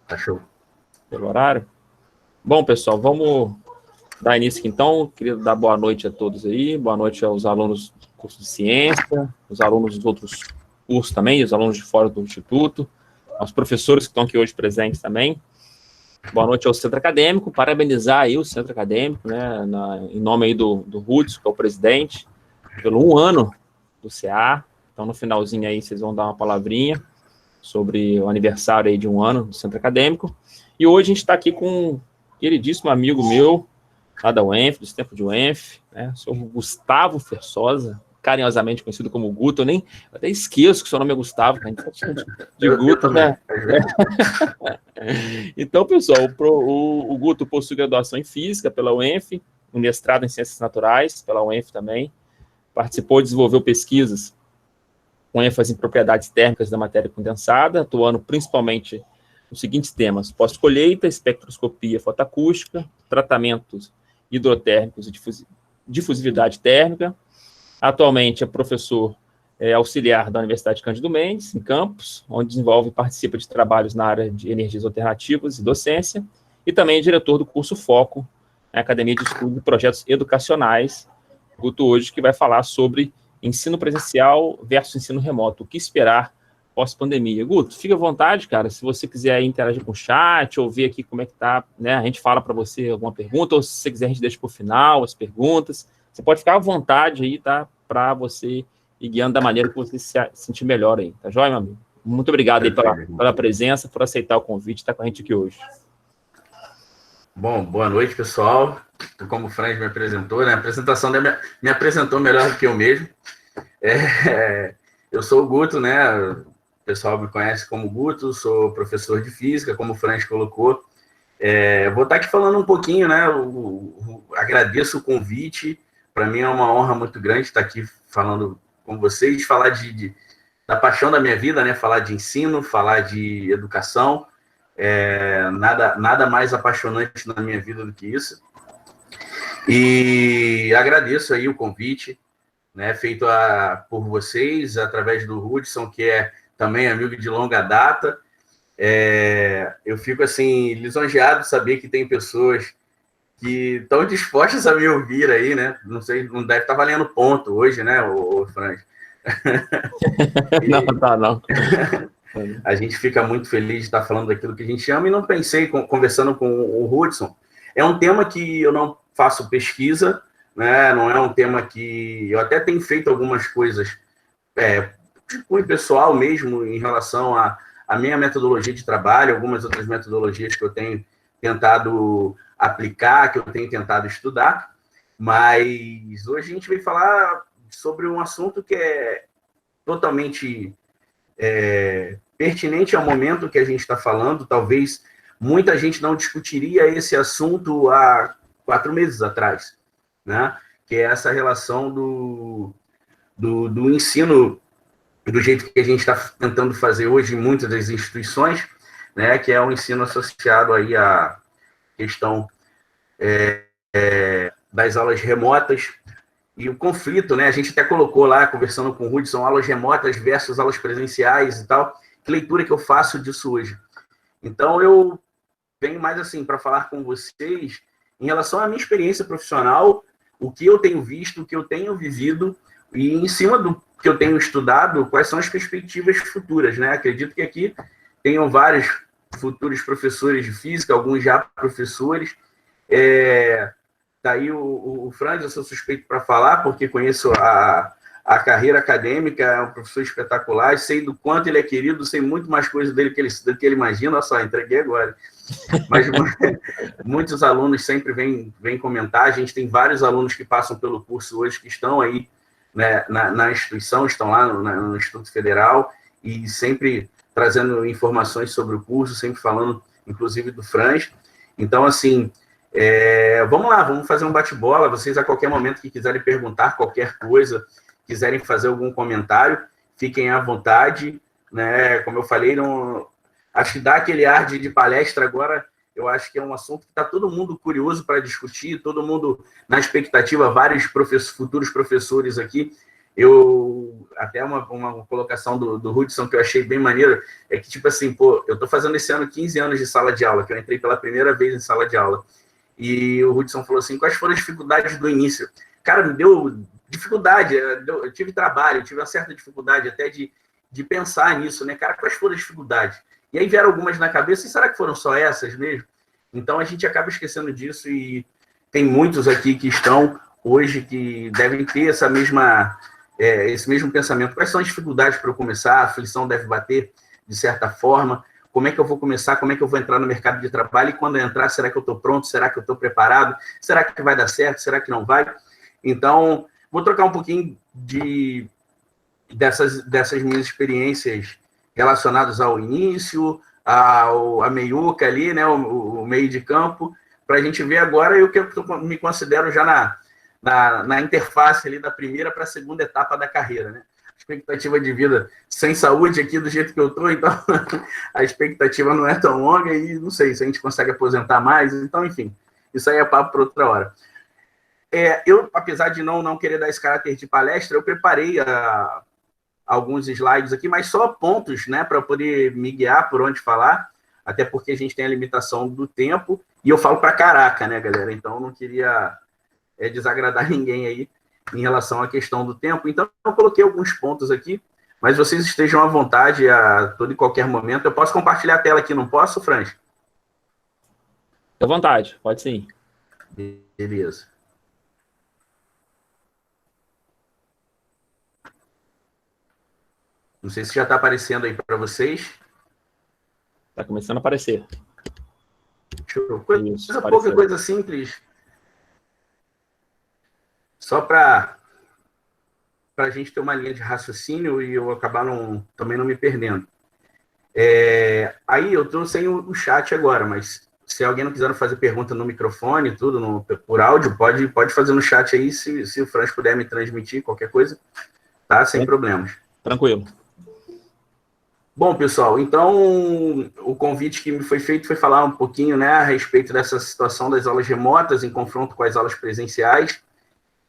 Achou. Pelo horário. Bom, pessoal, vamos dar início aqui, então. Queria dar boa noite a todos aí, boa noite aos alunos do curso de ciência, os alunos dos outros cursos também, os alunos de fora do Instituto, aos professores que estão aqui hoje presentes também. Boa noite ao Centro Acadêmico, parabenizar aí o Centro Acadêmico, né, em nome aí do Hudson, que é o presidente, pelo 1 ano do CA. Então, no finalzinho aí, vocês vão dar uma palavrinha sobre o aniversário aí de 1 ano do Centro Acadêmico. E hoje a gente está aqui com um queridíssimo amigo meu, lá da UENF, do tempo de UENF, né, o senhor Gustavo Fersosa, carinhosamente conhecido como Guto. Eu até esqueço que o seu nome é Gustavo, a gente tá chamando de Guto, né? Então, pessoal, o Guto possui graduação em Física pela UENF, um mestrado em Ciências Naturais pela UENF também, participou e desenvolveu pesquisas com ênfase em propriedades térmicas da matéria condensada, atuando principalmente nos seguintes temas: pós-colheita, espectroscopia fotoacústica, tratamentos hidrotérmicos e difusividade térmica. Atualmente é professor auxiliar da Universidade Cândido Mendes, em Campos, onde desenvolve e participa de trabalhos na área de energias alternativas e docência, e também é diretor do curso Foco, na Academia de Estudos e Projetos Educacionais, Guto hoje, que vai falar sobre ensino presencial versus ensino remoto, o que esperar pós-pandemia. Guto, fica à vontade, cara, se você quiser interagir com o chat, ou ver aqui como é que tá, né, a gente fala para você alguma pergunta, ou se você quiser a gente deixa para o final as perguntas, você pode ficar à vontade aí, tá, para você ir guiando da maneira que você se sentir melhor aí, tá joia, meu amigo? Muito obrigado aí pela presença, por aceitar o convite, estar com a gente aqui hoje. Bom, boa noite, pessoal. Como o Franz me apresentou, né? A apresentação me apresentou melhor do que eu mesmo. Eu sou o Guto, né? O pessoal me conhece como Guto, sou professor de Física, como o Franz colocou. Vou estar aqui falando um pouquinho, né? Agradeço o convite. Para mim é uma honra muito grande estar aqui falando com vocês, falar da paixão da minha vida, né? Falar de ensino, falar de educação. Nada mais apaixonante na minha vida do que isso. E agradeço aí o convite, né, feito por vocês, através do Hudson, que é também amigo de longa data. Eu fico, assim, lisonjeado de saber que tem pessoas que estão dispostas a me ouvir aí, né? Não sei, não deve estar valendo ponto hoje, né, o Franz? Não, tá, não. A gente fica muito feliz de estar falando daquilo que a gente ama, e não pensei, conversando com o Hudson, é um tema que eu não faço pesquisa, né? Não é um tema que... Eu até tenho feito algumas coisas de cunho pessoal mesmo, em relação à minha metodologia de trabalho, algumas outras metodologias que eu tenho tentado aplicar, que eu tenho tentado estudar, mas hoje a gente vai falar sobre um assunto que é totalmente pertinente ao momento que a gente está falando. Talvez muita gente não discutiria esse assunto há 4 meses atrás, né? Que é essa relação do ensino do jeito que a gente está tentando fazer hoje em muitas das instituições, né? Que é o ensino associado aí à questão das aulas remotas e o conflito, né? A gente até colocou lá, conversando com o Hudson, aulas remotas versus aulas presenciais e tal. Que leitura que eu faço disso hoje? Então, eu venho mais assim para falar com vocês em relação à minha experiência profissional, o que eu tenho visto, o que eu tenho vivido, e em cima do que eu tenho estudado, quais são as perspectivas futuras, né? Acredito que aqui tenham vários futuros professores de física, alguns já professores. Daí o Franz, eu sou suspeito para falar, porque conheço a carreira acadêmica, é um professor espetacular, sei do quanto ele é querido, sei muito mais coisas dele do que ele imagina. Olha só, entreguei agora. Mas muitos alunos sempre vêm comentar. A gente tem vários alunos que passam pelo curso hoje, que estão aí, né, na instituição, estão lá no Instituto Federal, e sempre trazendo informações sobre o curso, sempre falando, inclusive, do Franz. Então, assim, vamos lá, vamos fazer um bate-bola. Vocês, a qualquer momento que quiserem perguntar qualquer coisa, quiserem fazer algum comentário, fiquem à vontade, né? Como eu falei, não, acho que dá aquele ar de palestra agora. Eu acho que é um assunto que está todo mundo curioso para discutir, todo mundo na expectativa, vários futuros professores aqui Até uma colocação do Hudson que eu achei bem maneiro, é que, tipo assim, pô, eu tô fazendo esse ano 15 anos de sala de aula, que eu entrei pela primeira vez em sala de aula. E o Hudson falou assim, quais foram as dificuldades do início? Cara, me deu dificuldade, eu tive trabalho, eu tive uma certa dificuldade até de pensar nisso, né? Cara, quais foram as dificuldades? E aí vieram algumas na cabeça, e será que foram só essas mesmo? Então a gente acaba esquecendo disso, e tem muitos aqui que estão hoje que devem ter esse mesmo pensamento. Quais são as dificuldades para eu começar? A aflição deve bater de certa forma. Como é que eu vou começar? Como é que eu vou entrar no mercado de trabalho? E quando eu entrar, será que eu estou pronto? Será que eu estou preparado? Será que vai dar certo? Será que não vai? Então, vou trocar um pouquinho dessas minhas experiências relacionadas ao início, a meiuca ali, né, o meio de campo, para a gente ver agora o que eu me considero já na interface ali da primeira para a segunda etapa da carreira, né? Expectativa de vida sem saúde aqui do jeito que eu estou, então a expectativa não é tão longa e não sei se a gente consegue aposentar mais, então, enfim, isso aí é papo para outra hora. Eu, apesar de não querer dar esse caráter de palestra, eu preparei alguns slides aqui, mas só pontos, né, para poder me guiar por onde falar, até porque a gente tem a limitação do tempo, e eu falo para caraca, né, galera? Então, eu não queria desagradar ninguém aí em relação à questão do tempo. Então, eu coloquei alguns pontos aqui, mas vocês estejam à vontade a todo e qualquer momento. Eu posso compartilhar a tela aqui, não posso, Franz? Fique à vontade, pode sim. Beleza. Não sei se já está aparecendo aí para vocês. Está começando a aparecer. Show. Coisa simples. Só para a gente ter uma linha de raciocínio e eu acabar também não me perdendo. Aí eu estou sem o chat agora, mas se alguém não quiser fazer pergunta no microfone, tudo, por áudio, pode fazer no chat aí, se o Franz puder me transmitir qualquer coisa, tá? Sem problemas. Tranquilo. Bom, pessoal, então o convite que me foi feito foi falar um pouquinho, né, a respeito dessa situação das aulas remotas em confronto com as aulas presenciais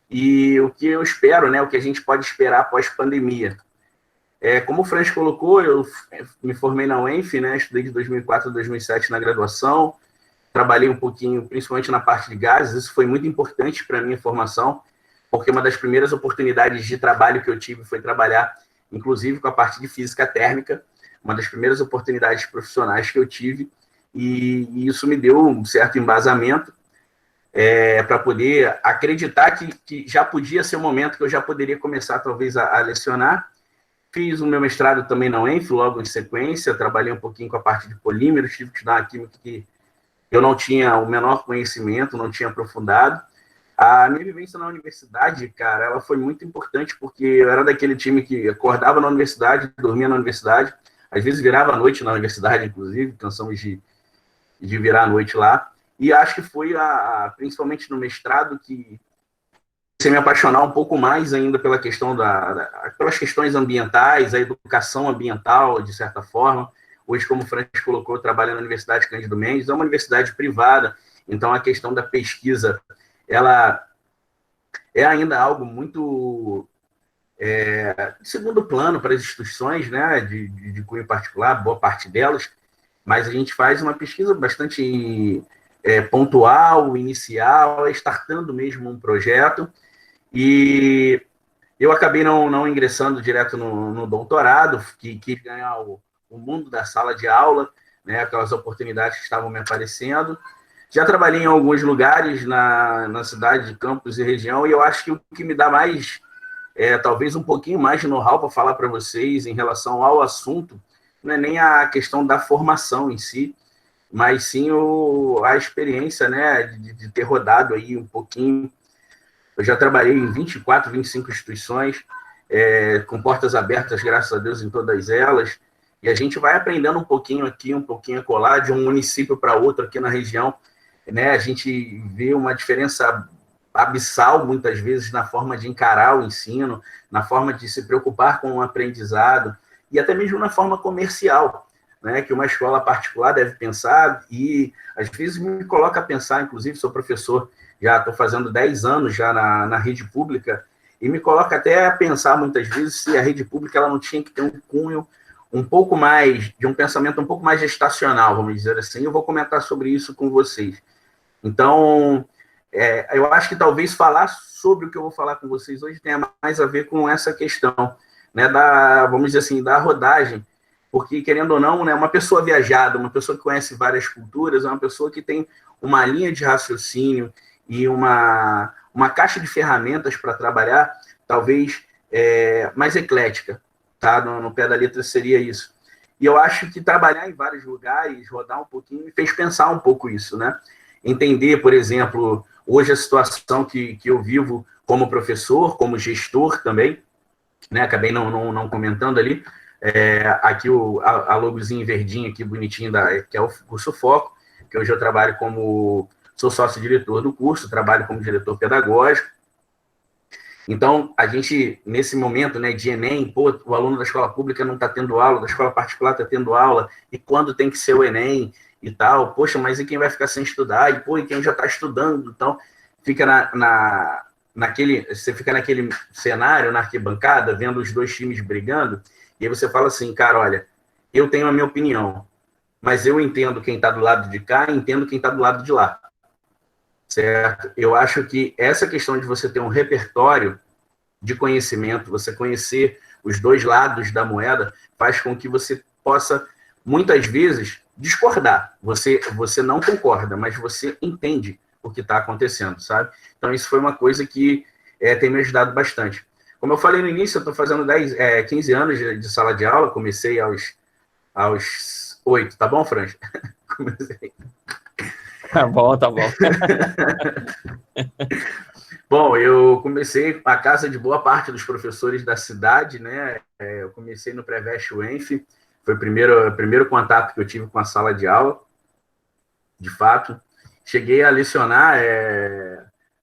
e o que eu espero, né, o que a gente pode esperar após pandemia. Como o Franz colocou, eu me formei na UENF, né, estudei de 2004 a 2007 na graduação, trabalhei um pouquinho, principalmente na parte de gases, isso foi muito importante para a minha formação, porque uma das primeiras oportunidades de trabalho que eu tive foi trabalhar, inclusive, com a parte de física térmica, uma das primeiras oportunidades profissionais que eu tive, e isso me deu um certo embasamento para poder acreditar que já podia ser o momento que eu já poderia começar, talvez, a lecionar. Fiz o meu mestrado também na UENF, logo em sequência, trabalhei um pouquinho com a parte de polímeros, tive que estudar uma química que eu não tinha o menor conhecimento, não tinha aprofundado. A minha vivência na universidade, cara, ela foi muito importante, porque eu era daquele time que acordava na universidade, dormia na universidade, às vezes virava à noite na universidade, inclusive, cansamos de virar à noite lá, e acho que foi, principalmente no mestrado, que você me apaixonar um pouco mais ainda pela questão pelas questões ambientais, a educação ambiental, de certa forma. Hoje, como o Franz colocou, trabalha na Universidade Cândido Mendes, é uma universidade privada, então a questão da pesquisa, ela é ainda algo muito segundo plano para as instituições, né, de cunho particular, boa parte delas, mas a gente faz uma pesquisa bastante pontual, inicial, startando mesmo um projeto, e eu acabei não ingressando direto no doutorado, que quis ganhar o mundo da sala de aula, né, aquelas oportunidades que estavam me aparecendo. Já trabalhei em alguns lugares na cidade, de campus e região, e eu acho que o que me dá mais, talvez um pouquinho mais de know-how para falar para vocês em relação ao assunto, não é nem a questão da formação em si, mas sim a experiência, né, de ter rodado aí um pouquinho. Eu já trabalhei em 24, 25 instituições, com portas abertas, graças a Deus, em todas elas, e a gente vai aprendendo um pouquinho aqui, um pouquinho acolá, de um município para outro aqui na região, né? A gente vê uma diferença abissal, muitas vezes, na forma de encarar o ensino, na forma de se preocupar com o aprendizado, e até mesmo na forma comercial, né, que uma escola particular deve pensar, e às vezes me coloca a pensar, inclusive sou professor, já estou fazendo 10 anos já na rede pública, e me coloca até a pensar, muitas vezes, se a rede pública ela não tinha que ter um cunho um pouco mais, de um pensamento um pouco mais gestacional, vamos dizer assim. Eu vou comentar sobre isso com vocês. Então, eu acho que talvez falar sobre o que eu vou falar com vocês hoje tenha mais a ver com essa questão, né, vamos dizer assim, da rodagem, porque, querendo ou não, né, uma pessoa viajada, uma pessoa que conhece várias culturas, é uma pessoa que tem uma linha de raciocínio e uma caixa de ferramentas para trabalhar, talvez mais eclética, tá? No pé da letra seria isso. E eu acho que trabalhar em vários lugares, rodar um pouquinho, me fez pensar um pouco isso, né? Entender, por exemplo, hoje a situação que eu vivo como professor, como gestor também, né? Acabei não comentando ali, aqui a logozinho verdinho aqui, bonitinho, que é o curso Foco, que hoje eu trabalho sou sócio-diretor do curso, trabalho como diretor pedagógico. Então, a gente, nesse momento, né, de Enem, pô, o aluno da escola pública não está tendo aula, da escola particular está tendo aula, e quando tem que ser o Enem e tal, poxa, mas e quem vai ficar sem estudar? E, pô, e quem já está estudando? Então, fica você fica naquele cenário, na arquibancada, vendo os dois times brigando, e aí você fala assim, cara, olha, eu tenho a minha opinião, mas eu entendo quem está do lado de cá e entendo quem está do lado de lá. Certo? Eu acho que essa questão de você ter um repertório de conhecimento, você conhecer os dois lados da moeda, faz com que você possa, muitas vezes, discordar. Você não concorda, mas você entende o que está acontecendo, sabe? Então, isso foi uma coisa que tem me ajudado bastante. Como eu falei no início, eu estou fazendo 15 anos de sala de aula, comecei aos 8, tá bom, Franz? Comecei. Tá bom, tá bom. Bom, eu comecei a casa de boa parte dos professores da cidade, né? Eu comecei no Preveste UENF, foi o primeiro contato que eu tive com a sala de aula, de fato. Cheguei a lecionar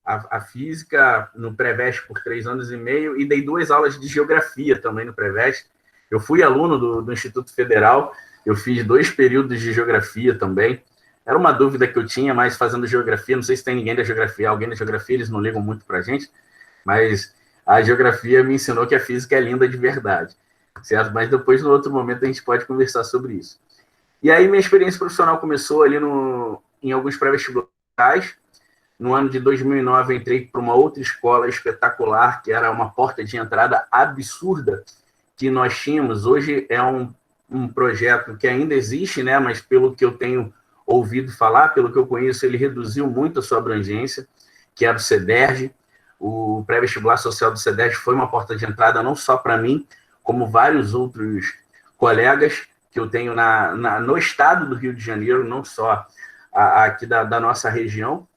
a física no Preveste por 3 anos e meio e dei 2 aulas de geografia também no Preveste. Eu fui aluno do Instituto Federal, eu fiz 2 períodos de geografia também. Era uma dúvida que eu tinha, mas fazendo geografia, não sei se tem alguém da geografia, eles não ligam muito para a gente, mas a geografia me ensinou que a física é linda de verdade, certo? Mas depois, no outro momento, a gente pode conversar sobre isso. E aí, minha experiência profissional começou ali em alguns pré-vestibulares. No ano de 2009, eu entrei para uma outra escola espetacular, que era uma porta de entrada absurda que nós tínhamos. Hoje é um projeto que ainda existe, né? Mas pelo que eu tenho ouvido falar, pelo que eu conheço, ele reduziu muito a sua abrangência, que era o CEDERJ. O pré-vestibular social do CEDERJ foi uma porta de entrada não só para mim, como vários outros colegas que eu tenho no estado do Rio de Janeiro, não só aqui da nossa região.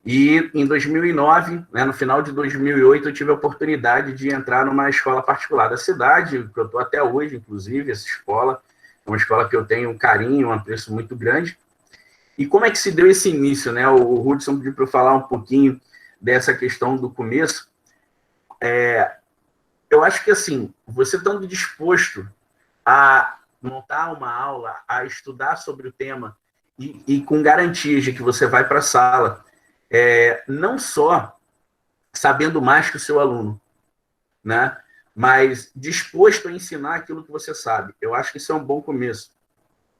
E em 2009, né, no final de 2008, eu tive a oportunidade de entrar numa escola particular da cidade, que eu estou até hoje, inclusive, essa escola. É uma escola que eu tenho um carinho, um apreço muito grande. E como é que se deu esse início, né? O Hudson pediu para eu falar um pouquinho dessa questão do começo. Eu acho que, assim, você estando disposto a montar uma aula, a estudar sobre o tema e com garantias de que você vai para a sala, não só sabendo mais que o seu aluno, né? Mas disposto a ensinar aquilo que você sabe. Eu acho que isso é um bom começo.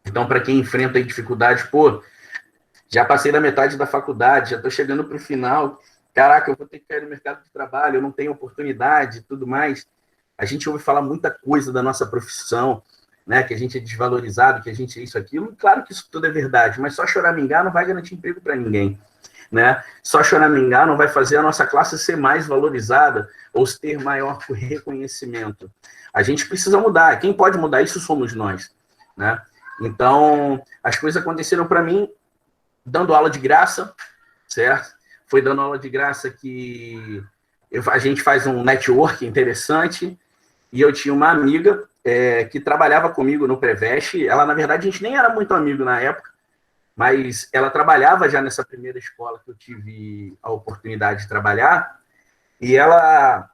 Então, para quem enfrenta dificuldades, pô, já passei da metade da faculdade, já estou chegando para o final, caraca, eu vou ter que cair no mercado de trabalho, eu não tenho oportunidade e tudo mais. A gente ouve falar muita coisa da nossa profissão, né? Que a gente é desvalorizado, que a gente é isso, aquilo. Claro que isso tudo é verdade, mas só choramingar não vai garantir emprego para ninguém. Né? Só choramingar não vai fazer a nossa classe ser mais valorizada ou ter maior reconhecimento. A gente precisa mudar. Quem pode mudar isso somos nós. Né? Então, as coisas aconteceram para mim dando aula de graça, certo? Foi dando aula de graça que a gente faz um network interessante e eu tinha uma amiga que trabalhava comigo no Preveste. Ela, na verdade, a gente nem era muito amigo na época, mas ela trabalhava já nessa primeira escola que eu tive a oportunidade de trabalhar, e ela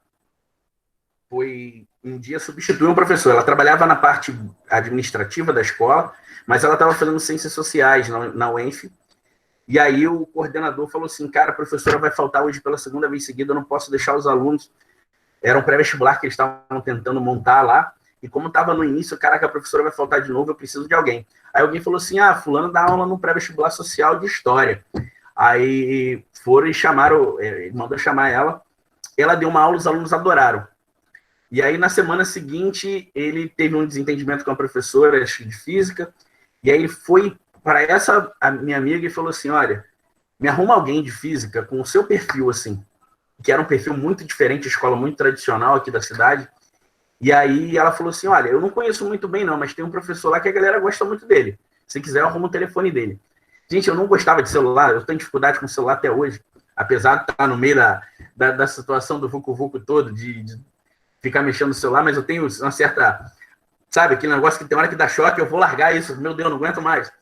foi um dia substituir um professor. Ela trabalhava na parte administrativa da escola, mas ela estava fazendo ciências sociais na UENF, E aí o coordenador falou assim, cara, a professora vai faltar hoje pela segunda vez seguida, eu não posso deixar os alunos. Era um pré-vestibular que eles estavam tentando montar lá, e como estava no início, caraca, a professora vai faltar de novo, eu preciso de alguém. Aí alguém falou assim, fulano dá aula no pré-vestibular social de história. Aí foram e chamaram, mandou chamar ela deu uma aula, os alunos adoraram. E aí na semana seguinte, ele teve um desentendimento com a professora de física, e aí ele foi para a minha amiga e falou assim, olha, me arruma alguém de física com o seu perfil, assim, que era um perfil muito diferente, escola muito tradicional aqui da cidade. E aí ela falou assim, olha, eu não conheço muito bem não, mas tem um professor lá que a galera gosta muito dele. Se quiser, eu arrumo o telefone dele. Gente, eu não gostava de celular, eu tenho dificuldade com o celular até hoje, apesar de estar no meio da situação do vucu-vucu todo, de ficar mexendo no celular, mas eu tenho uma certa, sabe, aquele negócio que tem hora que dá choque, eu vou largar isso, meu Deus, não aguento mais.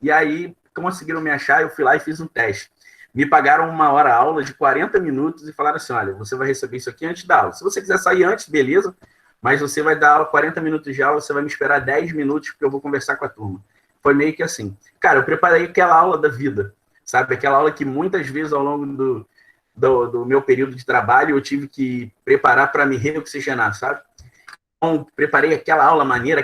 E aí, conseguiram me achar, eu fui lá e fiz um teste. Me pagaram uma hora aula de 40 minutos e falaram assim, olha, você vai receber isso aqui antes da aula. Se você quiser sair antes, beleza, mas você vai dar aula 40 minutos de aula, você vai me esperar 10 minutos porque eu vou conversar com a turma. Foi meio que assim. Cara, eu preparei aquela aula da vida, sabe? Aquela aula que muitas vezes ao longo do meu período de trabalho eu tive que preparar para me reoxigenar, sabe? Então, preparei aquela aula maneira,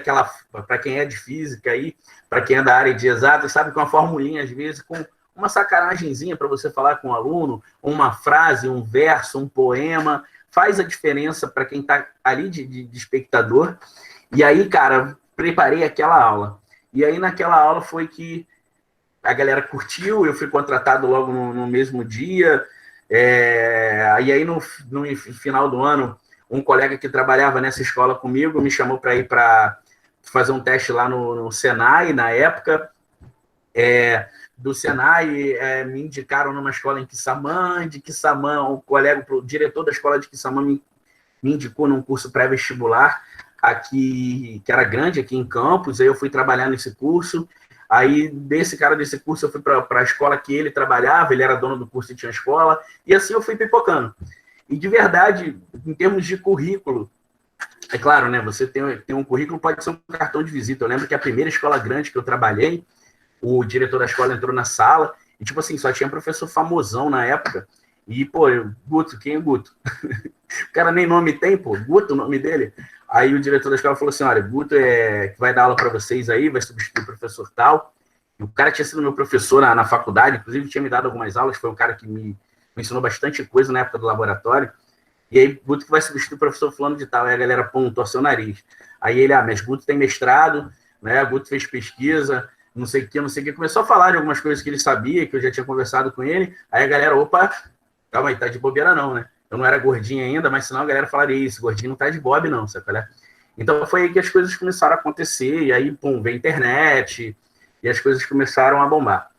para quem é de física aí, para quem é da área de exatas, sabe? Com uma formulinha, às vezes, com uma sacanagemzinha para você falar com o aluno, uma frase, um verso, um poema, faz a diferença para quem está ali de espectador. E aí, cara, preparei aquela aula. E aí, naquela aula foi que a galera curtiu, eu fui contratado logo no mesmo dia. E aí, no final do ano, um colega que trabalhava nessa escola comigo me chamou para ir para fazer um teste lá no Senai, na época. Do Senai, me indicaram numa escola em Quissamã, de Quissamã, o diretor da escola de Quissamã me indicou num curso pré-vestibular aqui, que era grande aqui em Campos, aí eu fui trabalhar nesse curso, aí desse curso eu fui para a escola que ele trabalhava, ele era dono do curso e tinha escola, e assim eu fui pipocando. E de verdade, em termos de currículo, é claro, né, você tem um currículo, pode ser um cartão de visita, eu lembro que a primeira escola grande que eu trabalhei, o diretor da escola entrou na sala, e tipo assim, só tinha professor famosão na época, e pô, Guto, quem é Guto? O cara nem nome tem, pô, Guto, o nome dele. Aí o diretor da escola falou assim, olha, Guto que vai dar aula para vocês aí, vai substituir o professor tal. E o cara tinha sido meu professor na faculdade, inclusive tinha me dado algumas aulas, foi um cara que me ensinou bastante coisa na época do laboratório. E aí, Guto que vai substituir o professor fulano de tal. Aí a galera, torceu o nariz. Aí ele, mas Guto tem mestrado, né? Guto fez pesquisa, não sei o que. Começou a falar de algumas coisas que ele sabia, que eu já tinha conversado com ele. Aí a galera, opa, calma aí, tá de bobeira não, né? Eu não era gordinho ainda, mas senão a galera falaria isso, gordinho não tá de bob não, sabe? Então foi aí que as coisas começaram a acontecer, e aí, veio a internet, e as coisas começaram a bombar.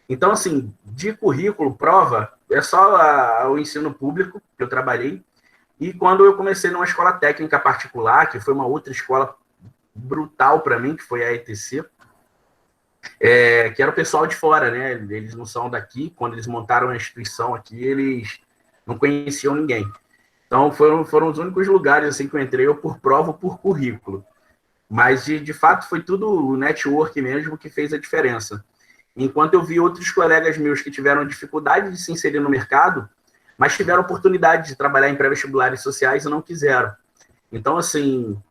Então, assim, de currículo, prova, é só o ensino público que eu trabalhei, e quando eu comecei numa escola técnica particular, que foi uma outra escola brutal para mim, que foi a ETC, que era o pessoal de fora, né? Eles não são daqui, quando eles montaram a instituição aqui, eles não conheciam ninguém. Então, foram os únicos lugares assim, que eu entrei, ou por prova ou por currículo. Mas, de fato, foi tudo o network mesmo que fez a diferença. Enquanto eu vi outros colegas meus que tiveram dificuldade de se inserir no mercado, mas tiveram oportunidade de trabalhar em pré-vestibulares sociais e não quiseram. Então, assim,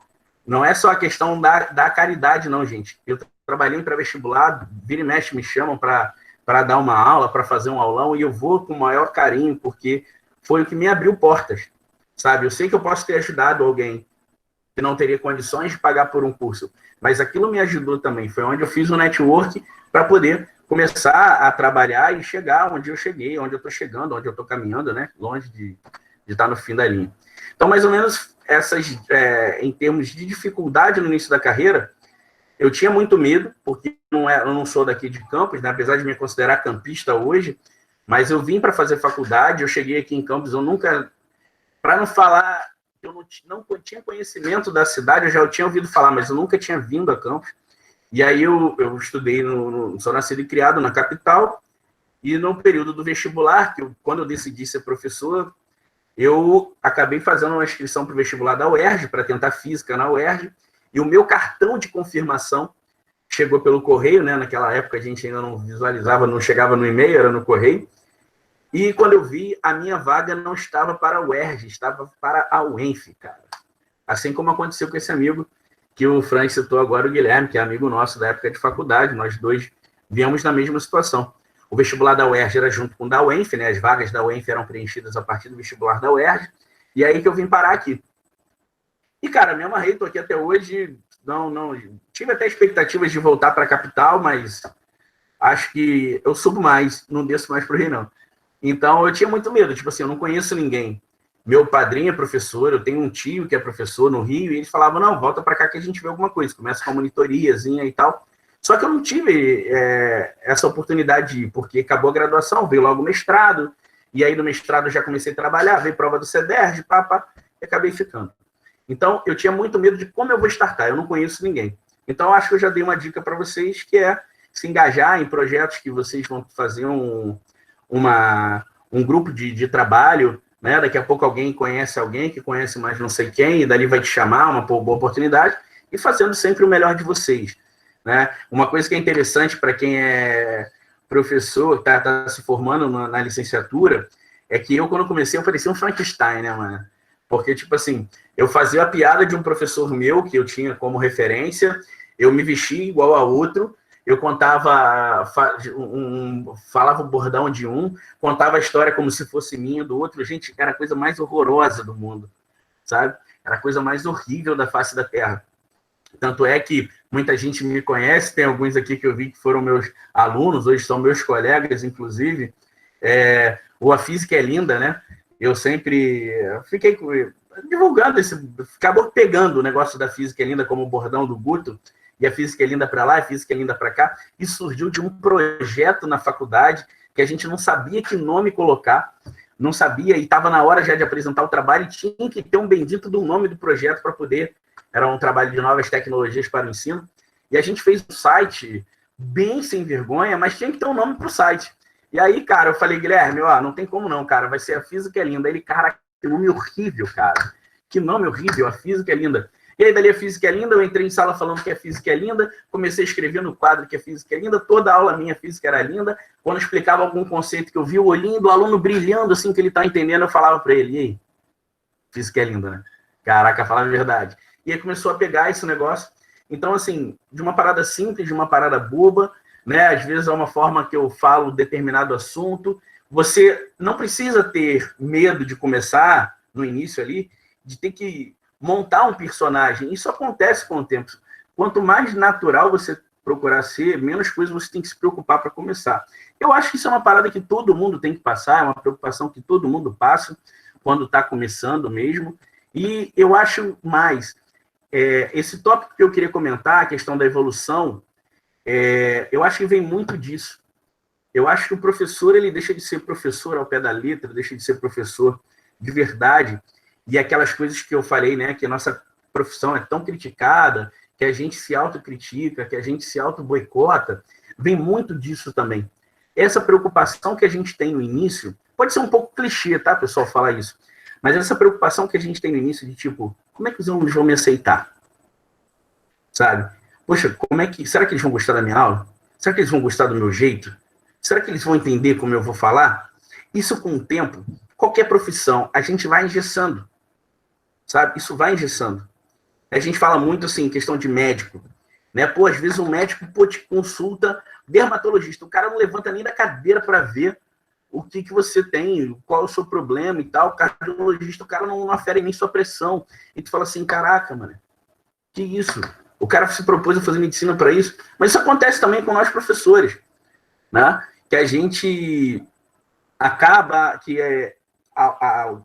não é só a questão da caridade, não, gente. Eu trabalhei em pré-vestibular, vira e mexe me chamam para dar uma aula, para fazer um aulão, e eu vou com o maior carinho, porque foi o que me abriu portas, sabe? Eu sei que eu posso ter ajudado alguém que não teria condições de pagar por um curso, mas aquilo me ajudou também. Foi onde eu fiz o network para poder começar a trabalhar e chegar onde eu cheguei, onde eu estou chegando, onde eu estou caminhando, né? Longe de estar no fim da linha. Então, mais ou menos, em termos de dificuldade no início da carreira, eu tinha muito medo, porque eu não sou daqui de Campos, né? Apesar de me considerar campista hoje, mas eu vim para fazer faculdade, eu cheguei aqui em Campos, eu nunca, para não falar, eu não tinha conhecimento da cidade, eu já tinha ouvido falar, mas eu nunca tinha vindo a Campos. E aí eu estudei, sou nascido e criado na capital, e no período do vestibular, quando eu decidi ser professor, eu acabei fazendo uma inscrição para o vestibular da UERJ, para tentar física na UERJ, e o meu cartão de confirmação chegou pelo correio, né? Naquela época a gente ainda não visualizava, não chegava no e-mail, era no correio. E quando eu vi, a minha vaga não estava para a UERJ, estava para a UENF, cara. Assim como aconteceu com esse amigo que o Frank citou agora, o Guilherme, que é amigo nosso da época de faculdade, nós dois viemos na mesma situação. O vestibular da UERJ era junto com o da UENF, né? As vagas da UENF eram preenchidas a partir do vestibular da UERJ, e aí que eu vim parar aqui. E, cara, me amarrei, tô aqui até hoje, não tive até expectativas de voltar para a capital, mas acho que eu subo mais, não desço mais pro Rio, não. Então, eu tinha muito medo, tipo assim, eu não conheço ninguém. Meu padrinho é professor, eu tenho um tio que é professor no Rio, e eles falavam, não, volta para cá que a gente vê alguma coisa, começa com a monitoriazinha e tal. Só que eu não tive essa oportunidade de ir, porque acabou a graduação, veio logo o mestrado, e aí no mestrado eu já comecei a trabalhar, veio prova do CEDERJ, e acabei ficando. Então, eu tinha muito medo de como eu vou startar, eu não conheço ninguém. Então, acho que eu já dei uma dica para vocês, que é se engajar em projetos que vocês vão fazer um grupo de trabalho, né? Daqui a pouco alguém conhece alguém que conhece mais não sei quem, e dali vai te chamar, uma boa oportunidade, e fazendo sempre o melhor de vocês, né? Uma coisa que é interessante para quem é professor, está se formando na licenciatura, é que eu, quando comecei, eu parecia um Frankenstein, né, mano? Porque, tipo assim, eu fazia a piada de um professor meu, que eu tinha como referência, eu me vestia igual a outro, eu contava, falava o bordão de um, contava a história como se fosse minha do outro. Gente, era a coisa mais horrorosa do mundo, sabe? Era a coisa mais horrível da face da Terra. Tanto é que muita gente me conhece, tem alguns aqui que eu vi que foram meus alunos, hoje são meus colegas, inclusive. O A Física é Linda, né? Eu sempre fiquei divulgando acabou pegando o negócio da Física é Linda como o bordão do Guto, e a Física é Linda para lá, a Física é Linda para cá, e surgiu de um projeto na faculdade que a gente não sabia que nome colocar, não sabia, e estava na hora já de apresentar o trabalho, e tinha que ter um bendito do nome do projeto para poder, era um trabalho de novas tecnologias para o ensino, e a gente fez um site bem sem vergonha, mas tinha que ter um nome para o site. E aí, cara, eu falei, Guilherme, não tem como não, cara, vai ser A Física é Linda. Ele, cara, que nome horrível, cara, que nome horrível, A Física é Linda. E aí, dali, A Física é Linda, eu entrei em sala falando que a física é linda, comecei a escrever no quadro que a física é linda, toda aula minha física era linda, quando eu explicava algum conceito que eu vi o olhinho do aluno brilhando, assim, que ele tá entendendo, eu falava para ele, e aí, física é linda, né? Caraca, fala a verdade. E aí começou a pegar esse negócio. Então, assim, de uma parada simples, de uma parada boba, né? Às vezes é uma forma que eu falo determinado assunto, você não precisa ter medo de começar, no início ali, de ter que montar um personagem. Isso acontece com o tempo. Quanto mais natural você procurar ser, menos coisas você tem que se preocupar para começar. Eu acho que isso é uma parada que todo mundo tem que passar, é uma preocupação que todo mundo passa quando está começando mesmo. E eu acho mais, esse tópico que eu queria comentar, a questão da evolução, eu acho que vem muito disso. Eu acho que o professor, ele deixa de ser professor ao pé da letra, deixa de ser professor de verdade. E aquelas coisas que eu falei, né, que a nossa profissão é tão criticada, que a gente se autocritica, que a gente se auto-boicota, vem muito disso também. Essa preocupação que a gente tem no início, pode ser um pouco clichê, tá, pessoal, falar isso, mas essa preocupação que a gente tem no início de tipo, como é que os alunos vão me aceitar? Sabe? Poxa, será que eles vão gostar da minha aula? Será que eles vão gostar do meu jeito? Será que eles vão entender como eu vou falar? Isso com o tempo, qualquer profissão, a gente vai engessando. Sabe? Isso vai engessando. A gente fala muito assim, em questão de médico, né? Pô, às vezes um médico, te consulta, dermatologista, o cara não levanta nem da cadeira para ver o que você tem, qual é o seu problema e tal, cardiologista, o cara não afere nem sua pressão. E tu fala assim, caraca, mano, que isso? O cara se propôs a fazer medicina para isso. Mas isso acontece também com nós professores, né? Que a gente acaba,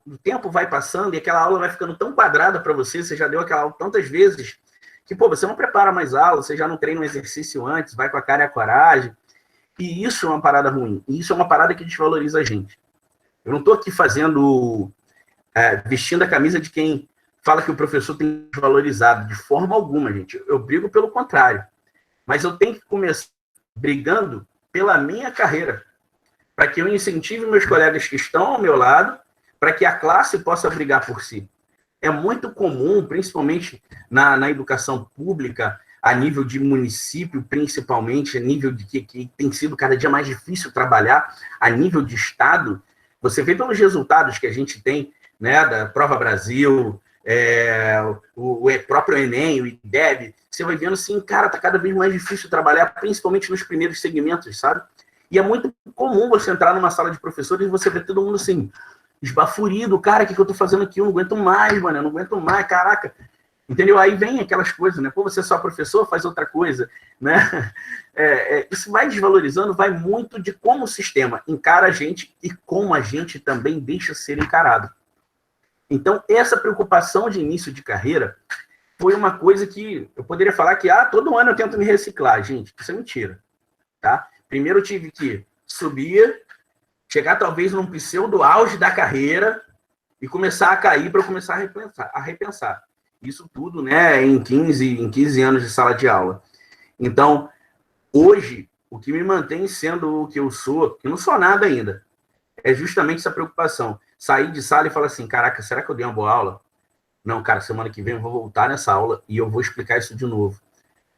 o tempo vai passando e aquela aula vai ficando tão quadrada para você já deu aquela aula tantas vezes, que, você não prepara mais aula, você já não treina um exercício antes, vai com a cara e a coragem, e isso é uma parada ruim, e isso é uma parada que desvaloriza a gente. Eu não estou aqui vestindo a camisa de quem fala que o professor tem desvalorizado, de forma alguma, gente, eu brigo pelo contrário, mas eu tenho que começar brigando pela minha carreira, para que eu incentive meus colegas que estão ao meu lado, para que a classe possa brigar por si. É muito comum, principalmente na educação pública, a nível de município, principalmente, a nível de que tem sido cada dia mais difícil trabalhar, a nível de Estado, você vê pelos resultados que a gente tem, né, da Prova Brasil, o próprio Enem, o IDEB, você vai vendo assim, cara, tá cada vez mais difícil trabalhar, principalmente nos primeiros segmentos, sabe? E é muito comum você entrar numa sala de professores e você vê todo mundo assim, esbaforido, cara, o que eu tô fazendo aqui? Eu não aguento mais, mano, eu não aguento mais, caraca. Entendeu? Aí vem aquelas coisas, né? Pô, você é só professor, faz outra coisa, né? Isso vai desvalorizando, vai muito de como o sistema encara a gente e como a gente também deixa ser encarado. Então, essa preocupação de início de carreira foi uma coisa que eu poderia falar que, todo ano eu tento me reciclar. Gente, isso é mentira, tá? Primeiro eu tive que subir, chegar talvez num pseudo auge da carreira e começar a cair para eu começar a repensar. Isso tudo, né, em 15 anos de sala de aula. Então, hoje, o que me mantém sendo o que eu sou, que não sou nada ainda, é justamente essa preocupação. Sair de sala e falar assim, caraca, será que eu dei uma boa aula? Não, cara, semana que vem eu vou voltar nessa aula e eu vou explicar isso de novo.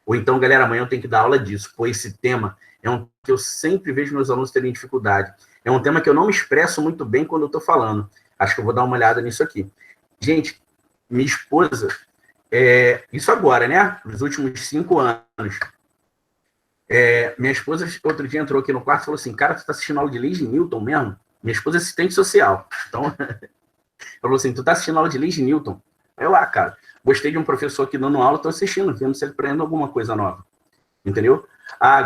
Ou então, galera, amanhã eu tenho que dar aula disso, pois esse tema é um que eu sempre vejo meus alunos terem dificuldade. É um tema que eu não me expresso muito bem quando eu estou falando. Acho que eu vou dar uma olhada nisso aqui. Gente, minha esposa, isso agora, né? Nos últimos 5 anos. Minha esposa, outro dia, entrou aqui no quarto e falou assim, cara, tu tá assistindo aula de Leis Newton mesmo? Minha esposa é assistente social. Então, ela falou assim, tu tá assistindo aula de Leis Newton? Eu, cara, gostei de um professor aqui dando aula, tô assistindo, vendo se ele aprende alguma coisa nova. Entendeu?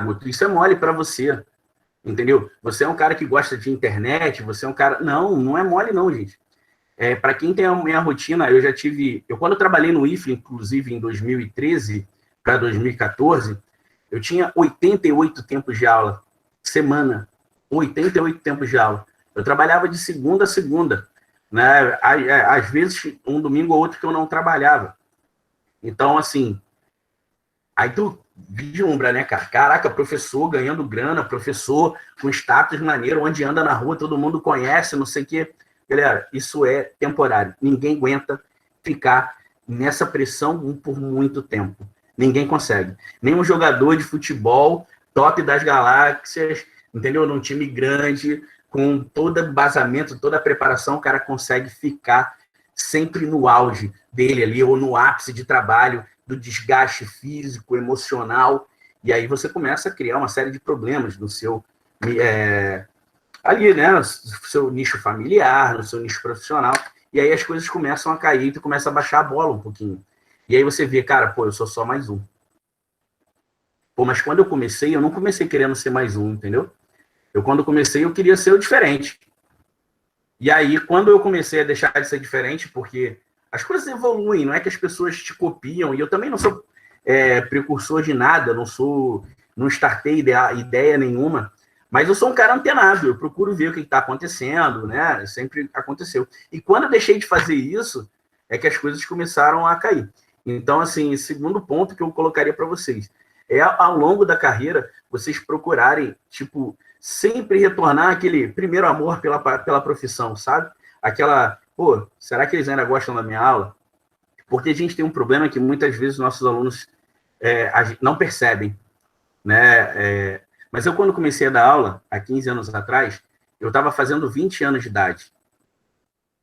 Guto, isso é mole para você. Entendeu? Você é um cara que gosta de internet, você é um cara... Não é mole não, gente. Para quem tem a minha rotina, eu quando eu trabalhei no IFLE, inclusive em 2013 para 2014, eu tinha 88 tempos de aula, semana, 88 tempos de aula. Eu trabalhava de segunda a segunda, né? Às vezes, um domingo ou outro que eu não trabalhava. Então, assim, aí tu vislumbra, né, cara? Caraca, professor ganhando grana, professor com status maneiro, onde anda na rua, todo mundo conhece, não sei o quê. Galera, isso é temporário. Ninguém aguenta ficar nessa pressão por muito tempo. Ninguém consegue. Nenhum jogador de futebol top das galáxias, entendeu? Num time grande, com todo embasamento, toda a preparação, o cara consegue ficar sempre no auge dele ali, ou no ápice de trabalho, do desgaste físico, emocional, e aí você começa a criar uma série de problemas no seu... ali, né, no seu nicho familiar, no seu nicho profissional, e aí as coisas começam a cair, e tu começa a baixar a bola um pouquinho. E aí você vê, cara, eu sou só mais um. Mas quando eu não comecei querendo ser mais um, entendeu? Quando comecei, eu queria ser o diferente. E aí, quando eu comecei a deixar de ser diferente, porque as coisas evoluem, não é que as pessoas te copiam, e eu também não sou precursor de nada, não startei ideia nenhuma, mas eu sou um cara antenado, eu procuro ver o que está acontecendo, né? Sempre aconteceu. E quando eu deixei de fazer isso, é que as coisas começaram a cair. Então, assim, segundo ponto que eu colocaria para vocês, ao longo da carreira, vocês procurarem, tipo, sempre retornar aquele primeiro amor pela profissão, sabe? Aquela, será que eles ainda gostam da minha aula? Porque a gente tem um problema que muitas vezes nossos alunos não percebem, né? Mas eu, quando comecei a dar aula, há 15 anos atrás, eu estava fazendo 20 anos de idade.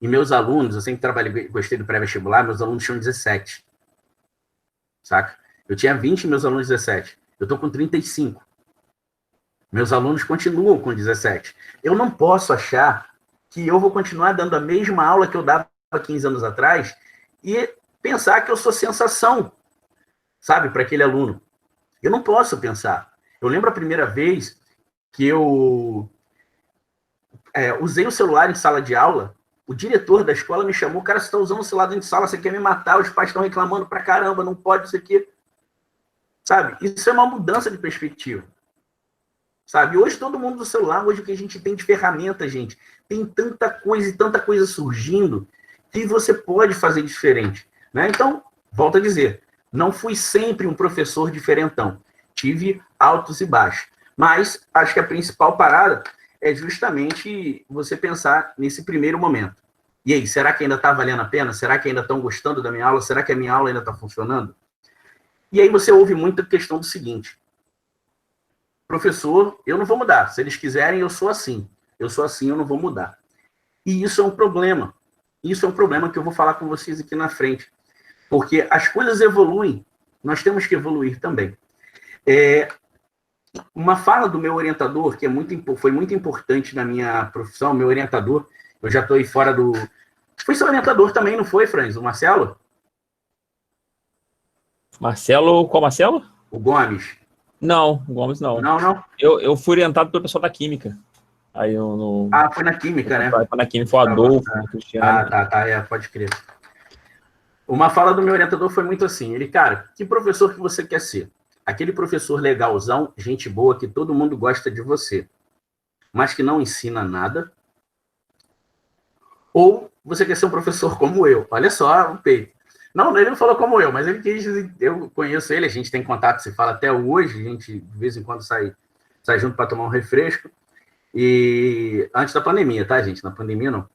E meus alunos, eu sempre trabalhei, gostei do pré-vestibular, meus alunos tinham 17. Saca? Eu tinha 20 e meus alunos 17. Eu estou com 35. Meus alunos continuam com 17. Eu não posso achar que eu vou continuar dando a mesma aula que eu dava 15 anos atrás e pensar que eu sou sensação, sabe, para aquele aluno. Eu não posso pensar. Eu lembro a primeira vez que eu usei o celular em sala de aula, o diretor da escola me chamou, cara, você está usando o celular dentro de sala, você quer me matar, os pais estão reclamando pra caramba, não pode isso aqui. Sabe, isso é uma mudança de perspectiva. Sabe, hoje todo mundo do celular, hoje o que a gente tem de ferramenta, gente, tem tanta coisa e tanta coisa surgindo que você pode fazer diferente, né? Então, volto a dizer, não fui sempre um professor diferentão, tive altos e baixos, mas acho que a principal parada é justamente você pensar nesse primeiro momento. E aí, será que ainda está valendo a pena? Será que ainda estão gostando da minha aula? Será que a minha aula ainda está funcionando? E aí você ouve muito a questão do seguinte: professor, eu não vou mudar. Se eles quiserem, eu sou assim. Eu sou assim, eu não vou mudar. E isso é um problema. Isso é um problema que eu vou falar com vocês aqui na frente. Porque as coisas evoluem, nós temos que evoluir também. Uma fala do meu orientador, que foi muito importante na minha profissão, meu orientador, eu já estou aí fora do... Foi seu orientador também, não foi, Franz? O Marcelo? Marcelo, qual Marcelo? O Gomes. Não, o Gomes não. Não? Eu fui orientado pelo pessoal da Química. Aí foi na Química, né? Foi na Química, foi o Adolfo, o Cristiano. Pode crer. Uma fala do meu orientador foi muito assim, ele, cara, que professor que você quer ser? Aquele professor legalzão, gente boa, que todo mundo gosta de você, mas que não ensina nada? Ou você quer ser um professor como eu? Olha só o peito. Não, ele não falou como eu, mas ele quis, eu conheço ele, a gente tem contato, se fala até hoje, a gente de vez em quando sai junto para tomar um refresco, e antes da pandemia, tá, gente? Na pandemia, não.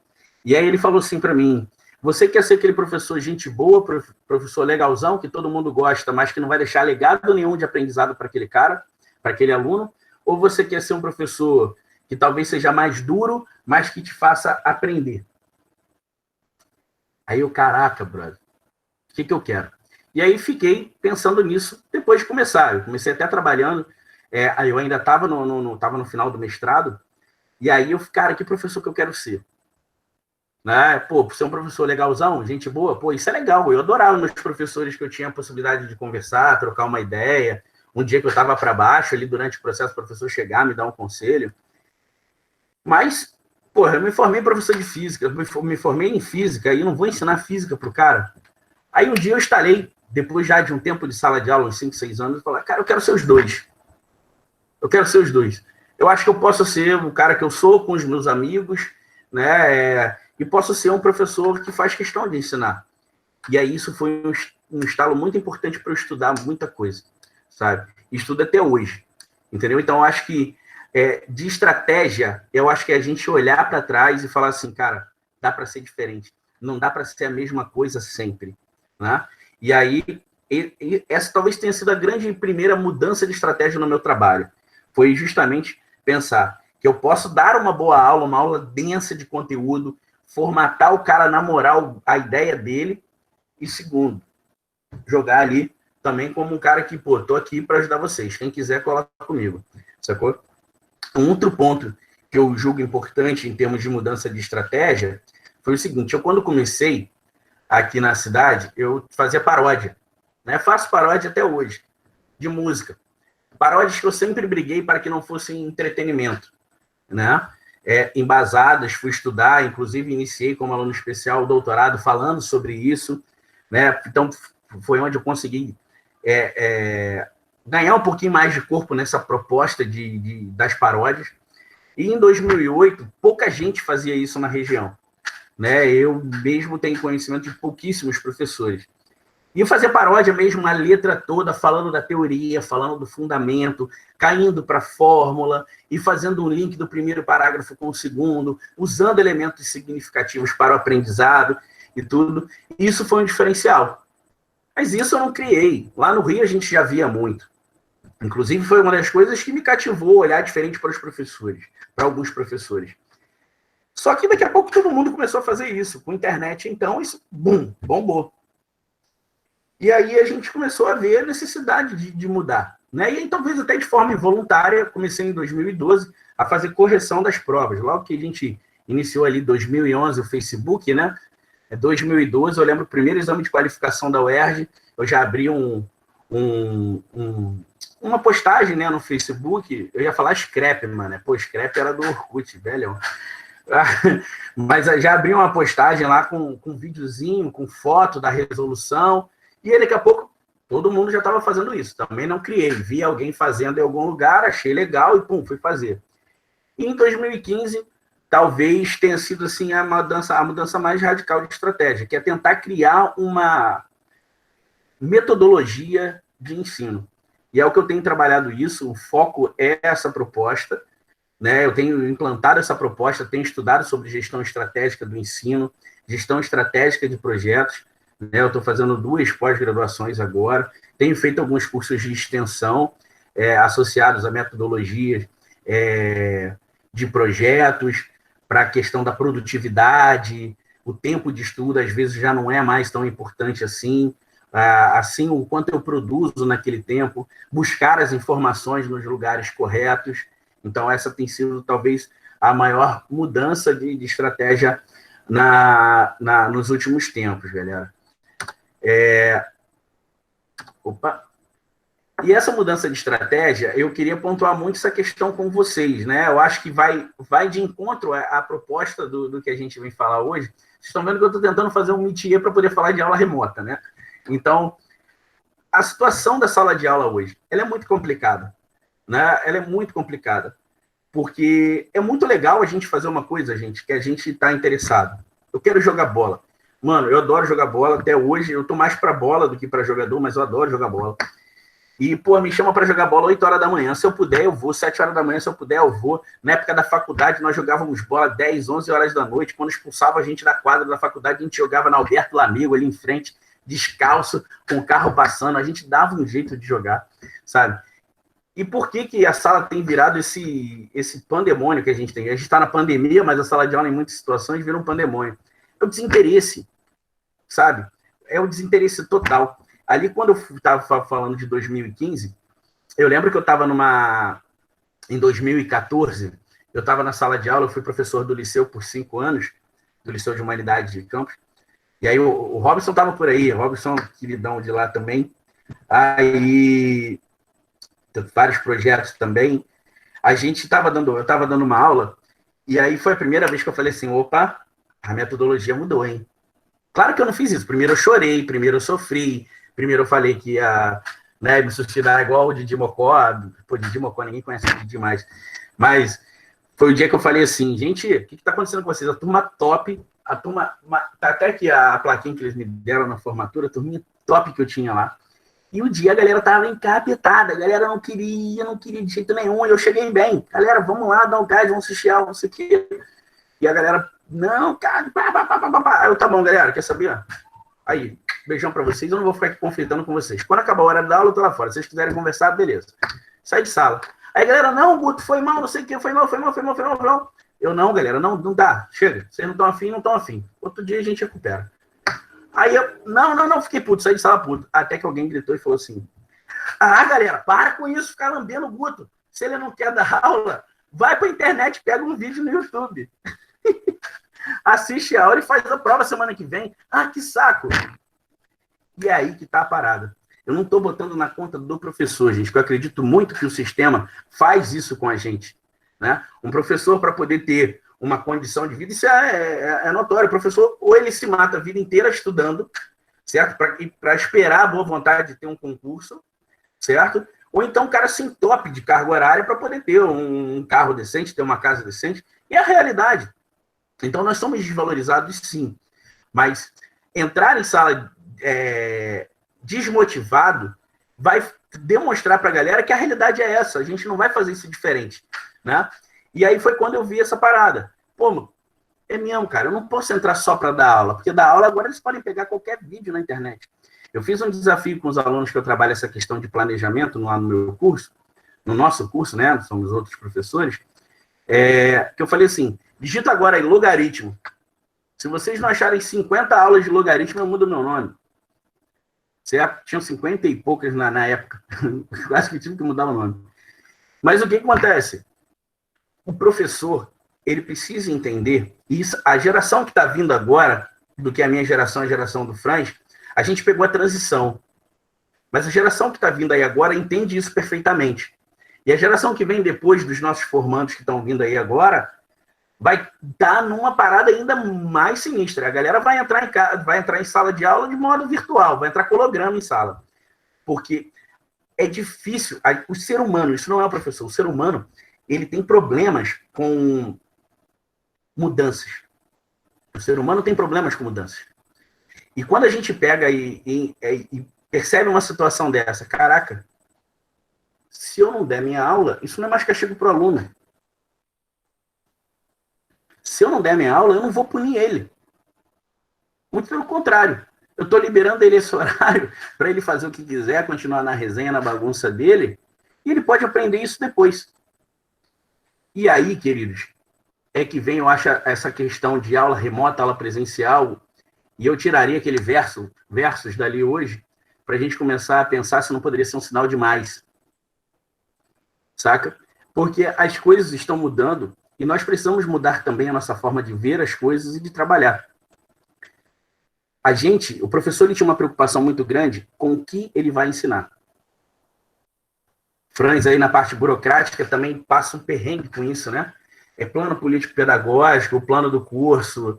E aí ele falou assim para mim, você quer ser aquele professor gente boa, professor legalzão, que todo mundo gosta, mas que não vai deixar legado nenhum de aprendizado para aquele cara, para aquele aluno? Ou você quer ser um professor que talvez seja mais duro, mas que te faça aprender? Aí eu, caraca, brother, o que eu quero? E aí fiquei pensando nisso depois de começar. Eu comecei até trabalhando, aí eu ainda estava no final do mestrado, e aí eu, cara, que professor que eu quero ser? Né? Pô, ser um professor legalzão, gente boa, pô, isso é legal. Eu adorava meus professores que eu tinha a possibilidade de conversar, trocar uma ideia. Um dia que eu estava para baixo, ali durante o processo, o professor chegar, me dar um conselho. Mas, pô, eu me formei professor de física, eu me formei em física, e não vou ensinar física pro cara. Aí um dia eu instalei, depois já de um tempo de sala de aula, uns 5, 6 anos, eu falei, cara, eu quero ser os dois. Eu quero ser os dois. Eu acho que eu posso ser o cara que eu sou com os meus amigos, né? E posso ser um professor que faz questão de ensinar. E aí isso foi um estalo muito importante para eu estudar muita coisa, sabe? Estudo até hoje, entendeu? Então, eu acho que de estratégia, eu acho que é a gente olhar para trás e falar assim, cara, dá para ser diferente. Não dá para ser a mesma coisa sempre, né? E aí, essa talvez tenha sido a grande primeira mudança de estratégia no meu trabalho. Foi justamente pensar que eu posso dar uma boa aula, uma aula densa de conteúdo, formatar o cara na moral, a ideia dele, e segundo, jogar ali também como um cara que, pô, tô aqui para ajudar vocês, quem quiser colar comigo, sacou? Um outro ponto que eu julgo importante em termos de mudança de estratégia foi o seguinte, eu quando comecei aqui na cidade, eu fazia paródia, né? Faço paródia até hoje, de música. Paródias que eu sempre briguei para que não fossem entretenimento, né? Embasadas, fui estudar, inclusive iniciei como aluno especial o doutorado falando sobre isso, né? Então, foi onde eu consegui ganhar um pouquinho mais de corpo nessa proposta das paródias. E em 2008, pouca gente fazia isso na região, né? Eu mesmo tenho conhecimento de pouquíssimos professores. E eu fazia paródia mesmo, a letra toda, falando da teoria, falando do fundamento, caindo para a fórmula e fazendo um link do primeiro parágrafo com o segundo, usando elementos significativos para o aprendizado e tudo. Isso foi um diferencial. Mas isso eu não criei. Lá no Rio a gente já via muito. Inclusive foi uma das coisas que me cativou olhar diferente para os professores, para alguns professores. Só que daqui a pouco todo mundo começou a fazer isso. Com a internet, então, isso, bum, bombou. E aí a gente começou a ver a necessidade de mudar, né? E aí, talvez até de forma involuntária, comecei em 2012 a fazer correção das provas. Logo que a gente iniciou ali em 2011 o Facebook, né? 2012, eu lembro o primeiro exame de qualificação da UERJ, eu já abri uma postagem, né, no Facebook, eu ia falar scrap, mano. Pô, scrap era do Orkut, velho. Mas já abri uma postagem lá com um videozinho, com foto da resolução. E aí, daqui a pouco, todo mundo já estava fazendo isso. Também não criei. Vi alguém fazendo em algum lugar, achei legal e, pum, fui fazer. E em 2015, talvez tenha sido assim, a mudança mais radical de estratégia, que é tentar criar uma metodologia de ensino. E é o que eu tenho trabalhado isso, o foco é essa proposta, né? Eu tenho implantado essa proposta, tenho estudado sobre gestão estratégica do ensino, gestão estratégica de projetos, eu estou fazendo 2 pós-graduações agora, tenho feito alguns cursos de extensão associados a metodologias de projetos, para a questão da produtividade, o tempo de estudo, às vezes, já não é mais tão importante assim, assim, o quanto eu produzo naquele tempo, buscar as informações nos lugares corretos. Então, essa tem sido, talvez, a maior mudança de estratégia nos últimos tempos, galera. E essa mudança de estratégia, eu queria pontuar muito essa questão com vocês, né? Eu acho que vai de encontro à proposta do que a gente vem falar hoje. Vocês estão vendo que eu estou tentando fazer um métier para poder falar de aula remota, né? Então, a situação da sala de aula hoje, ela é muito complicada, né? Ela é muito complicada, porque é muito legal a gente fazer uma coisa, gente, que a gente está interessado. Eu quero jogar bola. Mano, eu adoro jogar bola. Até hoje, eu tô mais para bola do que para jogador, mas eu adoro jogar bola. E, pô, me chama para jogar bola 8 horas da manhã. Se eu puder, eu vou. 7 horas da manhã, se eu puder, eu vou. Na época da faculdade, nós jogávamos bola 10, 11 horas da noite. Quando expulsava a gente da quadra da faculdade, a gente jogava na Alberto Lamego, ali em frente, descalço, com o carro passando. A gente dava um jeito de jogar, sabe? E por que a sala tem virado esse pandemônio que a gente tem? A gente está na pandemia, mas a sala de aula, em muitas situações, vira um pandemônio. É o desinteresse, sabe? É o desinteresse total. Ali, quando eu estava falando de 2015, eu lembro que eu estava em 2014, eu estava na sala de aula, eu fui professor do liceu por 5 anos, do Liceu de Humanidade de Campos, e aí o Robson estava por aí, o Robson, queridão de lá também, aí vários projetos também. A gente eu estava dando uma aula, e aí foi a primeira vez que eu falei assim, opa, a metodologia mudou, hein? Claro que eu não fiz isso. Primeiro eu chorei, primeiro eu sofri, primeiro eu falei que ia me suicidar igual o Didi Mocó. Pô, Didi Mocó, ninguém conhece o Didi mais. Mas foi o dia que eu falei assim, gente, o que está acontecendo com vocês? A turma top, tá até aqui a plaquinha que eles me deram na formatura, a turminha top que eu tinha lá. E o dia a galera tava encapetada, a galera não queria de jeito nenhum, e eu cheguei bem. Galera, vamos lá, dar um gás, vamos assistir aula, não sei o quê. E a galera, não, cara, Aí eu, tá bom, galera, quer saber? Aí, beijão pra vocês, eu não vou ficar aqui conflitando com vocês. Quando acabar a hora da aula, eu tô lá fora. Se vocês quiserem conversar, beleza. Sai de sala. Aí, galera, não, Guto, foi mal, não sei o que, foi mal. Eu, não, galera, não dá, chega. Vocês não estão afim. Outro dia a gente recupera. Aí eu, não, fiquei puto, saí de sala puto. Até que alguém gritou e falou assim, galera, para com isso, ficar lambendo o Guto. Se ele não quer dar aula, vai pra internet, pega um vídeo no YouTube. Assiste a aula e faz a prova semana que vem. Que saco. E é aí que tá a parada. Eu não estou botando na conta do professor, gente, porque eu acredito muito que o sistema faz isso com a gente, né? Um professor, para poder ter uma condição de vida, isso é notório. O professor, ou ele se mata a vida inteira estudando, certo? Para esperar a boa vontade de ter um concurso, certo? Ou então o cara se entope de carga horária para poder ter um carro decente, ter uma casa decente. E é a realidade. Então, nós somos desvalorizados, sim. Mas entrar em sala desmotivado vai demonstrar para a galera que a realidade é essa. A gente não vai fazer isso diferente, né? E aí foi quando eu vi essa parada. Pô, é mesmo, cara, eu não posso entrar só para dar aula, porque dar aula agora eles podem pegar qualquer vídeo na internet. Eu fiz um desafio com os alunos que eu trabalho essa questão de planejamento lá no meu curso, no nosso curso, né? Somos outros professores, que eu falei assim, digita agora aí, logaritmo. Se vocês não acharem 50 aulas de logaritmo, eu mudo meu nome. Certo? Tinham 50 e poucas na época. Quase que tive que mudar o nome. Mas o que acontece? O professor, ele precisa entender, isso, a geração que está vindo agora, do que a minha geração, a geração do Franz, a gente pegou a transição. Mas a geração que está vindo aí agora entende isso perfeitamente. E a geração que vem depois dos nossos formandos que estão vindo aí agora, vai estar numa parada ainda mais sinistra. A galera vai entrar em sala de aula de modo virtual, vai entrar com holograma em sala. Porque é difícil. O ser humano, isso não é o professor, o ser humano, ele tem problemas com mudanças. O ser humano tem problemas com mudanças. E quando a gente pega e percebe uma situação dessa, caraca, se eu não der minha aula, isso não é mais castigo para o aluno. Se eu não der minha aula, eu não vou punir ele. Muito pelo contrário. eu estou liberando ele esse horário para ele fazer o que quiser, continuar na resenha, na bagunça dele, e ele pode aprender isso depois. E aí, queridos, é que vem, eu acho, essa questão de aula remota, aula presencial, e eu tiraria aquele versos dali hoje, para a gente começar a pensar se não poderia ser um sinal de mais. Saca? Porque as coisas estão mudando e nós precisamos mudar também a nossa forma de ver as coisas e de trabalhar. O professor, ele tinha uma preocupação muito grande com o que ele vai ensinar. Franz, aí na parte burocrática, também passa um perrengue com isso, né? É plano político-pedagógico, o plano do curso,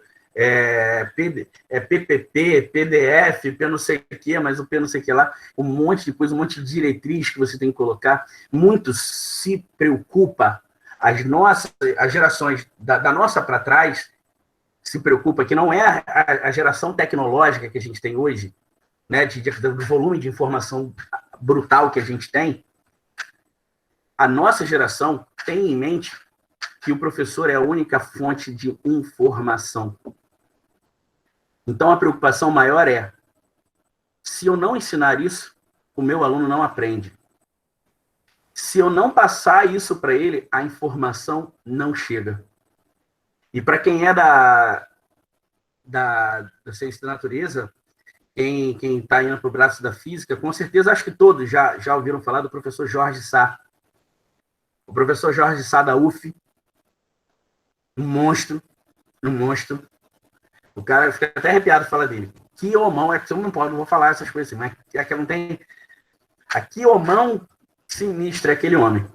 PPP, PDF, P não sei o que, mas o P não sei o que lá, um monte de coisa, um monte de diretriz que você tem que colocar. Muito se preocupa, as gerações da nossa para trás, se preocupa, que não é a geração tecnológica que a gente tem hoje, né, do volume de informação brutal que a gente tem. A nossa geração tem em mente que o professor é a única fonte de informação. Então, a preocupação maior é, se eu não ensinar isso, o meu aluno não aprende. Se eu não passar isso para ele, a informação não chega. E para quem é da ciência da natureza, quem está indo para o braço da física, com certeza, acho que todos já ouviram falar do professor Jorge Sá. O professor Jorge Sá da UF, um monstro. O cara fica até arrepiado de falar dele. Que homão, eu não vou falar essas coisas assim, mas é que não tem... Que homão sinistro é aquele homem.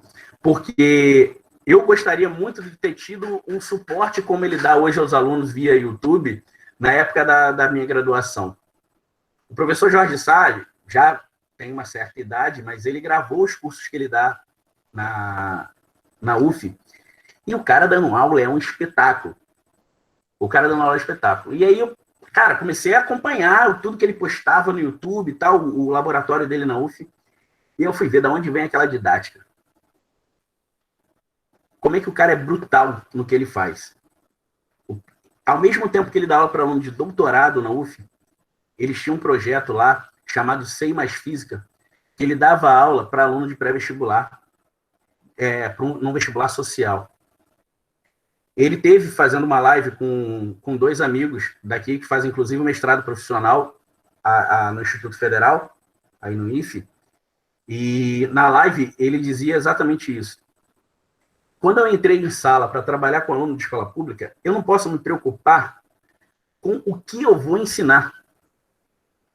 Porque eu gostaria muito de ter tido um suporte como ele dá hoje aos alunos via YouTube, na época da minha graduação. O professor Jorge Sá já tem uma certa idade, mas ele gravou os cursos que ele dá na UF. E o cara dando aula é um espetáculo. E aí eu, cara, comecei a acompanhar tudo que ele postava no YouTube e tal, o laboratório dele na UF. E eu fui ver de onde vem aquela didática. Como é que o cara é brutal no que ele faz. Ao mesmo tempo que ele dá aula para aluno de doutorado na UF, eles tinham um projeto lá, chamado Sei Mais Física, que ele dava aula para aluno de pré-vestibular, num vestibular social. Ele teve fazendo uma live com 2 amigos daqui, que fazem inclusive um mestrado profissional no Instituto Federal, aí no IFE, e na live ele dizia exatamente isso. Quando eu entrei em sala para trabalhar com aluno de escola pública, eu não posso me preocupar com o que eu vou ensinar,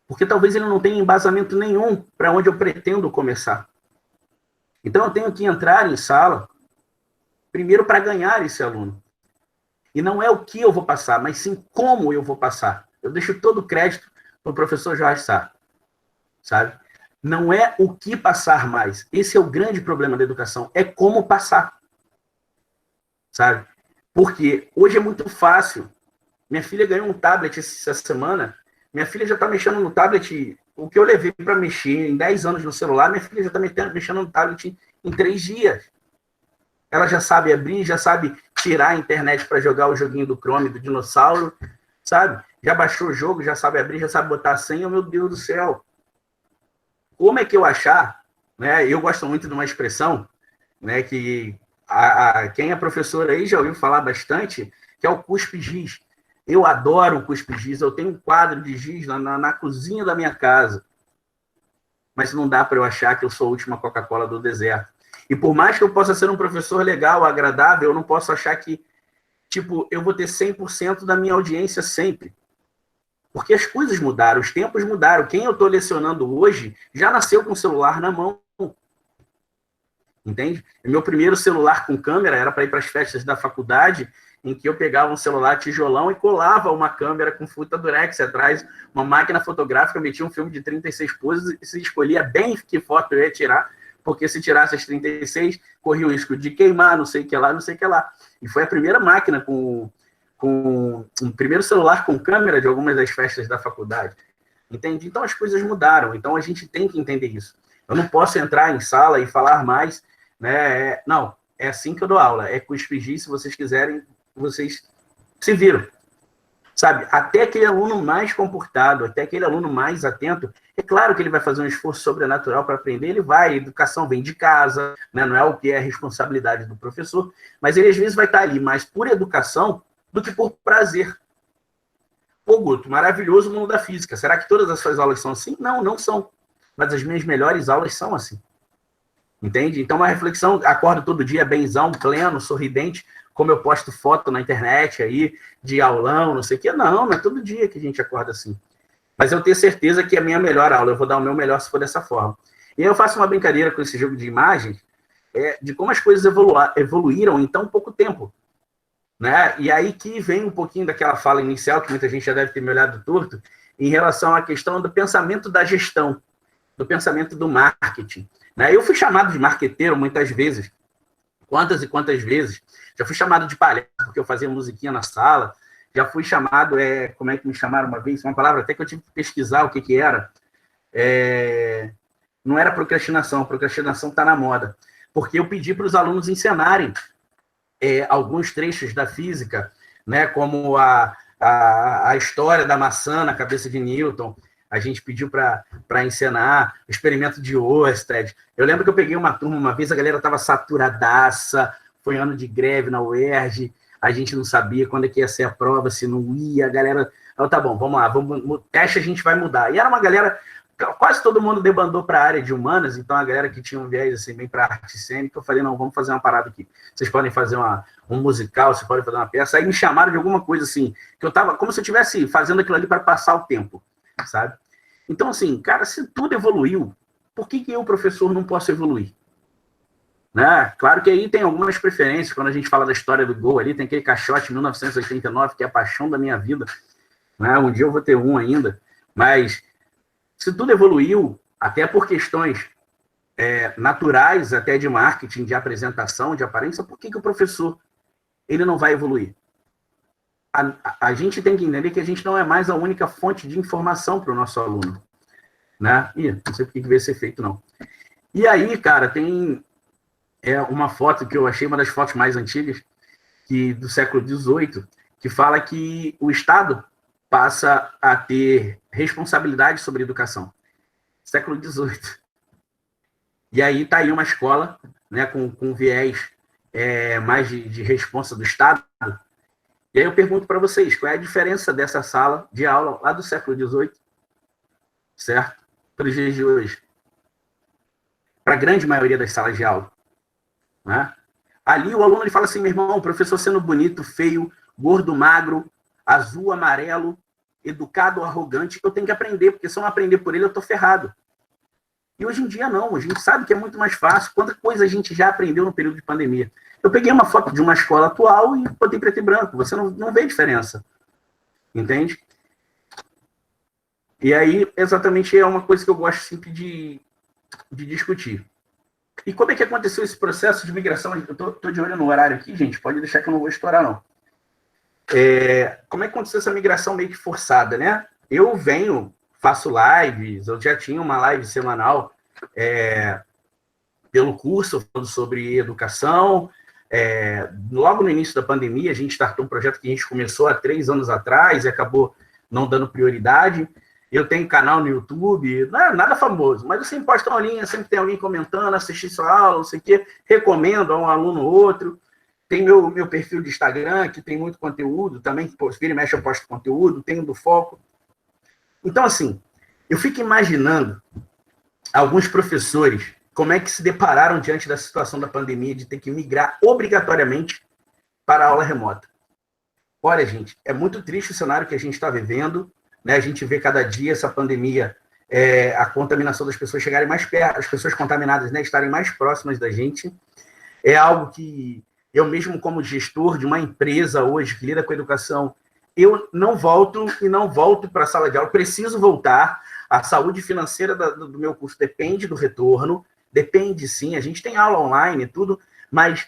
porque talvez ele não tenha embasamento nenhum para onde eu pretendo começar. Então eu tenho que entrar em sala, primeiro para ganhar esse aluno. E não é o que eu vou passar, mas sim como eu vou passar. Eu deixo todo o crédito para o professor Jorge Sá, sabe? Não é o que passar mais. Esse é o grande problema da educação, é como passar, sabe? Porque hoje é muito fácil. Minha filha ganhou um tablet essa semana, minha filha já está mexendo no tablet, o que eu levei para mexer em 10 anos no celular, minha filha já está mexendo no tablet em 3 dias. Ela já sabe abrir, já sabe tirar a internet para jogar o joguinho do Chrome, do dinossauro, sabe? Já baixou o jogo, já sabe abrir, já sabe botar a senha, meu Deus do céu. Como é que eu achar, né? Eu gosto muito de uma expressão, né, que quem é professor aí já ouviu falar bastante, que é o cuspe-giz. Eu adoro o cuspe-giz, eu tenho um quadro de giz na cozinha da minha casa. Mas não dá para eu achar que eu sou a última Coca-Cola do deserto. E por mais que eu possa ser um professor legal, agradável, eu não posso achar que, tipo, eu vou ter 100% da minha audiência sempre. Porque as coisas mudaram, os tempos mudaram. Quem eu estou lecionando hoje já nasceu com o celular na mão. Entende? O meu primeiro celular com câmera era para ir para as festas da faculdade, em que eu pegava um celular tijolão e colava uma câmera com fita durex atrás, uma máquina fotográfica, metia um filme de 36 poses e se escolhia bem que foto eu ia tirar, porque se tirasse as 36, corria o risco de queimar, não sei o que lá, não sei o que lá. E foi a primeira máquina com um primeiro celular com câmera de algumas das festas da faculdade. Entende? Então as coisas mudaram, então a gente tem que entender isso. Eu não posso entrar em sala e falar mais, né? Não, é assim que eu dou aula, é cuspe-giz, se vocês quiserem, vocês se viram. sabe? Até aquele aluno mais comportado, até aquele aluno mais atento, é claro que ele vai fazer um esforço sobrenatural para aprender, ele vai, a educação vem de casa, né? Não é o que é a responsabilidade do professor, mas ele às vezes vai estar ali mais por educação do que por prazer. Pô, Guto, maravilhoso o mundo da física. Será que todas as suas aulas são assim? Não, não são. Mas as minhas melhores aulas são assim. Entende? Então, uma reflexão, acordo todo dia benzão, pleno, sorridente, como eu posto foto na internet aí, de aulão, não sei o quê. Não é todo dia que a gente acorda assim. Mas eu tenho certeza que é a minha melhor aula, eu vou dar o meu melhor se for dessa forma. E aí eu faço uma brincadeira com esse jogo de imagens, de como as coisas evoluíram em tão pouco tempo. Né? E aí que vem um pouquinho daquela fala inicial, que muita gente já deve ter me olhado torto, em relação à questão do pensamento da gestão, do pensamento do marketing. Né? Eu fui chamado de marqueteiro muitas vezes, quantas e quantas vezes. Já fui chamado de palhaço, porque eu fazia musiquinha na sala. Já fui chamado, como é que me chamaram uma vez? Uma palavra até que eu tive que pesquisar o que era. Não era procrastinação está na moda. Porque eu pedi para os alunos encenarem alguns trechos da física, né, como a história da maçã na cabeça de Newton. A gente pediu para encenar o experimento de Oersted. Eu lembro que eu peguei uma turma uma vez, a galera estava saturadaça, foi ano de greve na UERJ, a gente não sabia quando é que ia ser a prova, se não ia, a galera... Então, tá bom, vamos lá, teste a gente vai mudar. E era uma galera, quase todo mundo debandou para a área de humanas, então a galera que tinha um viés assim, bem para arte cênica, eu falei, não, vamos fazer uma parada aqui. Vocês podem fazer um musical, vocês podem fazer uma peça. Aí me chamaram de alguma coisa assim, que eu estava como se eu estivesse fazendo aquilo ali para passar o tempo, sabe? Então, assim, cara, se tudo evoluiu, por que eu, professor, não posso evoluir? Né? Claro que aí tem algumas preferências, quando a gente fala da história do gol ali, tem aquele caixote 1989, que é a paixão da minha vida, né? Um dia eu vou ter um ainda, mas se tudo evoluiu, até por questões naturais, até de marketing, de apresentação, de aparência, por que o professor ele não vai evoluir? A gente tem que entender que a gente não é mais a única fonte de informação para o nosso aluno. Né? Não sei por que veio ser feito, não. E aí, cara, tem uma foto que eu achei, uma das fotos mais antigas, do século XVIII, que fala que o Estado passa a ter responsabilidade sobre a educação. Século XVIII. E aí está aí uma escola, né, com viés mais de responsa do Estado. E aí eu pergunto para vocês, qual é a diferença dessa sala de aula lá do século XVIII, certo? Para os dias de hoje. Para a grande maioria das salas de aula. Né? Ali o aluno ele fala assim, meu irmão, o professor sendo bonito, feio, gordo, magro, azul, amarelo, educado, arrogante, eu tenho que aprender, porque se eu não aprender por ele, eu estou ferrado. E hoje em dia não, a gente sabe que é muito mais fácil. Quanta coisa a gente já aprendeu no período de pandemia. Eu peguei uma foto de uma escola atual e botei preto e branco. Você não vê diferença. Entende? E aí, exatamente, é uma coisa que eu gosto sempre de discutir. E como é que aconteceu esse processo de migração? Eu estou de olho no horário aqui, gente. Pode deixar que eu não vou estourar, não. Como é que aconteceu essa migração meio que forçada, né? Eu faço lives, eu já tinha uma live semanal pelo curso, falando sobre educação. Logo no início da pandemia, a gente startou um projeto que a gente começou há 3 anos atrás e acabou não dando prioridade. Eu tenho canal no YouTube, não é nada famoso, mas eu sempre posto uma linha, sempre tem alguém comentando, assisti sua aula, não sei o quê, recomendo a um aluno ou outro. Tem meu perfil de Instagram, que tem muito conteúdo, também, vira e mexe eu posto conteúdo, tenho do Foco. Então, assim, eu fico imaginando alguns professores, como é que se depararam diante da situação da pandemia de ter que migrar obrigatoriamente para a aula remota. Olha, gente, é muito triste o cenário que a gente está vivendo, né? A gente vê cada dia essa pandemia, a contaminação das pessoas chegarem mais perto, as pessoas contaminadas, né, estarem mais próximas da gente. É algo que eu mesmo, como gestor de uma empresa hoje que lida com a educação, eu não volto para a sala de aula, preciso voltar. A saúde financeira do meu curso depende do retorno, depende sim, a gente tem aula online e tudo, mas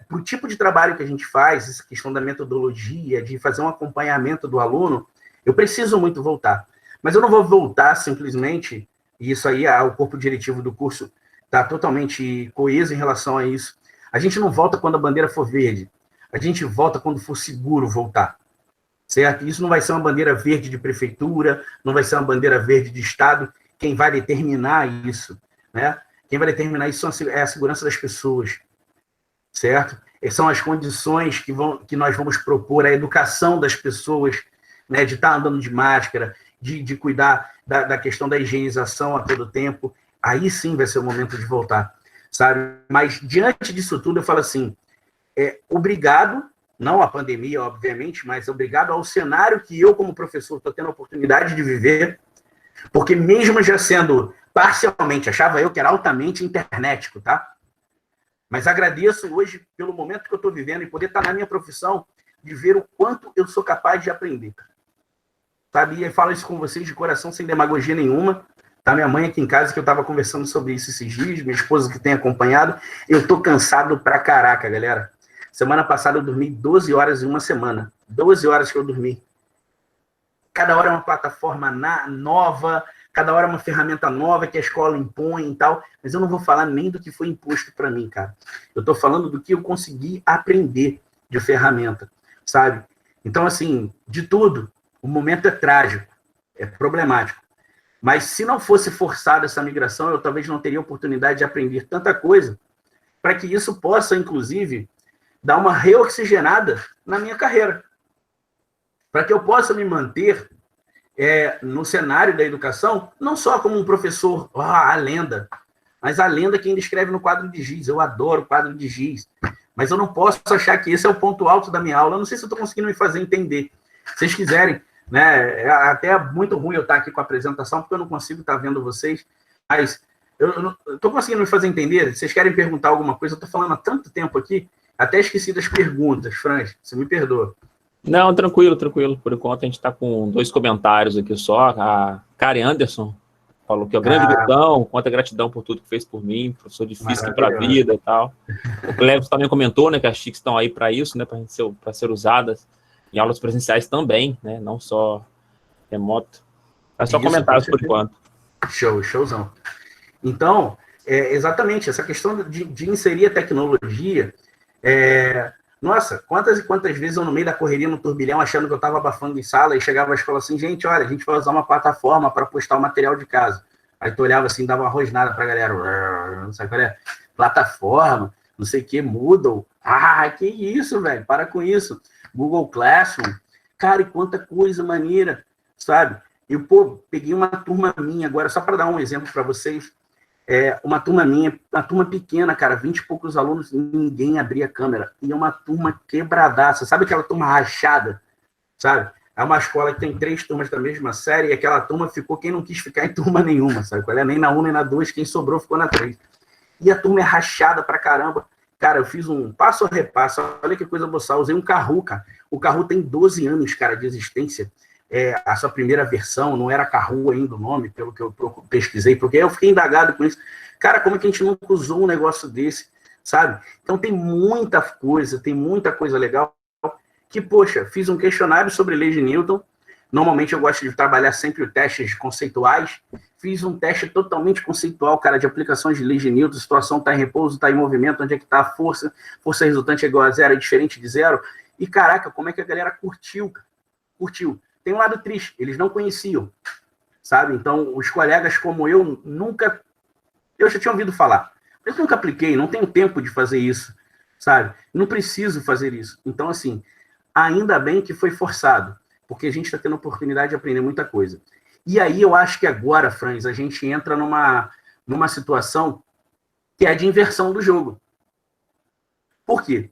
para o tipo de trabalho que a gente faz, essa questão da metodologia, de fazer um acompanhamento do aluno, eu preciso muito voltar. Mas eu não vou voltar simplesmente, e isso aí, o corpo diretivo do curso está totalmente coeso em relação a isso. A gente não volta quando a bandeira for verde, a gente volta quando for seguro voltar. certo? Isso não vai ser uma bandeira verde de prefeitura, não vai ser uma bandeira verde de Estado. Quem vai determinar isso, né? Quem vai determinar isso é a segurança das pessoas, certo? São as condições que nós vamos propor, a educação das pessoas, né? De estar andando de máscara, de cuidar da questão da higienização a todo tempo. Aí sim vai ser o momento de voltar, sabe? Mas diante disso tudo, eu falo assim, obrigado, não à pandemia, obviamente, mas obrigado ao cenário que eu, como professor, estou tendo a oportunidade de viver, porque mesmo já sendo parcialmente, achava eu que era altamente internetico, tá? Mas agradeço hoje pelo momento que eu estou vivendo e poder estar na minha profissão, de ver o quanto eu sou capaz de aprender. Sabe? E eu falo isso com vocês de coração, sem demagogia nenhuma. Tá? Minha mãe aqui em casa, que eu estava conversando sobre isso esses dias, minha esposa que tem acompanhado. Eu tô cansado pra caraca, galera. Semana passada eu dormi 12 horas em uma semana. 12 horas que eu dormi. Cada hora é uma plataforma nova, cada hora é uma ferramenta nova que a escola impõe e tal. Mas eu não vou falar nem do que foi imposto para mim, cara. Eu tô falando do que eu consegui aprender de ferramenta, sabe? Então, assim, de tudo, o momento é trágico, é problemático. Mas se não fosse forçada essa migração, eu talvez não teria oportunidade de aprender tanta coisa para que isso possa, inclusive, dar uma reoxigenada na minha carreira. Para que eu possa me manter no cenário da educação, não só como um professor, a lenda, mas a lenda que ainda escreve no quadro de giz. Eu adoro o quadro de giz, mas eu não posso achar que esse é o ponto alto da minha aula. Eu não sei se eu estou conseguindo me fazer entender. Se vocês quiserem, né, é até muito ruim eu estar aqui com a apresentação, porque eu não consigo estar vendo vocês, mas eu estou conseguindo me fazer entender. Vocês querem perguntar alguma coisa? Eu estou falando há tanto tempo aqui, até esqueci das perguntas, Franz, você me perdoa. Não, tranquilo. Por enquanto a gente está com 2 comentários aqui só. A Karen Anderson falou que é o grande gratidão, quanta gratidão por tudo que fez por mim, professor de física para a vida e tal. O Cleves também comentou, né, que as TICs estão aí para isso, né, para ser usadas em aulas presenciais também, né, não só remoto. É só isso, comentários por enquanto. Showzão. Então, exatamente, essa questão de inserir a tecnologia, nossa, quantas e quantas vezes eu no meio da correria, no turbilhão, achando que eu estava abafando em sala, e chegava à escola assim, gente, olha, a gente vai usar uma plataforma para postar o material de casa. Aí tu olhava assim, dava uma rosnada para a galera, não sabe qual é? Plataforma, não sei o que, Moodle. Ah, que isso, velho, para com isso. Google Classroom. Cara, e quanta coisa maneira, sabe? Eu, peguei uma turma minha agora, só para dar um exemplo para vocês, uma turma minha, uma turma pequena, cara, 20 e poucos alunos, ninguém abria a câmera. E é uma turma quebradaça, sabe aquela turma rachada, sabe? É uma escola que tem 3 turmas da mesma série e aquela turma ficou quem não quis ficar em turma nenhuma, sabe? Nem na 1, nem na 2, quem sobrou ficou na 3. E a turma é rachada pra caramba. Cara, eu fiz um passo a repasso, olha que coisa boçal, usei um Kahoot, cara. O Kahoot tem 12 anos, cara, de existência. A sua primeira versão, não era Kahoot ainda o nome, pelo que eu pesquisei, porque eu fiquei indagado com isso. Cara, como é que a gente nunca usou um negócio desse, sabe? Então tem muita coisa legal, que, poxa, fiz um questionário sobre leis de Newton, normalmente eu gosto de trabalhar sempre testes conceituais, fiz um teste totalmente conceitual, cara, de aplicações de leis de Newton, situação está em repouso, está em movimento, onde é que está a força resultante é igual a zero, é diferente de zero, e caraca, como é que a galera curtiu. Tem um lado triste, eles não conheciam, sabe? Então, os colegas como eu já tinha ouvido falar, eu nunca apliquei, não tenho tempo de fazer isso, sabe? Não preciso fazer isso. Então, assim, ainda bem que foi forçado, porque a gente está tendo a oportunidade de aprender muita coisa. E aí eu acho que agora, Franz, a gente entra numa situação que é de inversão do jogo. Por quê?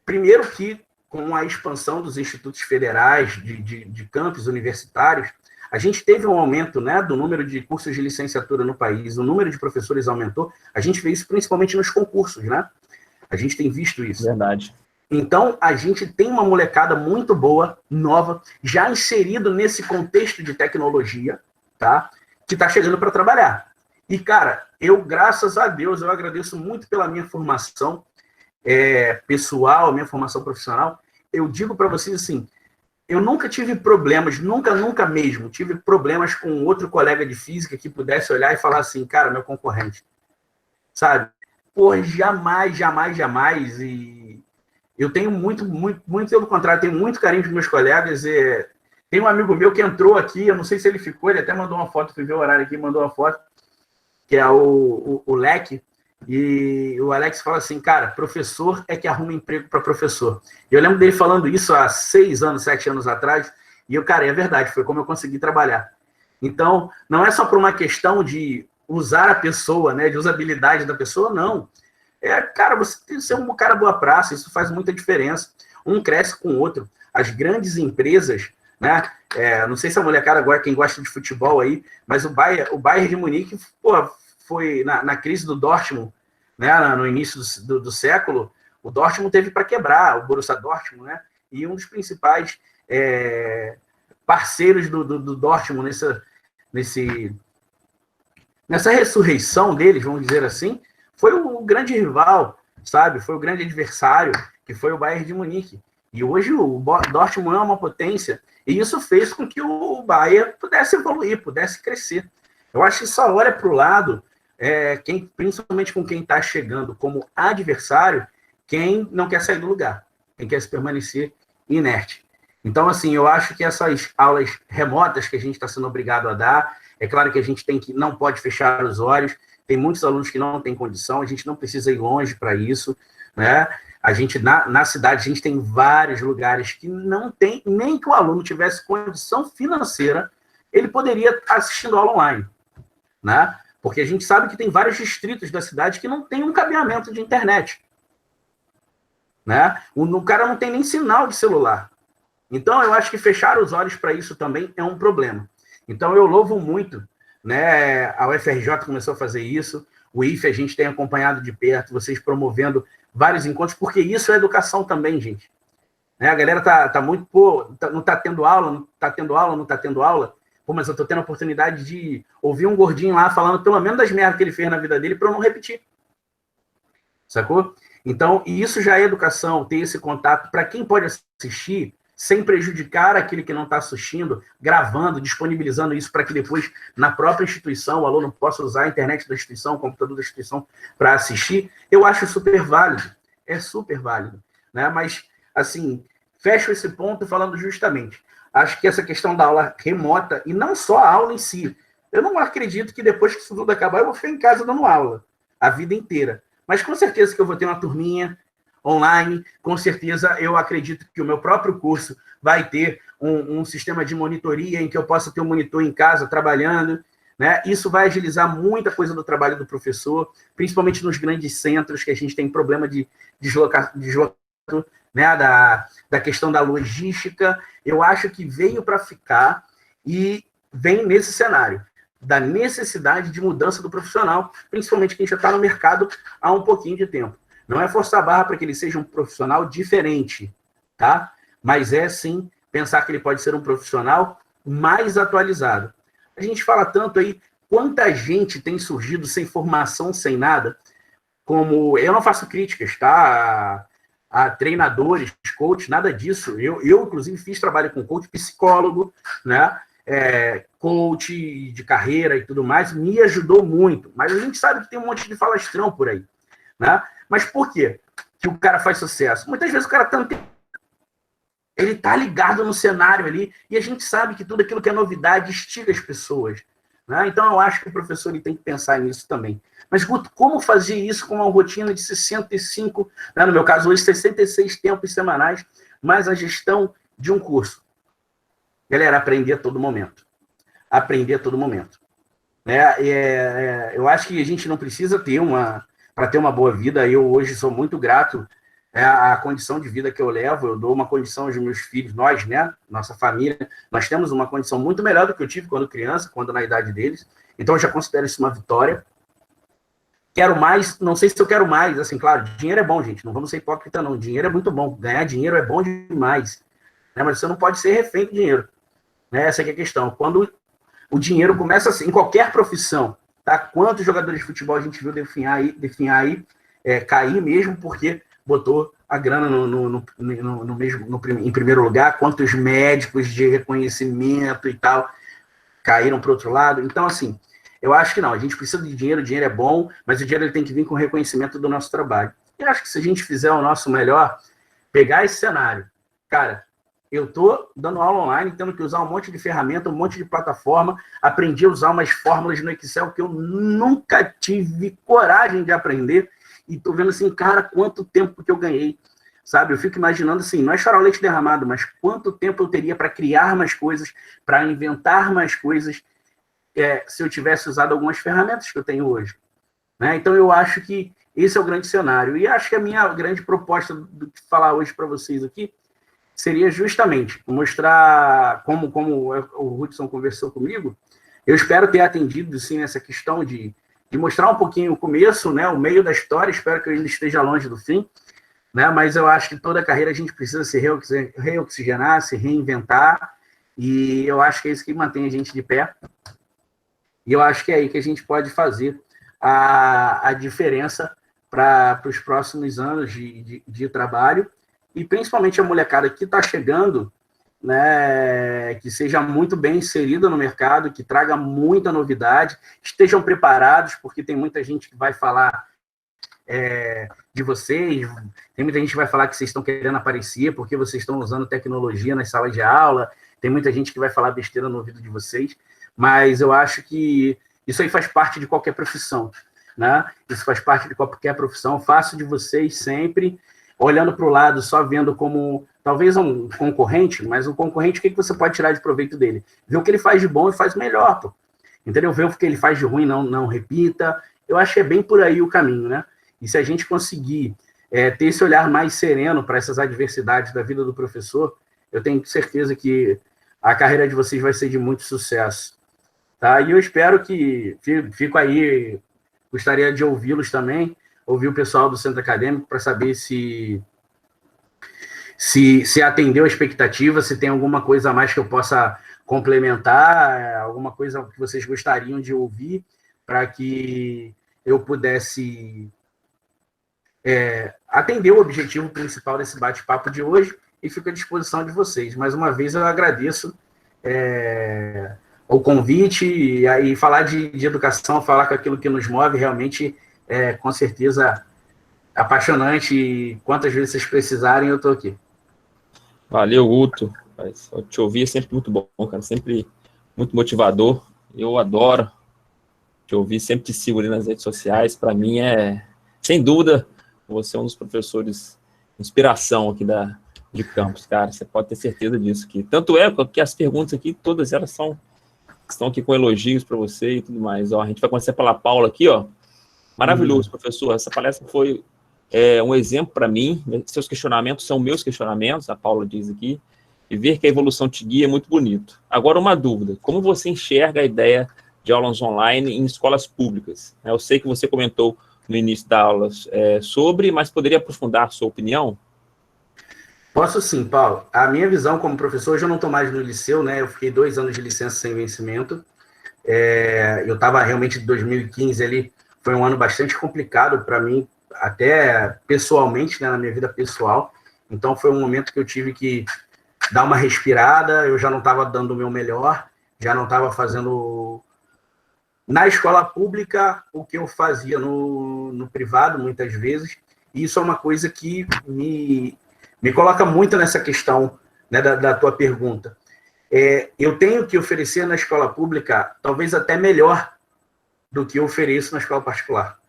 Primeiro que, com a expansão dos institutos federais, de campos universitários, a gente teve um aumento, né, do número de cursos de licenciatura no país, o número de professores aumentou, a gente vê isso principalmente nos concursos, né? A gente tem visto isso. Verdade. Então, a gente tem uma molecada muito boa, nova, já inserido nesse contexto de tecnologia, tá? Que está chegando para trabalhar. E, cara, graças a Deus, eu agradeço muito pela minha formação pessoal, minha formação profissional. Eu digo para vocês assim, eu nunca tive problemas, nunca mesmo, tive problemas com outro colega de física que pudesse olhar e falar assim, cara, meu concorrente, sabe? Pô, jamais, Eu tenho muito pelo contrário, tenho muito carinho dos meus colegas. Tem um amigo meu que entrou aqui, eu não sei se ele ficou, ele até mandou uma foto, fui ver o horário aqui, mandou uma foto, que é o Leque, e o Alex fala assim, cara, professor é que arruma emprego para professor. Eu lembro dele falando isso há 6 anos, 7 anos atrás, e cara, é verdade, foi como eu consegui trabalhar. Então, não é só por uma questão de usar a pessoa, né, de usabilidade da pessoa, não. Cara, você tem que ser um cara boa praça, isso faz muita diferença. Um cresce com o outro. As grandes empresas, né, não sei se a molecada agora, quem gosta de futebol aí, mas o Bayern de Munique, pô, foi na crise do Dortmund, né, no início do século, o Dortmund teve para quebrar, o Borussia Dortmund, né, e um dos principais parceiros do Dortmund nessa ressurreição deles, vamos dizer assim, foi o grande rival, sabe? Foi o grande adversário, que foi o Bayern de Munique. E hoje o Dortmund é uma potência, e isso fez com que o Bayern pudesse evoluir, pudesse crescer. Eu acho que só olha para o lado, principalmente com quem está chegando como adversário, quem não quer sair do lugar, quem quer se permanecer inerte. Então, assim, eu acho que essas aulas remotas que a gente está sendo obrigado a dar, é claro que a gente não pode fechar os olhos, tem muitos alunos que não têm condição, a gente não precisa ir longe para isso, né? A gente, na cidade, a gente tem vários lugares que não tem, nem que o aluno tivesse condição financeira, ele poderia estar assistindo aula online, né? Porque a gente sabe que tem vários distritos da cidade que não tem um cabeamento de internet, né? O cara não tem nem sinal de celular. Então, eu acho que fechar os olhos para isso também é um problema. Então, eu louvo muito, né? A UFRJ começou a fazer isso, o IFE a gente tem acompanhado de perto, vocês promovendo vários encontros, porque isso é educação também, gente. Né? A galera tá muito, não tá tendo aula, não tá tendo aula. Pô, mas eu tô tendo a oportunidade de ouvir um gordinho lá falando pelo menos das merdas que ele fez na vida dele para eu não repetir. Sacou? Então, isso já é educação, ter esse contato para quem pode assistir, sem prejudicar aquele que não está assistindo, gravando, disponibilizando isso para que depois, na própria instituição, o aluno possa usar a internet da instituição, o computador da instituição para assistir, eu acho super válido. É super válido. Né? Mas, assim, fecho esse ponto falando justamente. Acho que essa questão da aula remota, e não só a aula em si, eu não acredito que depois que isso tudo acabar, eu vou ficar em casa dando aula a vida inteira. Mas com certeza que eu vou ter uma turminha online, com certeza eu acredito que o meu próprio curso vai ter um sistema de monitoria em que eu possa ter um monitor em casa trabalhando, né? Isso vai agilizar muita coisa do trabalho do professor, principalmente nos grandes centros que a gente tem problema de deslocamento, né? Da questão da logística. Eu acho que veio para ficar e vem nesse cenário da necessidade de mudança do profissional, principalmente quem já está no mercado há um pouquinho de tempo. Não é forçar a barra para que ele seja um profissional diferente, tá? Mas é, sim, pensar que ele pode ser um profissional mais atualizado. A gente fala tanto aí, quanta gente tem surgido sem formação, sem nada, como... Eu não faço críticas, tá? A treinadores, coach, nada disso. Eu, inclusive, fiz trabalho com coach, psicólogo, né? Coach de carreira e tudo mais, me ajudou muito. Mas a gente sabe que tem um monte de falastrão por aí, né? Mas por quê que o cara faz sucesso? Muitas vezes o cara ele tá ligado no cenário ali, e a gente sabe que tudo aquilo que é novidade instiga as pessoas. Né? Então eu acho que o professor ele tem que pensar nisso também. Mas, Guto, como fazer isso com uma rotina de 65, né? No meu caso hoje, 66 tempos semanais, mais a gestão de um curso? Galera, aprender a todo momento. Aprender a todo momento. Eu acho que a gente não precisa ter para ter uma boa vida. Eu hoje sou muito grato à condição de vida que eu levo. Eu dou uma condição aos meus filhos, nós, né, nossa família, nós temos uma condição muito melhor do que eu tive quando criança, quando na idade deles. Então eu já considero isso uma vitória. Quero mais, não sei se eu quero mais, assim, claro, dinheiro é bom, gente, não vamos ser hipócrita não, dinheiro é muito bom, ganhar dinheiro é bom demais, né? Mas você não pode ser refém do dinheiro, né? Essa é a questão. Quando o dinheiro começa assim, em qualquer profissão, tá? Quantos jogadores de futebol a gente viu definhar aí, cair mesmo porque botou a grana em primeiro lugar, quantos médicos de reconhecimento e tal caíram para o outro lado. Então, assim, eu acho que não, a gente precisa de dinheiro, o dinheiro é bom, mas o dinheiro ele tem que vir com reconhecimento do nosso trabalho. Eu acho que se a gente fizer o nosso melhor, pegar esse cenário. Cara, eu estou dando aula online, tendo que usar um monte de ferramenta, um monte de plataforma, aprendi a usar umas fórmulas no Excel que eu nunca tive coragem de aprender, e estou vendo assim, cara, quanto tempo que eu ganhei, sabe? Eu fico imaginando assim, não é chorar o leite derramado, mas quanto tempo eu teria para criar mais coisas, para inventar mais coisas, se eu tivesse usado algumas ferramentas que eu tenho hoje. Né? Então, eu acho que esse é o grande cenário. E acho que a minha grande proposta do que falar hoje para vocês aqui seria justamente mostrar, como o Hudson conversou comigo, eu espero ter atendido, sim, essa questão de mostrar um pouquinho o começo, né, o meio da história, espero que eu ainda esteja longe do fim, né, mas eu acho que toda a carreira a gente precisa se reoxigenar, se reinventar, e eu acho que é isso que mantém a gente de pé, e eu acho que é aí que a gente pode fazer a diferença para os próximos anos de trabalho, e principalmente a molecada que está chegando, né, que seja muito bem inserida no mercado, que traga muita novidade, estejam preparados, porque tem muita gente que vai falar de vocês, tem muita gente que vai falar que vocês estão querendo aparecer, porque vocês estão usando tecnologia nas salas de aula, tem muita gente que vai falar besteira no ouvido de vocês, mas eu acho que isso aí faz parte de qualquer profissão, né? Isso faz parte de qualquer profissão, faço de vocês sempre olhando para o lado, só vendo como, talvez um concorrente, mas o concorrente, o que você pode tirar de proveito dele? Ver o que ele faz de bom e faz melhor, pô. Entendeu? Ver o que ele faz de ruim, não repita. Eu acho que é bem por aí o caminho, né? E se a gente conseguir ter esse olhar mais sereno para essas adversidades da vida do professor, eu tenho certeza que a carreira de vocês vai ser de muito sucesso. Tá? E eu espero que, fico aí, gostaria de ouvi-los também, ouvir o pessoal do centro acadêmico para saber se atendeu a expectativa, se tem alguma coisa a mais que eu possa complementar, alguma coisa que vocês gostariam de ouvir, para que eu pudesse atender o objetivo principal desse bate-papo de hoje, e fico à disposição de vocês. Mais uma vez, eu agradeço o convite, e aí falar de educação, falar com aquilo que nos move, realmente com certeza apaixonante, e quantas vezes vocês precisarem, eu estou aqui. Valeu, Guto. Te ouvir é sempre muito bom, cara, sempre muito motivador. Eu adoro te ouvir, sempre te sigo ali nas redes sociais. Para mim sem dúvida, você é um dos professores de inspiração aqui de campus, cara. Você pode ter certeza disso. Tanto que as perguntas aqui, todas elas estão aqui com elogios para você e tudo mais. Ó, a gente vai começar pela Paula aqui, ó. Maravilhoso, professor. Essa palestra foi um exemplo para mim. Seus questionamentos são meus questionamentos, a Paula diz aqui. E ver que a evolução te guia é muito bonito. Agora, uma dúvida. Como você enxerga a ideia de aulas online em escolas públicas? Eu sei que você comentou no início da aula sobre, mas poderia aprofundar a sua opinião? Posso sim, Paulo. A minha visão como professor, hoje eu não estou mais no liceu, né? Eu fiquei 2 anos de licença sem vencimento. Eu estava realmente em 2015 ali, foi um ano bastante complicado para mim, até pessoalmente, né, na minha vida pessoal. Então, foi um momento que eu tive que dar uma respirada, eu já não estava dando o meu melhor, já não estava fazendo na escola pública o que eu fazia no privado, muitas vezes, e isso é uma coisa que me coloca muito nessa questão, né, da tua pergunta. Eu tenho que oferecer na escola pública, talvez até melhor do que eu ofereço na escola particular.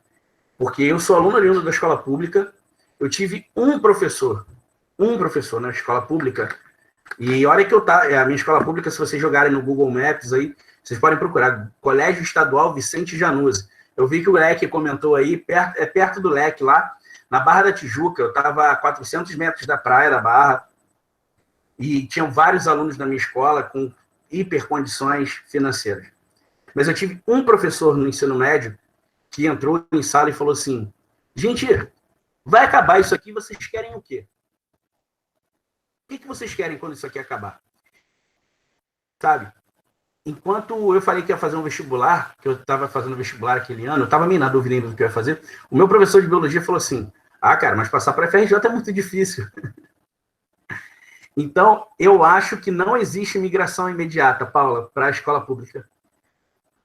Porque eu sou aluno oriundo da escola pública, eu tive um professor na escola pública, e olha que a minha escola pública, se vocês jogarem no Google Maps aí, vocês podem procurar, Colégio Estadual Vicente Januzzi. Eu vi que o Leque comentou aí, perto do Leque lá, na Barra da Tijuca, eu estava a 400 metros da praia da Barra, e tinham vários alunos da minha escola com hipercondições financeiras. Mas eu tive um professor no ensino médio que entrou em sala e falou assim, gente, vai acabar isso aqui, vocês querem o quê? O que vocês querem quando isso aqui acabar? Sabe? Enquanto eu falei que ia fazer um vestibular, que eu estava fazendo vestibular aquele ano, eu estava meio na dúvida ainda do que eu ia fazer, o meu professor de biologia falou assim, cara, mas passar para a FRJ é muito difícil. Então, eu acho que não existe migração imediata, Paula, para a escola pública.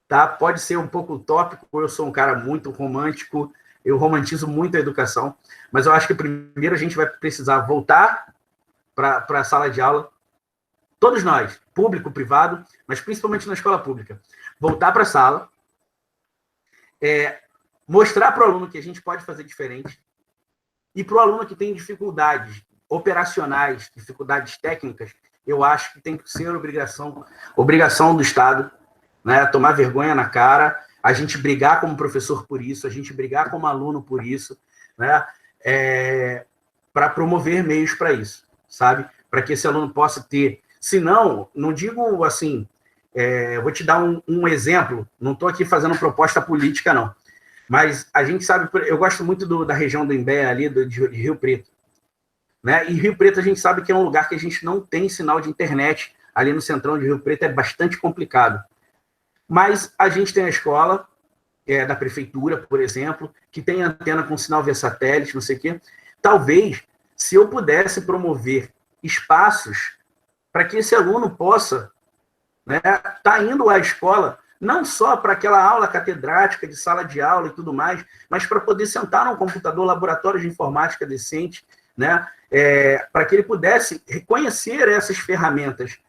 Tá? Pode ser um pouco utópico, eu sou um cara muito romântico, eu romantizo muito a educação, mas eu acho que primeiro a gente vai precisar voltar para a sala de aula, todos nós, público, privado, mas principalmente na escola pública, voltar para a sala, mostrar para o aluno que a gente pode fazer diferente, e para o aluno que tem dificuldades operacionais, dificuldades técnicas, eu acho que tem que ser obrigação do Estado, né, tomar vergonha na cara, a gente brigar como professor por isso, a gente brigar como aluno por isso, né, para promover meios para isso, sabe? Para que esse aluno possa ter. Se não digo assim, vou te dar um exemplo, não estou aqui fazendo proposta política, não, mas a gente sabe, eu gosto muito da região do Imbé, ali, de Rio Preto, né? E Rio Preto a gente sabe que é um lugar que a gente não tem sinal de internet, ali no centrão de Rio Preto é bastante complicado. Mas a gente tem a escola da prefeitura, por exemplo, que tem antena com sinal via satélite, não sei o quê. Talvez, se eu pudesse promover espaços para que esse aluno possa, né, tá indo à escola, não só para aquela aula catedrática de sala de aula e tudo mais, mas para poder sentar num computador, laboratório de informática decente, né, para que ele pudesse reconhecer essas ferramentas,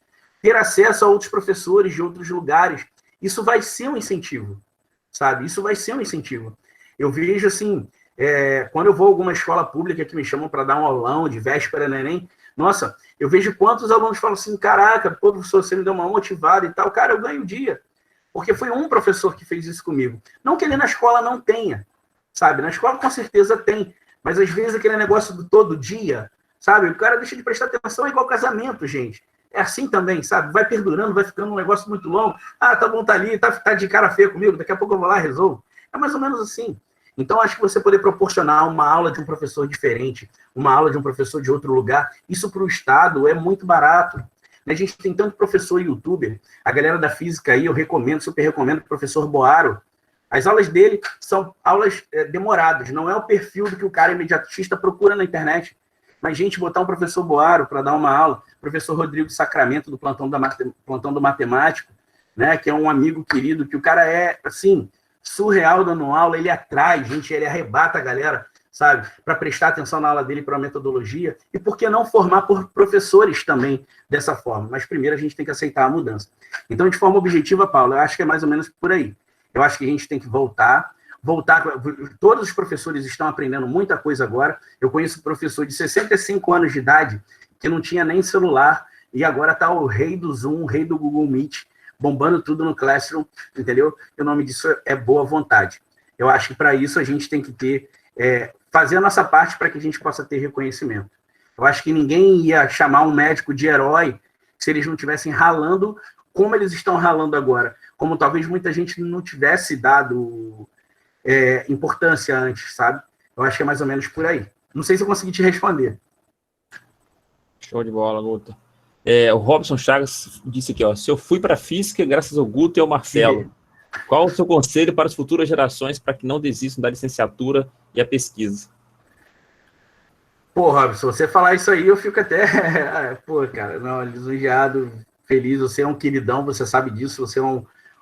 ter acesso a outros professores de outros lugares. Isso vai ser um incentivo, sabe? Isso vai ser um incentivo. Eu vejo, assim, quando eu vou a alguma escola pública que me chamam para dar um aulão de véspera no Enem, nossa, eu vejo quantos alunos falam assim, caraca, pô, professor, você me deu uma motivada e tal. Cara, eu ganho o dia. Porque foi um professor que fez isso comigo. Não que ele na escola não tenha, sabe? Na escola com certeza tem, mas às vezes aquele negócio do todo dia, sabe? O cara deixa de prestar atenção, é igual casamento, gente. É assim também, sabe? Vai perdurando, vai ficando um negócio muito longo. Ah, tá bom, tá ali, tá de cara feia comigo, daqui a pouco eu vou lá e resolvo. É mais ou menos assim. Então, acho que você poder proporcionar uma aula de um professor diferente, uma aula de um professor de outro lugar, isso para o Estado é muito barato. A gente tem tanto professor youtuber, a galera da física aí, eu recomendo, super recomendo o professor Boaro. As aulas dele são aulas demoradas, não é o perfil do que o cara imediatista procura na internet. Mas, gente, botar um professor Boaro para dar uma aula, professor Rodrigo Sacramento, do Plantão do Matemático, né, que é um amigo querido, que o cara é, assim, surreal dando aula, ele atrai gente, ele arrebata a galera, sabe, para prestar atenção na aula dele para a metodologia, e por que não formar por professores também dessa forma? Mas primeiro a gente tem que aceitar a mudança. Então, de forma objetiva, Paulo, eu acho que é mais ou menos por aí. Eu acho que a gente tem que voltar, todos os professores estão aprendendo muita coisa agora. Eu conheço um professor de 65 anos de idade que não tinha nem celular e agora está o rei do Zoom, o rei do Google Meet, bombando tudo no Classroom, entendeu? E o nome disso é boa vontade. Eu acho que para isso a gente tem que ter, fazer a nossa parte para que a gente possa ter reconhecimento. Eu acho que ninguém ia chamar um médico de herói se eles não estivessem ralando como eles estão ralando agora. Como talvez muita gente não tivesse dado importância antes, sabe? Eu acho que é mais ou menos por aí. Não sei se eu consegui te responder. Show de bola, Guto. O Robson Chagas disse aqui, ó, se eu fui para a física graças ao Guto e ao Marcelo, qual o seu conselho para as futuras gerações para que não desistam da licenciatura e a pesquisa? Pô, Robson, você falar isso aí, eu fico até, pô, cara, não, lisonjeado, feliz, você é um queridão, você sabe disso, você é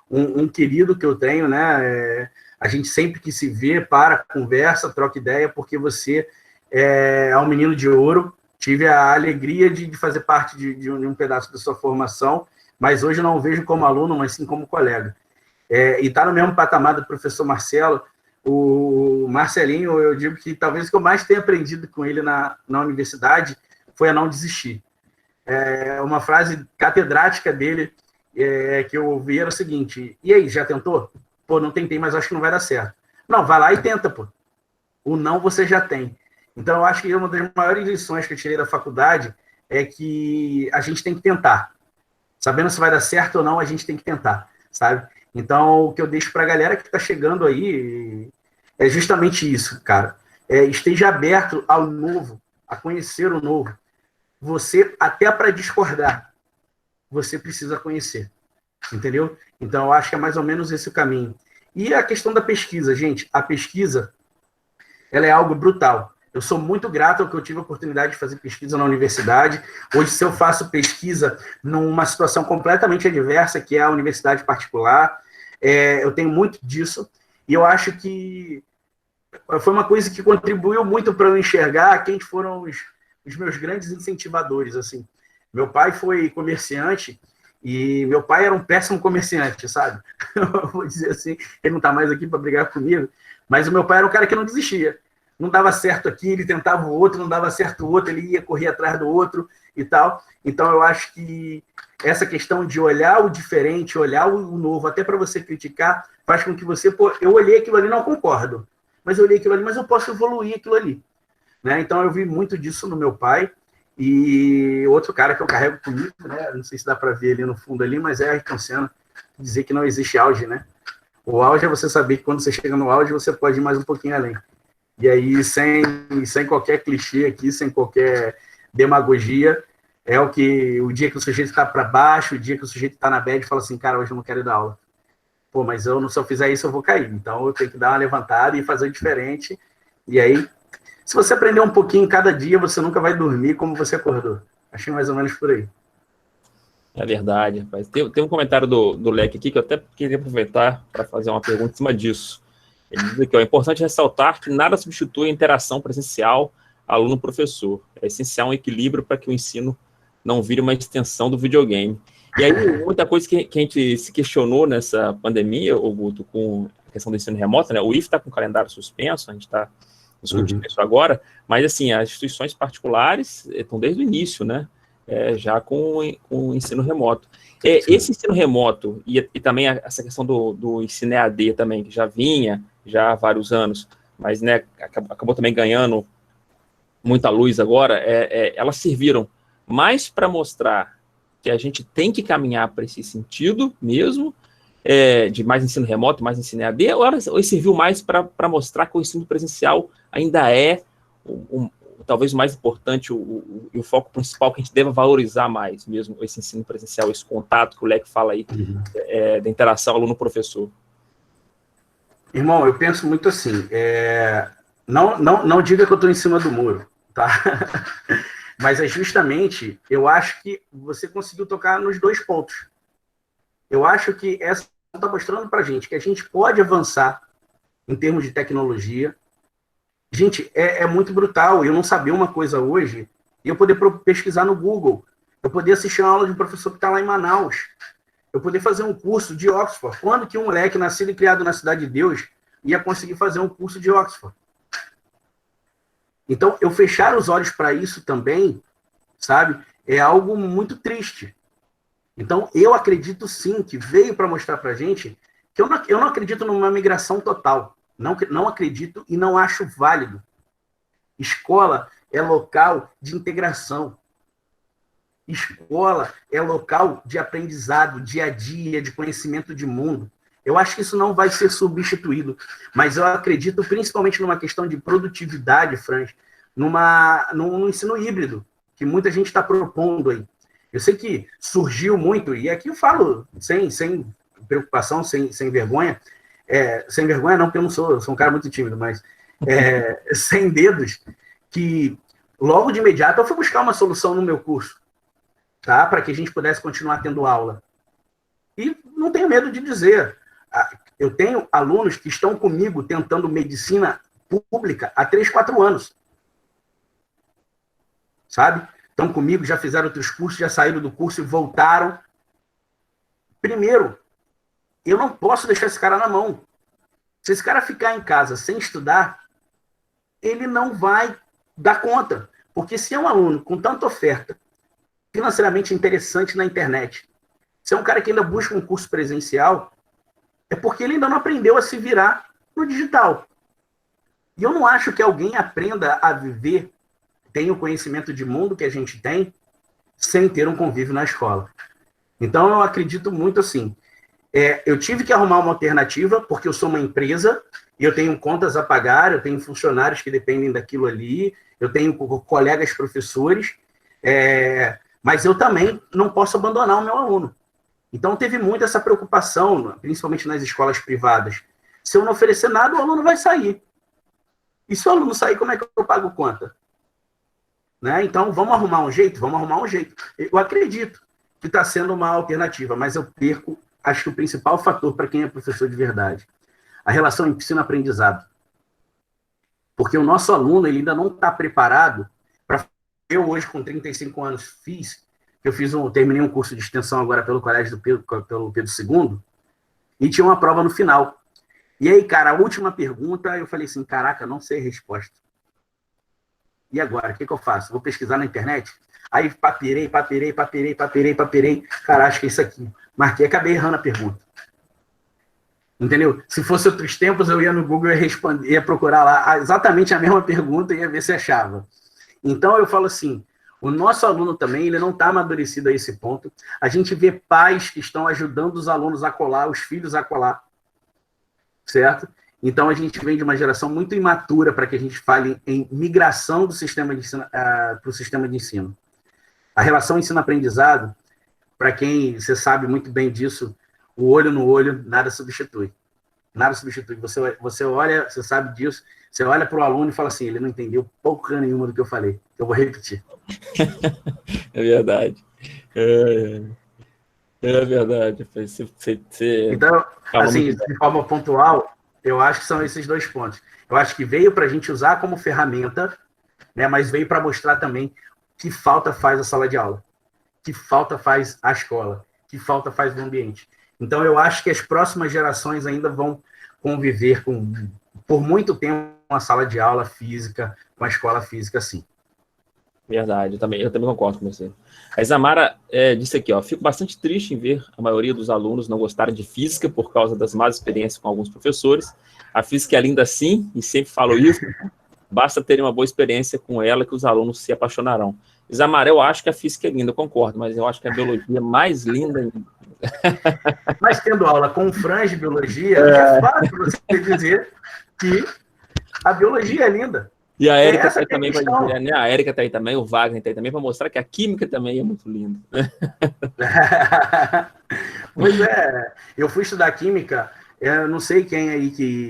um querido que eu tenho, né? A gente sempre que se vê, conversa, troca ideia, porque você é um menino de ouro. Tive a alegria de fazer parte de um pedaço da sua formação, mas hoje não o vejo como aluno, mas sim como colega. E está no mesmo patamar do professor Marcelo. O Marcelinho, eu digo que talvez o que eu mais tenha aprendido com ele na universidade foi a não desistir. Uma frase catedrática dele que eu ouvi era o seguinte: e aí, já tentou? Pô, não tentei, mas acho que não vai dar certo. Não, vai lá e tenta, pô. O não você já tem. Então, eu acho que uma das maiores lições que eu tirei da faculdade é que a gente tem que tentar. Sabendo se vai dar certo ou não, a gente tem que tentar, sabe? Então, o que eu deixo para a galera que está chegando aí é justamente isso, cara. Esteja aberto ao novo, a conhecer o novo. Você, até para discordar, você precisa conhecer, entendeu? Então, eu acho que é mais ou menos esse o caminho. E a questão da pesquisa, gente, a pesquisa, ela é algo brutal. Eu sou muito grato ao que eu tive a oportunidade de fazer pesquisa na universidade. Hoje, se eu faço pesquisa numa situação completamente adversa, que é a universidade particular, eu tenho muito disso. E eu acho que foi uma coisa que contribuiu muito para eu enxergar quem foram os meus grandes incentivadores, assim. Meu pai foi comerciante e meu pai era um péssimo comerciante, sabe? Eu vou dizer assim, ele não está mais aqui para brigar comigo, mas o meu pai era um cara que não desistia. Não dava certo aqui, ele tentava o outro, não dava certo o outro, ele ia correr atrás do outro e tal. Então, eu acho que essa questão de olhar o diferente, olhar o novo, até para você criticar, faz com que você, pô, eu olhei aquilo ali, não concordo, mas eu olhei aquilo ali, mas eu posso evoluir aquilo ali. Né? Então, eu vi muito disso no meu pai. E outro cara que eu carrego comigo, né? Não sei se dá para ver ali no fundo ali, mas é Ayrton Senna, dizer que não existe auge, né? O auge é você saber que quando você chega no auge, você pode ir mais um pouquinho além. E aí, sem qualquer clichê aqui, sem qualquer demagogia, é o dia que o sujeito está para baixo, o dia que o sujeito está na bad e fala assim, cara, hoje eu não quero ir dar aula. Pô, mas se eu fizer isso, eu vou cair. Então, eu tenho que dar uma levantada e fazer diferente. E aí, se você aprender um pouquinho cada dia, você nunca vai dormir como você acordou. Achei mais ou menos por aí. É verdade, rapaz. Tem um comentário do Leque aqui que eu até queria aproveitar para fazer uma pergunta em cima disso. Ele diz aqui, ó, é importante ressaltar que nada substitui a interação presencial aluno-professor. É essencial um equilíbrio para que o ensino não vire uma extensão do videogame. E aí, muita coisa que a gente se questionou nessa pandemia, Guto, com a questão do ensino remoto, né? O IF está com o calendário suspenso, a gente está discutindo isso agora, mas, assim, as instituições particulares estão desde o início, né? Já com o ensino remoto. Esse ensino remoto e também essa questão do ensino EAD também, que já vinha já há vários anos, mas né, acabou também ganhando muita luz agora, elas serviram mais para mostrar que a gente tem que caminhar para esse sentido mesmo, de mais ensino remoto, mais ensino EAD, ou serviu mais para mostrar que o ensino presencial ainda é talvez o mais importante, o foco principal que a gente deva valorizar mais mesmo, esse ensino presencial, esse contato que o Leque fala aí, da interação aluno-professor? Irmão, eu penso muito assim, não diga que eu estou em cima do muro, tá? Mas é justamente, eu acho que você conseguiu tocar nos dois pontos. Eu acho que essa está mostrando para a gente que a gente pode avançar em termos de tecnologia. Gente, é muito brutal eu não saber uma coisa hoje e eu poder pesquisar no Google, eu poder assistir uma aula de um professor que está lá em Manaus, eu poder fazer um curso de Oxford. Quando que um moleque nascido e criado na Cidade de Deus ia conseguir fazer um curso de Oxford? Então, eu fechar os olhos para isso também, sabe, é algo muito triste. Então, eu acredito sim que veio para mostrar para a gente que eu não acredito numa migração total. Não acredito e não acho válido. Escola é local de integração. Escola é local de aprendizado, dia a dia, de conhecimento de mundo. Eu acho que isso não vai ser substituído, mas eu acredito principalmente numa questão de produtividade, Franz, num ensino híbrido, que muita gente está propondo aí. Eu sei que surgiu muito, e aqui eu falo sem preocupação, sem vergonha, sem vergonha não, porque eu não sou um cara muito tímido, mas sem dedos, que logo de imediato eu fui buscar uma solução no meu curso, tá? Para que a gente pudesse continuar tendo aula. E não tenho medo de dizer, eu tenho alunos que estão comigo tentando medicina pública há 3, 4 anos. Sabe? Estão comigo, já fizeram outros cursos, já saíram do curso e voltaram. Primeiro, eu não posso deixar esse cara na mão. Se esse cara ficar em casa sem estudar, ele não vai dar conta. Porque se é um aluno com tanta oferta financeiramente interessante na internet, se é um cara que ainda busca um curso presencial, é porque ele ainda não aprendeu a se virar no digital. E eu não acho que alguém aprenda a viver, tenha o conhecimento de mundo que a gente tem, sem ter um convívio na escola. Então, eu acredito muito assim. Eu tive que arrumar uma alternativa, porque eu sou uma empresa, e eu tenho contas a pagar, eu tenho funcionários que dependem daquilo ali, eu tenho colegas professores, mas eu também não posso abandonar o meu aluno. Então, teve muito essa preocupação, principalmente nas escolas privadas. Se eu não oferecer nada, o aluno vai sair. E se o aluno sair, como é que eu pago conta? Né? Então, vamos arrumar um jeito? Vamos arrumar um jeito. Eu acredito que está sendo uma alternativa, mas eu perco, acho que o principal fator para quem é professor de verdade, a relação ensino-aprendizado. Porque o nosso aluno ele ainda não está preparado para... Eu hoje, com 35 anos, terminei um curso de extensão agora pelo Colégio pelo Pedro II, e tinha uma prova no final. E aí, cara, a última pergunta, eu falei assim, caraca, não sei a resposta. E agora, o que eu faço? Vou pesquisar na internet? Aí papirei. Cara, acho que é isso aqui. Marquei, acabei errando a pergunta. Entendeu? Se fosse outros tempos, eu ia no Google e ia procurar lá exatamente a mesma pergunta e ia ver se achava. Então, eu falo assim, o nosso aluno também, ele não está amadurecido a esse ponto. A gente vê pais que estão ajudando os alunos a colar, os filhos a colar, certo? Então, a gente vem de uma geração muito imatura para que a gente fale em migração do sistema de ensino para o sistema de ensino. A relação ensino-aprendizado, para quem você sabe muito bem disso, o olho no olho, nada substitui. Nada substitui. Você olha, você sabe disso, você olha para o aluno e fala assim, ele não entendeu porra nenhuma do que eu falei. Eu vou repetir. É verdade. É verdade. Então, assim, de forma pontual, eu acho que são esses dois pontos. Eu acho que veio para a gente usar como ferramenta, né, mas veio para mostrar também que falta faz a sala de aula, que falta faz a escola, que falta faz o ambiente. Então, eu acho que as próximas gerações ainda vão conviver por muito tempo com a sala de aula física, com a escola física, sim. Verdade, eu também concordo com você. A Isamara disse aqui, ó, fico bastante triste em ver a maioria dos alunos não gostarem de física por causa das más experiências com alguns professores. A física é linda sim, e sempre falo isso, basta terem uma boa experiência com ela que os alunos se apaixonarão. Isamara, eu acho que a física é linda, eu concordo, mas eu acho que a biologia é mais linda ainda. Mas tendo aula com o Fran de biologia, é fácil você dizer que a biologia é linda. E a Érica está aí também para dizer, né? A Érica está aí também, o Wagner está aí também para mostrar que a química também é muito linda. Pois é, eu fui estudar química, eu não sei quem aí que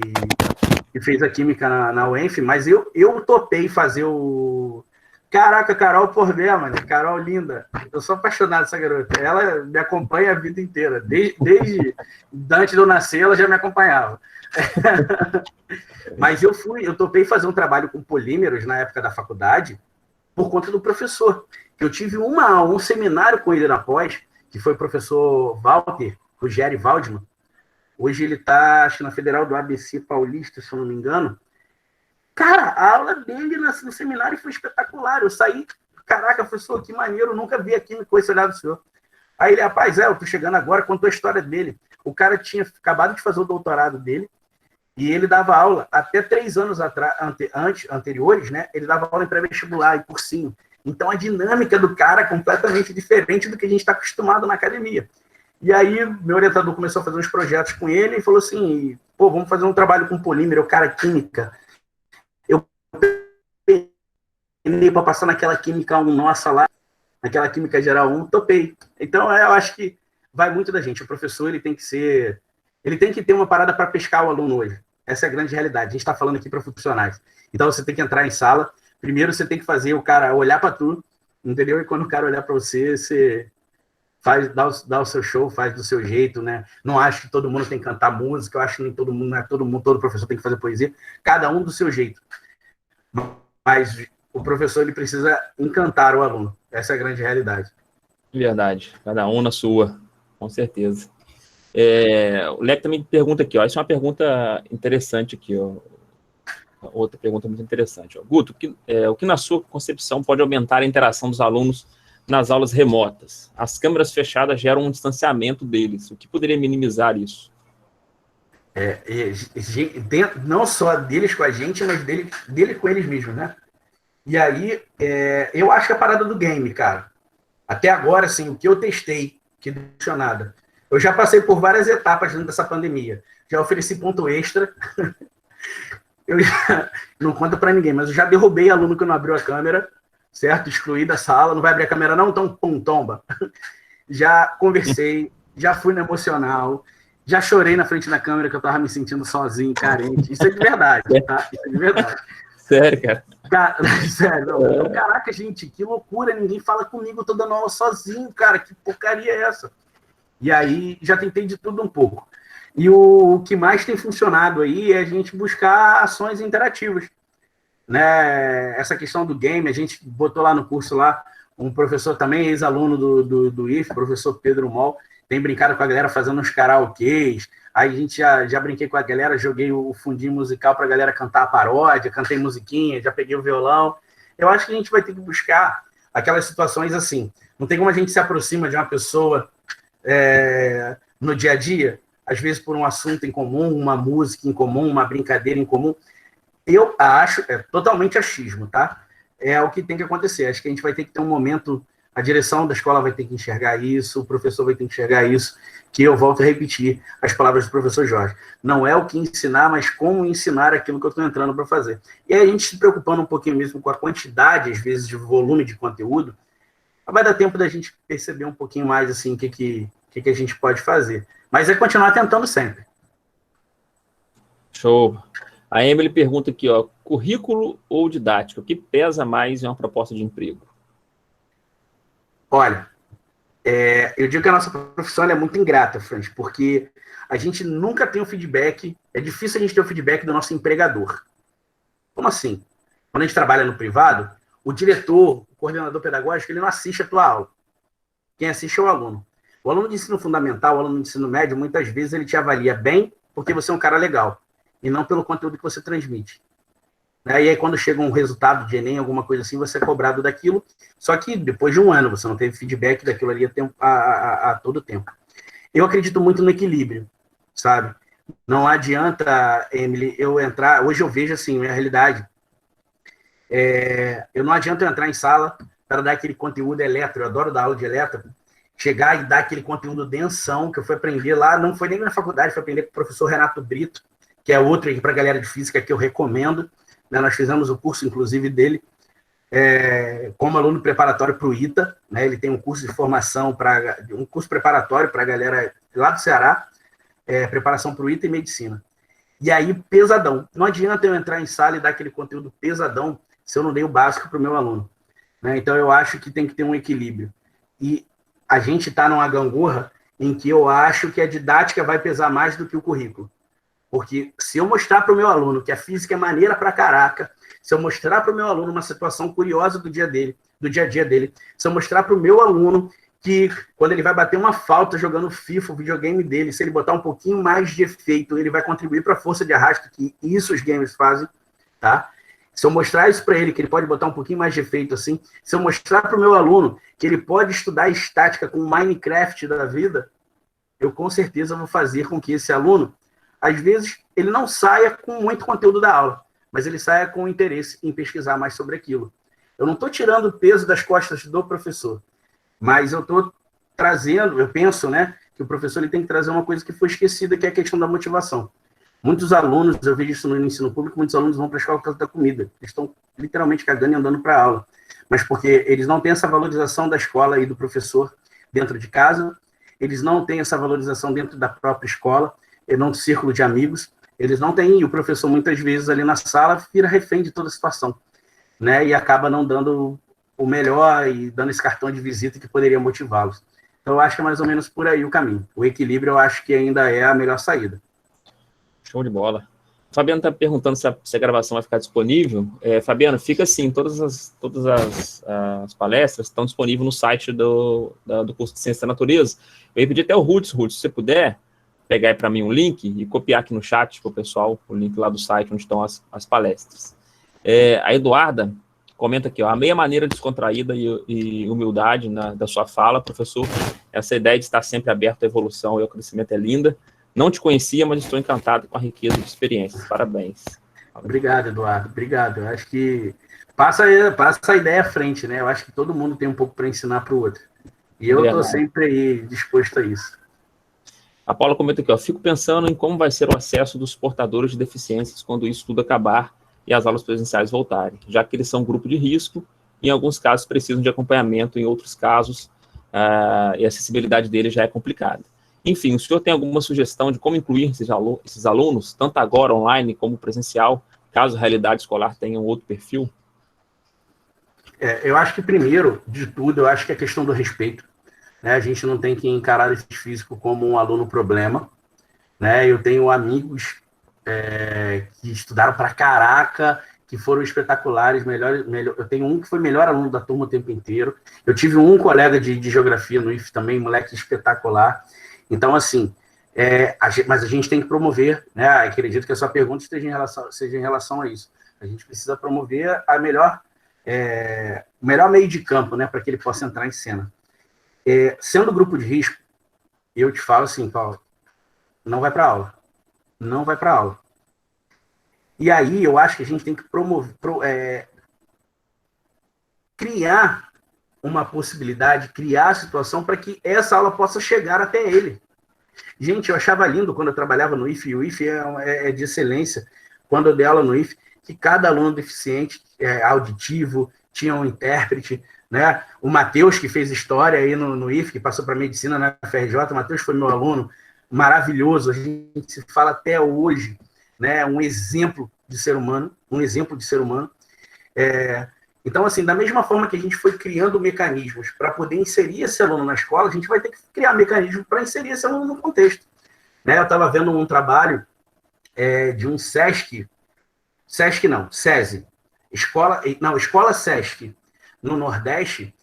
fez a química na UENF, mas eu topei fazer o... Caraca, Carol Pordé, mano, Carol linda. Eu sou apaixonado dessa garota. Ela me acompanha a vida inteira. Desde antes de eu nascer, ela já me acompanhava. Mas eu topei fazer um trabalho com polímeros na época da faculdade por conta do professor. Eu tive um seminário com ele na pós, que foi o professor Walter, Rogério Waldman. Hoje ele está, acho que na Federal do ABC Paulista, se eu não me engano. Cara, a aula dele no seminário foi espetacular. Eu saí, caraca, professor, que maneiro, nunca vi aqui com esse olhar do senhor. Aí ele, rapaz, eu tô chegando agora, contou a história dele. O cara tinha acabado de fazer o doutorado dele, e ele dava aula, até 3 anos anteriores, né? Ele dava aula em pré-vestibular e cursinho. Então, a dinâmica do cara é completamente diferente do que a gente está acostumado na academia. E aí, meu orientador começou a fazer uns projetos com ele e falou assim, pô, vamos fazer um trabalho com polímero, o cara química. Eu peguei para passar naquela química 1 nossa lá, naquela química geral 1, topei. Então, eu acho que vai muito da gente. O professor, ele tem que ter uma parada para pescar o aluno hoje. Essa é a grande realidade. A gente está falando aqui para funcionários. Então, você tem que entrar em sala. Primeiro, você tem que fazer o cara olhar para tu, entendeu? E quando o cara olhar para você, você dá o seu show, faz do seu jeito, né? Não acho que todo mundo tem que cantar música. Eu acho que nem todo mundo, não é todo professor tem que fazer poesia. Cada um do seu jeito. Mas o professor, ele precisa encantar o aluno. Essa é a grande realidade. Verdade. Cada um na sua, com certeza. O Leque também pergunta aqui, ó. Essa é uma pergunta interessante aqui, ó. Outra pergunta muito interessante. Ó. Guto, o que na sua concepção pode aumentar a interação dos alunos nas aulas remotas? As câmeras fechadas geram um distanciamento deles. O que poderia minimizar isso? Não só deles com a gente, mas dele com eles mesmos, né? E aí, eu acho que a parada do game, cara. Até agora, assim, o que eu testei, que não deu nada. Eu já passei por várias etapas dentro dessa pandemia. Já ofereci ponto extra. Eu não conto para ninguém, mas eu já derrubei aluno que não abriu a câmera, certo? Excluí da sala, não vai abrir a câmera não, então pum, tomba. Já conversei, já fui no emocional, já chorei na frente da câmera que eu tava me sentindo sozinho, carente. Isso é de verdade, tá? Isso é de verdade. Sério, cara? Sério, não. Caraca, gente, que loucura, ninguém fala comigo, eu tô dando aula sozinho, cara, que porcaria é essa? E aí, já tentei de tudo um pouco. E o que mais tem funcionado aí é a gente buscar ações interativas. né? Essa questão do game, a gente botou lá no curso lá, um professor também, ex-aluno do IF, professor Pedro Mol, tem brincado com a galera fazendo uns karaokês. Aí a gente já brinquei com a galera, joguei o fundinho musical para a galera cantar a paródia, cantei musiquinha, já peguei o violão. Eu acho que a gente vai ter que buscar aquelas situações assim. Não tem como a gente se aproxima de uma pessoa no dia a dia, às vezes por um assunto em comum, uma música em comum, uma brincadeira em comum. Eu acho, é totalmente achismo, tá? É o que tem que acontecer. Acho que a gente vai ter que ter um momento, a direção da escola vai ter que enxergar isso, o professor vai ter que enxergar isso, que eu volto a repetir as palavras do professor Jorge. Não é o que ensinar, mas como ensinar aquilo que eu estou entrando para fazer. E aí a gente se preocupando um pouquinho mesmo com a quantidade, às vezes, de volume de conteúdo, vai dar tempo da gente perceber um pouquinho mais, assim, o que a gente pode fazer. Mas é continuar tentando sempre. Show. A Emily pergunta aqui, ó, currículo ou didática? O que pesa mais em uma proposta de emprego? Olha, eu digo que a nossa profissão é muito ingrata, Franz, porque a gente nunca tem um feedback, é difícil a gente ter o feedback do nosso empregador. Como assim? Quando a gente trabalha no privado, o diretor, o coordenador pedagógico, ele não assiste a tua aula. Quem assiste é o aluno. O aluno de ensino fundamental, o aluno de ensino médio, muitas vezes ele te avalia bem porque você é um cara legal, e não pelo conteúdo que você transmite. E aí, quando chega um resultado de Enem, alguma coisa assim, você é cobrado daquilo, só que depois de um ano, você não teve feedback daquilo ali a todo tempo. Eu acredito muito no equilíbrio, sabe? Não adianta, Emily, eu entrar... Hoje eu vejo, assim, minha realidade. Eu não adianta eu entrar em sala para dar aquele conteúdo eletro, eu adoro dar aula de eletro, chegar e dar aquele conteúdo densão que eu fui aprender lá, não foi nem na faculdade, foi aprender com o professor Renato Brito, que é outro aqui para a galera de física que eu recomendo. Nós fizemos o curso, inclusive, dele como aluno preparatório para o ITA. Né? Ele tem um curso de formação, um curso preparatório para a galera lá do Ceará, preparação para o ITA e medicina. E aí, pesadão. Não adianta eu entrar em sala e dar aquele conteúdo pesadão se eu não dei o básico para o meu aluno. Né? Então, eu acho que tem que ter um equilíbrio. E a gente está numa gangorra em que eu acho que a didática vai pesar mais do que o currículo. Porque se eu mostrar para o meu aluno que a física é maneira pra caraca, se eu mostrar para o meu aluno uma situação curiosa do dia a dia dele, se eu mostrar para o meu aluno que quando ele vai bater uma falta jogando FIFA, o videogame dele, se ele botar um pouquinho mais de efeito, ele vai contribuir para a força de arrasto, que isso os games fazem, tá? Se eu mostrar isso para ele, que ele pode botar um pouquinho mais de efeito assim, se eu mostrar para o meu aluno que ele pode estudar estática com Minecraft da vida, eu com certeza vou fazer com que esse aluno, às vezes, ele não saia com muito conteúdo da aula, mas ele saia com interesse em pesquisar mais sobre aquilo. Eu não estou tirando o peso das costas do professor, mas eu estou trazendo, eu penso, né, que o professor ele tem que trazer uma coisa que foi esquecida, que é a questão da motivação. Muitos alunos, eu vejo isso no ensino público, muitos alunos vão para a escola por causa da comida. Eles estão literalmente cagando e andando para a aula. Mas porque eles não têm essa valorização da escola e do professor dentro de casa, eles não têm essa valorização dentro da própria escola, num círculo de amigos, eles não têm, e o professor muitas vezes ali na sala vira refém de toda a situação, né, e acaba não dando o melhor e dando esse cartão de visita que poderia motivá-los. Então eu acho que é mais ou menos por aí o caminho. O equilíbrio eu acho que ainda é a melhor saída. Show de bola. O Fabiano está perguntando se a gravação vai ficar disponível. Fabiano, fica assim, todas as palestras estão disponíveis no site do curso de Ciência da Natureza. Eu ia pedir até o Ruth, se você puder, pegar aí para mim um link e copiar aqui no chat para o pessoal, o link lá do site onde estão as palestras. A Eduarda comenta aqui, ó, a meia maneira descontraída e humildade da sua fala, professor, essa ideia de estar sempre aberto à evolução e ao crescimento é linda. Não te conhecia, mas estou encantado com a riqueza de experiências. Parabéns. Obrigado, Eduardo. Obrigado. Eu acho que passa a ideia à frente, né? Eu acho que todo mundo tem um pouco para ensinar para o outro. E eu estou sempre aí disposto a isso. A Paula comenta aqui, ó, fico pensando em como vai ser o acesso dos portadores de deficiências quando isso tudo acabar e as aulas presenciais voltarem, já que eles são grupo de risco, e em alguns casos precisam de acompanhamento, em outros casos e a acessibilidade deles já é complicada. Enfim, o senhor tem alguma sugestão de como incluir esses alunos, tanto agora online como presencial, caso a realidade escolar tenha um outro perfil? Eu acho que, primeiro de tudo, eu acho que é a questão do respeito. Né? A gente não tem que encarar esse físico como um aluno problema. Né? Eu tenho amigos que estudaram pra caraca, que foram espetaculares, eu tenho um que foi melhor aluno da turma o tempo inteiro, eu tive um colega de geografia no IF também, moleque espetacular. Então, assim, mas a gente tem que promover, né? Acredito que a sua pergunta seja em relação a isso. A gente precisa promover o melhor meio de campo, né, para que ele possa entrar em cena. Sendo grupo de risco, eu te falo assim, Paulo, não vai para aula. Não vai para aula. E aí eu acho que a gente tem que criar uma possibilidade, criar a situação para que essa aula possa chegar até ele. Gente, eu achava lindo quando eu trabalhava no IF, e o IF é de excelência, quando eu dei aula no IF, que cada aluno deficiente auditivo tinha um intérprete, né? O Matheus, que fez história aí no IF, que passou para medicina na FRJ, o Matheus foi meu aluno, maravilhoso, a gente se fala até hoje, né? Um exemplo de ser humano. Então, assim, da mesma forma que a gente foi criando mecanismos para poder inserir esse aluno na escola, a gente vai ter que criar mecanismos para inserir esse aluno no contexto. Né? Eu estava vendo um trabalho de um SESC não, SESI, Escola SESC, no Nordeste,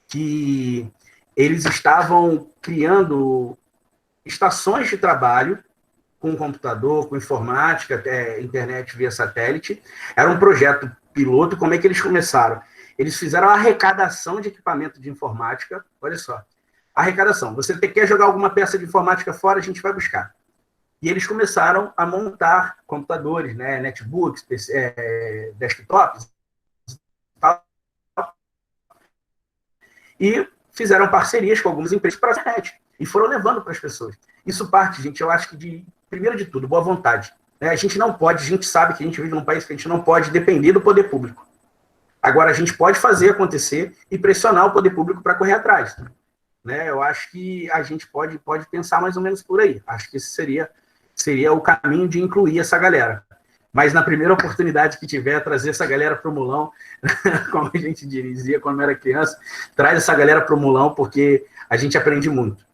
que eles estavam criando estações de trabalho com computador, com informática, internet via satélite. Era um projeto piloto. Como é que eles começaram? Eles fizeram a arrecadação de equipamento de informática. Olha só, arrecadação. Você quer jogar alguma peça de informática fora, a gente vai buscar. E eles começaram a montar computadores, né, netbooks, desktops, e fizeram parcerias com algumas empresas para a internet. E foram levando para as pessoas. Isso parte, gente, eu acho que primeiro de tudo, boa vontade. A gente não pode, a gente sabe que a gente vive num país que a gente não pode depender do poder público. Agora, a gente pode fazer acontecer e pressionar o poder público para correr atrás. Né? Eu acho que a gente pode pensar mais ou menos por aí. Acho que esse seria o caminho de incluir essa galera. Mas na primeira oportunidade que tiver, trazer essa galera para o mulão, como a gente dizia quando era criança, traz essa galera para o mulão, porque a gente aprende muito.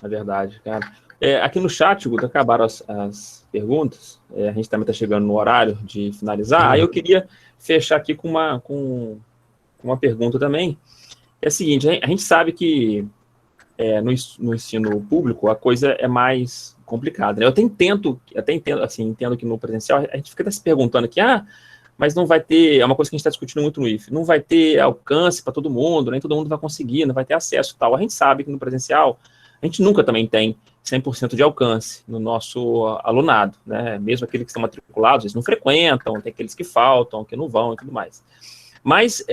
É verdade, cara. Aqui no chat, Guto, acabaram as perguntas. A gente também está chegando no horário de finalizar. Aí eu queria fechar aqui com uma pergunta também. É a seguinte, a gente sabe que no ensino público a coisa é mais complicada. Né? Eu até entendo, assim, entendo que no presencial a gente fica se perguntando aqui, mas não vai ter, é uma coisa que a gente está discutindo muito no IF, não vai ter alcance para todo mundo, nem todo mundo vai conseguir, não vai ter acesso e tal. A gente sabe que no presencial a gente nunca também tem 100% de alcance no nosso alunado, né? Mesmo aqueles que estão matriculados, eles não frequentam, tem aqueles que faltam, que não vão e tudo mais. Mas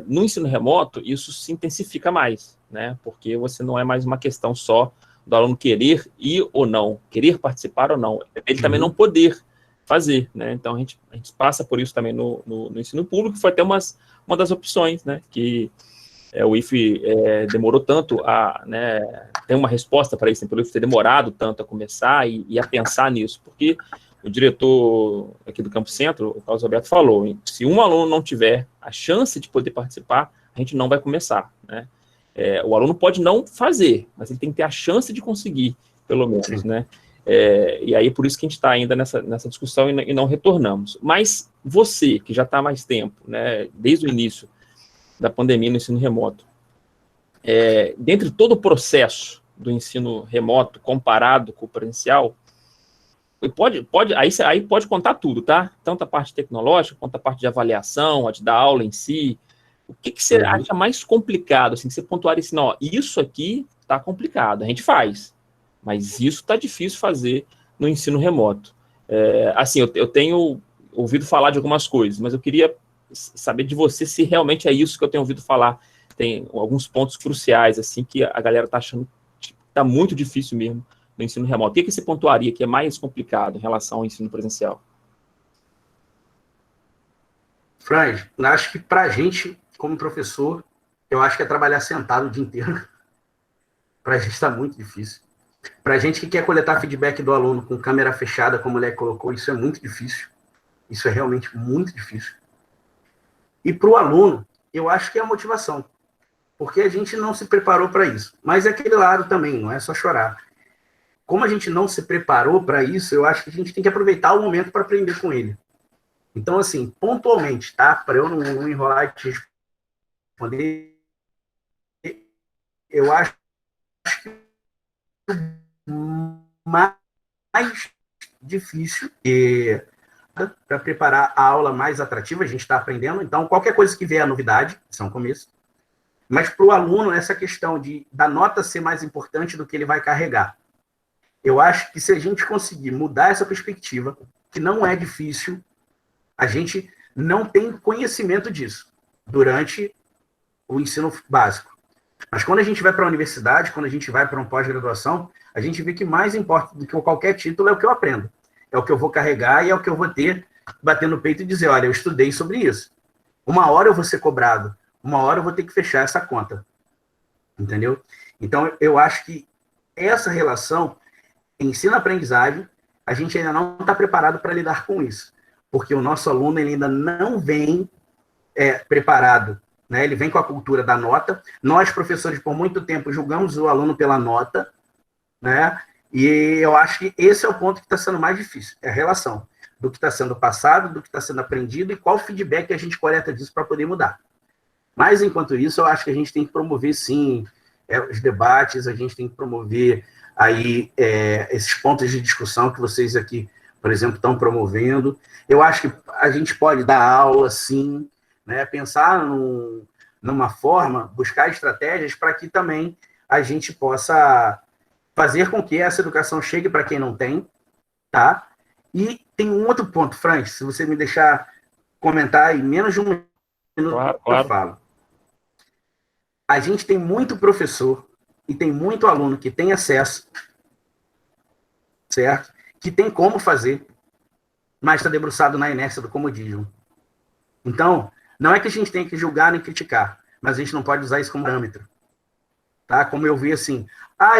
no ensino remoto, isso se intensifica mais, né? Porque você não é mais uma questão só do aluno querer ir ou não, querer participar ou não, ele também não poder fazer, né? Então, a gente passa por isso também no ensino público, foi até uma das opções, né? Que o IF demorou tanto a ter uma resposta para isso, pelo IF ter demorado tanto a começar e a pensar nisso, porque o diretor aqui do Campo Centro, o Carlos Alberto, falou, se um aluno não tiver a chance de poder participar, a gente não vai começar, né? O aluno pode não fazer, mas ele tem que ter a chance de conseguir, pelo menos, né? E aí, por isso que a gente está ainda nessa discussão e não retornamos. Mas você, que já está há mais tempo, né, desde o início da pandemia no ensino remoto, dentre todo o processo do ensino remoto comparado com o presencial, aí pode contar tudo, tá? Tanto a parte tecnológica, quanto a parte de avaliação, a de dar aula em si. O que você acha mais complicado, assim, que você pontuaria assim, não, isso aqui tá complicado, a gente faz, mas isso tá difícil fazer no ensino remoto. Assim, eu tenho ouvido falar de algumas coisas, mas eu queria saber de você se realmente é isso que eu tenho ouvido falar. Tem alguns pontos cruciais, assim, que a galera tá achando que tá muito difícil mesmo no ensino remoto. O que você pontuaria que é mais complicado em relação ao ensino presencial? Franz, acho que para a gente, como professor, eu acho que é trabalhar sentado o dia inteiro. Para a gente está muito difícil. Para a gente que quer coletar feedback do aluno com câmera fechada, como o Leque colocou, isso é muito difícil. Isso é realmente muito difícil. E para o aluno, eu acho que é a motivação. Porque a gente não se preparou para isso. Mas é aquele lado também, não é só chorar. como a gente não se preparou para isso, eu acho que a gente tem que aproveitar o momento para aprender com ele. Então, assim, pontualmente, tá? Para eu não enrolar e te responder, eu acho que o mais difícil para preparar a aula mais atrativa, a gente está aprendendo, então qualquer coisa que vier a novidade, isso é um começo, mas para o aluno, essa questão da nota ser mais importante do que ele vai carregar. Eu acho que se a gente conseguir mudar essa perspectiva, que não é difícil, a gente não tem conhecimento disso durante o ensino básico. Mas quando a gente vai para a universidade, quando a gente vai para uma pós-graduação, a gente vê que mais importa do que qualquer título é o que eu aprendo. É o que eu vou carregar e é o que eu vou bater no peito e dizer, olha, eu estudei sobre isso. Uma hora eu vou ser cobrado, uma hora eu vou ter que fechar essa conta. Entendeu? Então, eu acho que essa relação ensino-aprendizagem, a gente ainda não está preparado para lidar com isso. Porque o nosso aluno ele ainda não vem preparado. Né? Ele vem com a cultura da nota. Nós, professores, por muito tempo, julgamos o aluno pela nota, né? E eu acho que esse é o ponto que está sendo mais difícil, é a relação do que está sendo passado, do que está sendo aprendido e qual feedback a gente coleta disso para poder mudar. Mas, enquanto isso, eu acho que a gente tem que promover, sim, os debates, a gente tem que promover aí esses pontos de discussão que vocês aqui, por exemplo, estão promovendo. Eu acho que a gente pode dar aula, sim, né? Pensar numa forma, buscar estratégias para que também a gente possa fazer com que essa educação chegue para quem não tem, tá? E tem um outro ponto, Frank, se você me deixar comentar em menos de um minuto, claro. Eu falo. A gente tem muito professor e tem muito aluno que tem acesso, certo? Que tem como fazer, mas está debruçado na inércia do comodismo. Então, não é que a gente tem que julgar nem criticar, mas a gente não pode usar isso como parâmetro. Tá? Como eu vi assim,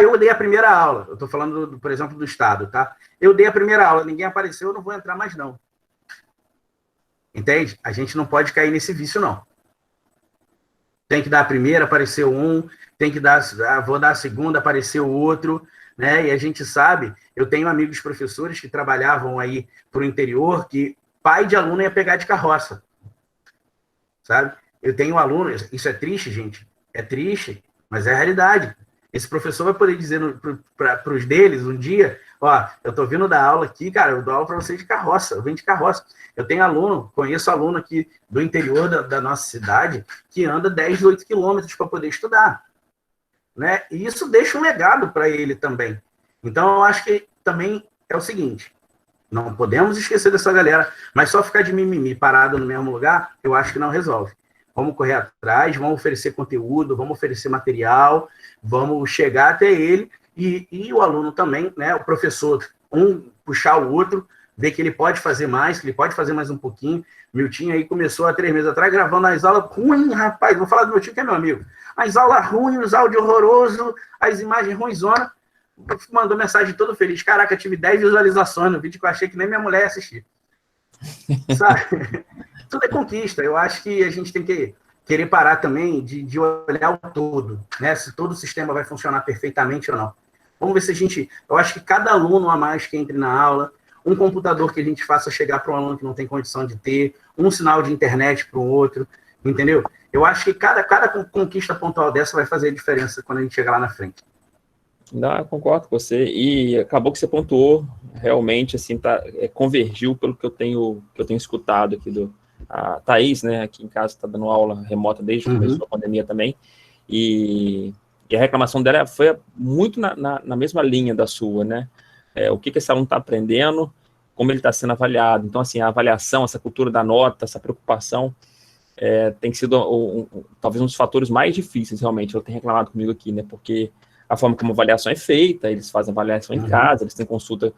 eu dei a primeira aula, eu estou falando, por exemplo, do Estado, tá? Eu dei a primeira aula, ninguém apareceu, eu não vou entrar mais não. Entende? A gente não pode cair nesse vício, não. Tem que dar a primeira, apareceu um, tem que dar, vou dar a segunda, apareceu o outro, né? E a gente sabe, eu tenho amigos professores que trabalhavam aí para o interior, que pai de aluno ia pegar de carroça, sabe? Eu tenho um aluno, isso é triste, gente, é triste, mas é a realidade. Esse professor vai poder dizer para os deles um dia, eu estou vindo dar aula aqui, cara, eu dou aula para vocês de carroça, eu venho de carroça. Eu tenho conheço aluno aqui do interior da nossa cidade que anda 10, 8 quilômetros para poder estudar. Né? E isso deixa um legado para ele também. Então, eu acho que também é o seguinte, não podemos esquecer dessa galera, mas só ficar de mimimi parado no mesmo lugar, eu acho que não resolve. Vamos correr atrás, vamos oferecer conteúdo, vamos oferecer material, vamos chegar até ele e o aluno também, né, o professor, puxar o outro, ver que ele pode fazer mais, que ele pode fazer mais um pouquinho. Meu tio aí começou há 3 meses atrás gravando as aulas ruins, rapaz, vou falar do meu tio que é meu amigo. As aulas ruins, os áudios horrorosos, as imagens ruinzonas, mandou mensagem todo feliz. Caraca, tive 10 visualizações no vídeo que eu achei que nem minha mulher ia assistir. Sabe? Tudo é conquista. Eu acho que a gente tem que querer parar também de olhar o todo, né? Se todo o sistema vai funcionar perfeitamente ou não. Vamos ver se eu acho que cada aluno a mais que entre na aula, um computador que a gente faça chegar para um aluno que não tem condição de ter, um sinal de internet para o outro, entendeu? Eu acho que cada conquista pontual dessa vai fazer a diferença quando a gente chegar lá na frente. Não, eu concordo com você, e acabou que você pontuou, realmente, assim, convergiu pelo que eu tenho escutado aqui a Thaís, né, aqui em casa está dando aula remota desde o começo da pandemia também, e a reclamação dela foi muito na mesma linha da sua, né, o que esse aluno está aprendendo, como ele está sendo avaliado. Então, assim, a avaliação, essa cultura da nota, essa preocupação, tem sido talvez um dos fatores mais difíceis, realmente. Ela tem reclamado comigo aqui, né, porque a forma como a avaliação é feita, eles fazem avaliação em casa, eles têm consulta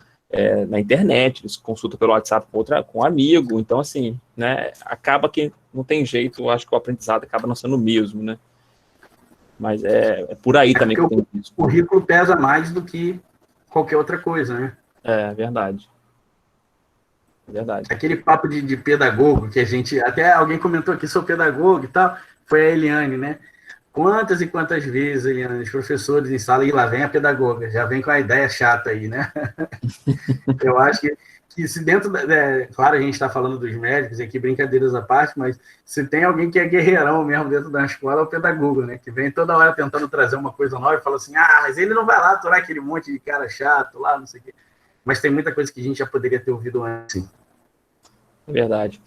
na internet, eles consultam pelo WhatsApp com um amigo, então, assim, né, acaba que não tem jeito, eu acho que o aprendizado acaba não sendo o mesmo, né, mas é por aí também que eu tenho visto. O currículo pesa mais do que qualquer outra coisa, né? É verdade. Verdade. Aquele papo de pedagogo que a gente, até alguém comentou aqui, sou pedagogo e tal, foi a Eliane, né? Quantas e quantas vezes, Eliana, os professores em sala, e lá vem a pedagoga, já vem com a ideia chata aí, né? Eu acho que se dentro claro, a gente está falando dos médicos aqui, brincadeiras à parte, mas se tem alguém que é guerreirão mesmo dentro da escola, é o pedagogo, né? Que vem toda hora tentando trazer uma coisa nova e fala assim, mas ele não vai lá aturar aquele monte de cara chato lá, não sei o quê. Mas tem muita coisa que a gente já poderia ter ouvido antes. Verdade.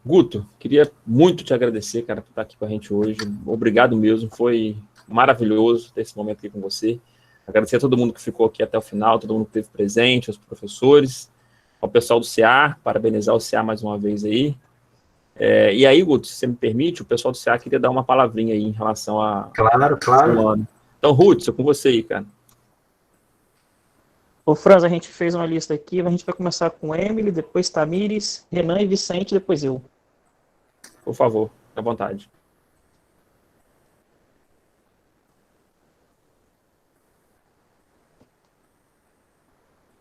Guto, queria muito te agradecer, cara, por estar aqui com a gente hoje. Obrigado mesmo, foi maravilhoso ter esse momento aqui com você. Agradecer a todo mundo que ficou aqui até o final, todo mundo que esteve presente, aos professores, ao pessoal do CA, parabenizar o CA mais uma vez aí. E aí, Guto, se você me permite, o pessoal do CA queria dar uma palavrinha aí em relação a... Claro. Então, Ruth, com você aí, cara. Ô, Franz, a gente fez uma lista aqui, a gente vai começar com Emily, depois Tamires, Renan e Vicente, depois eu. Por favor, fique à vontade.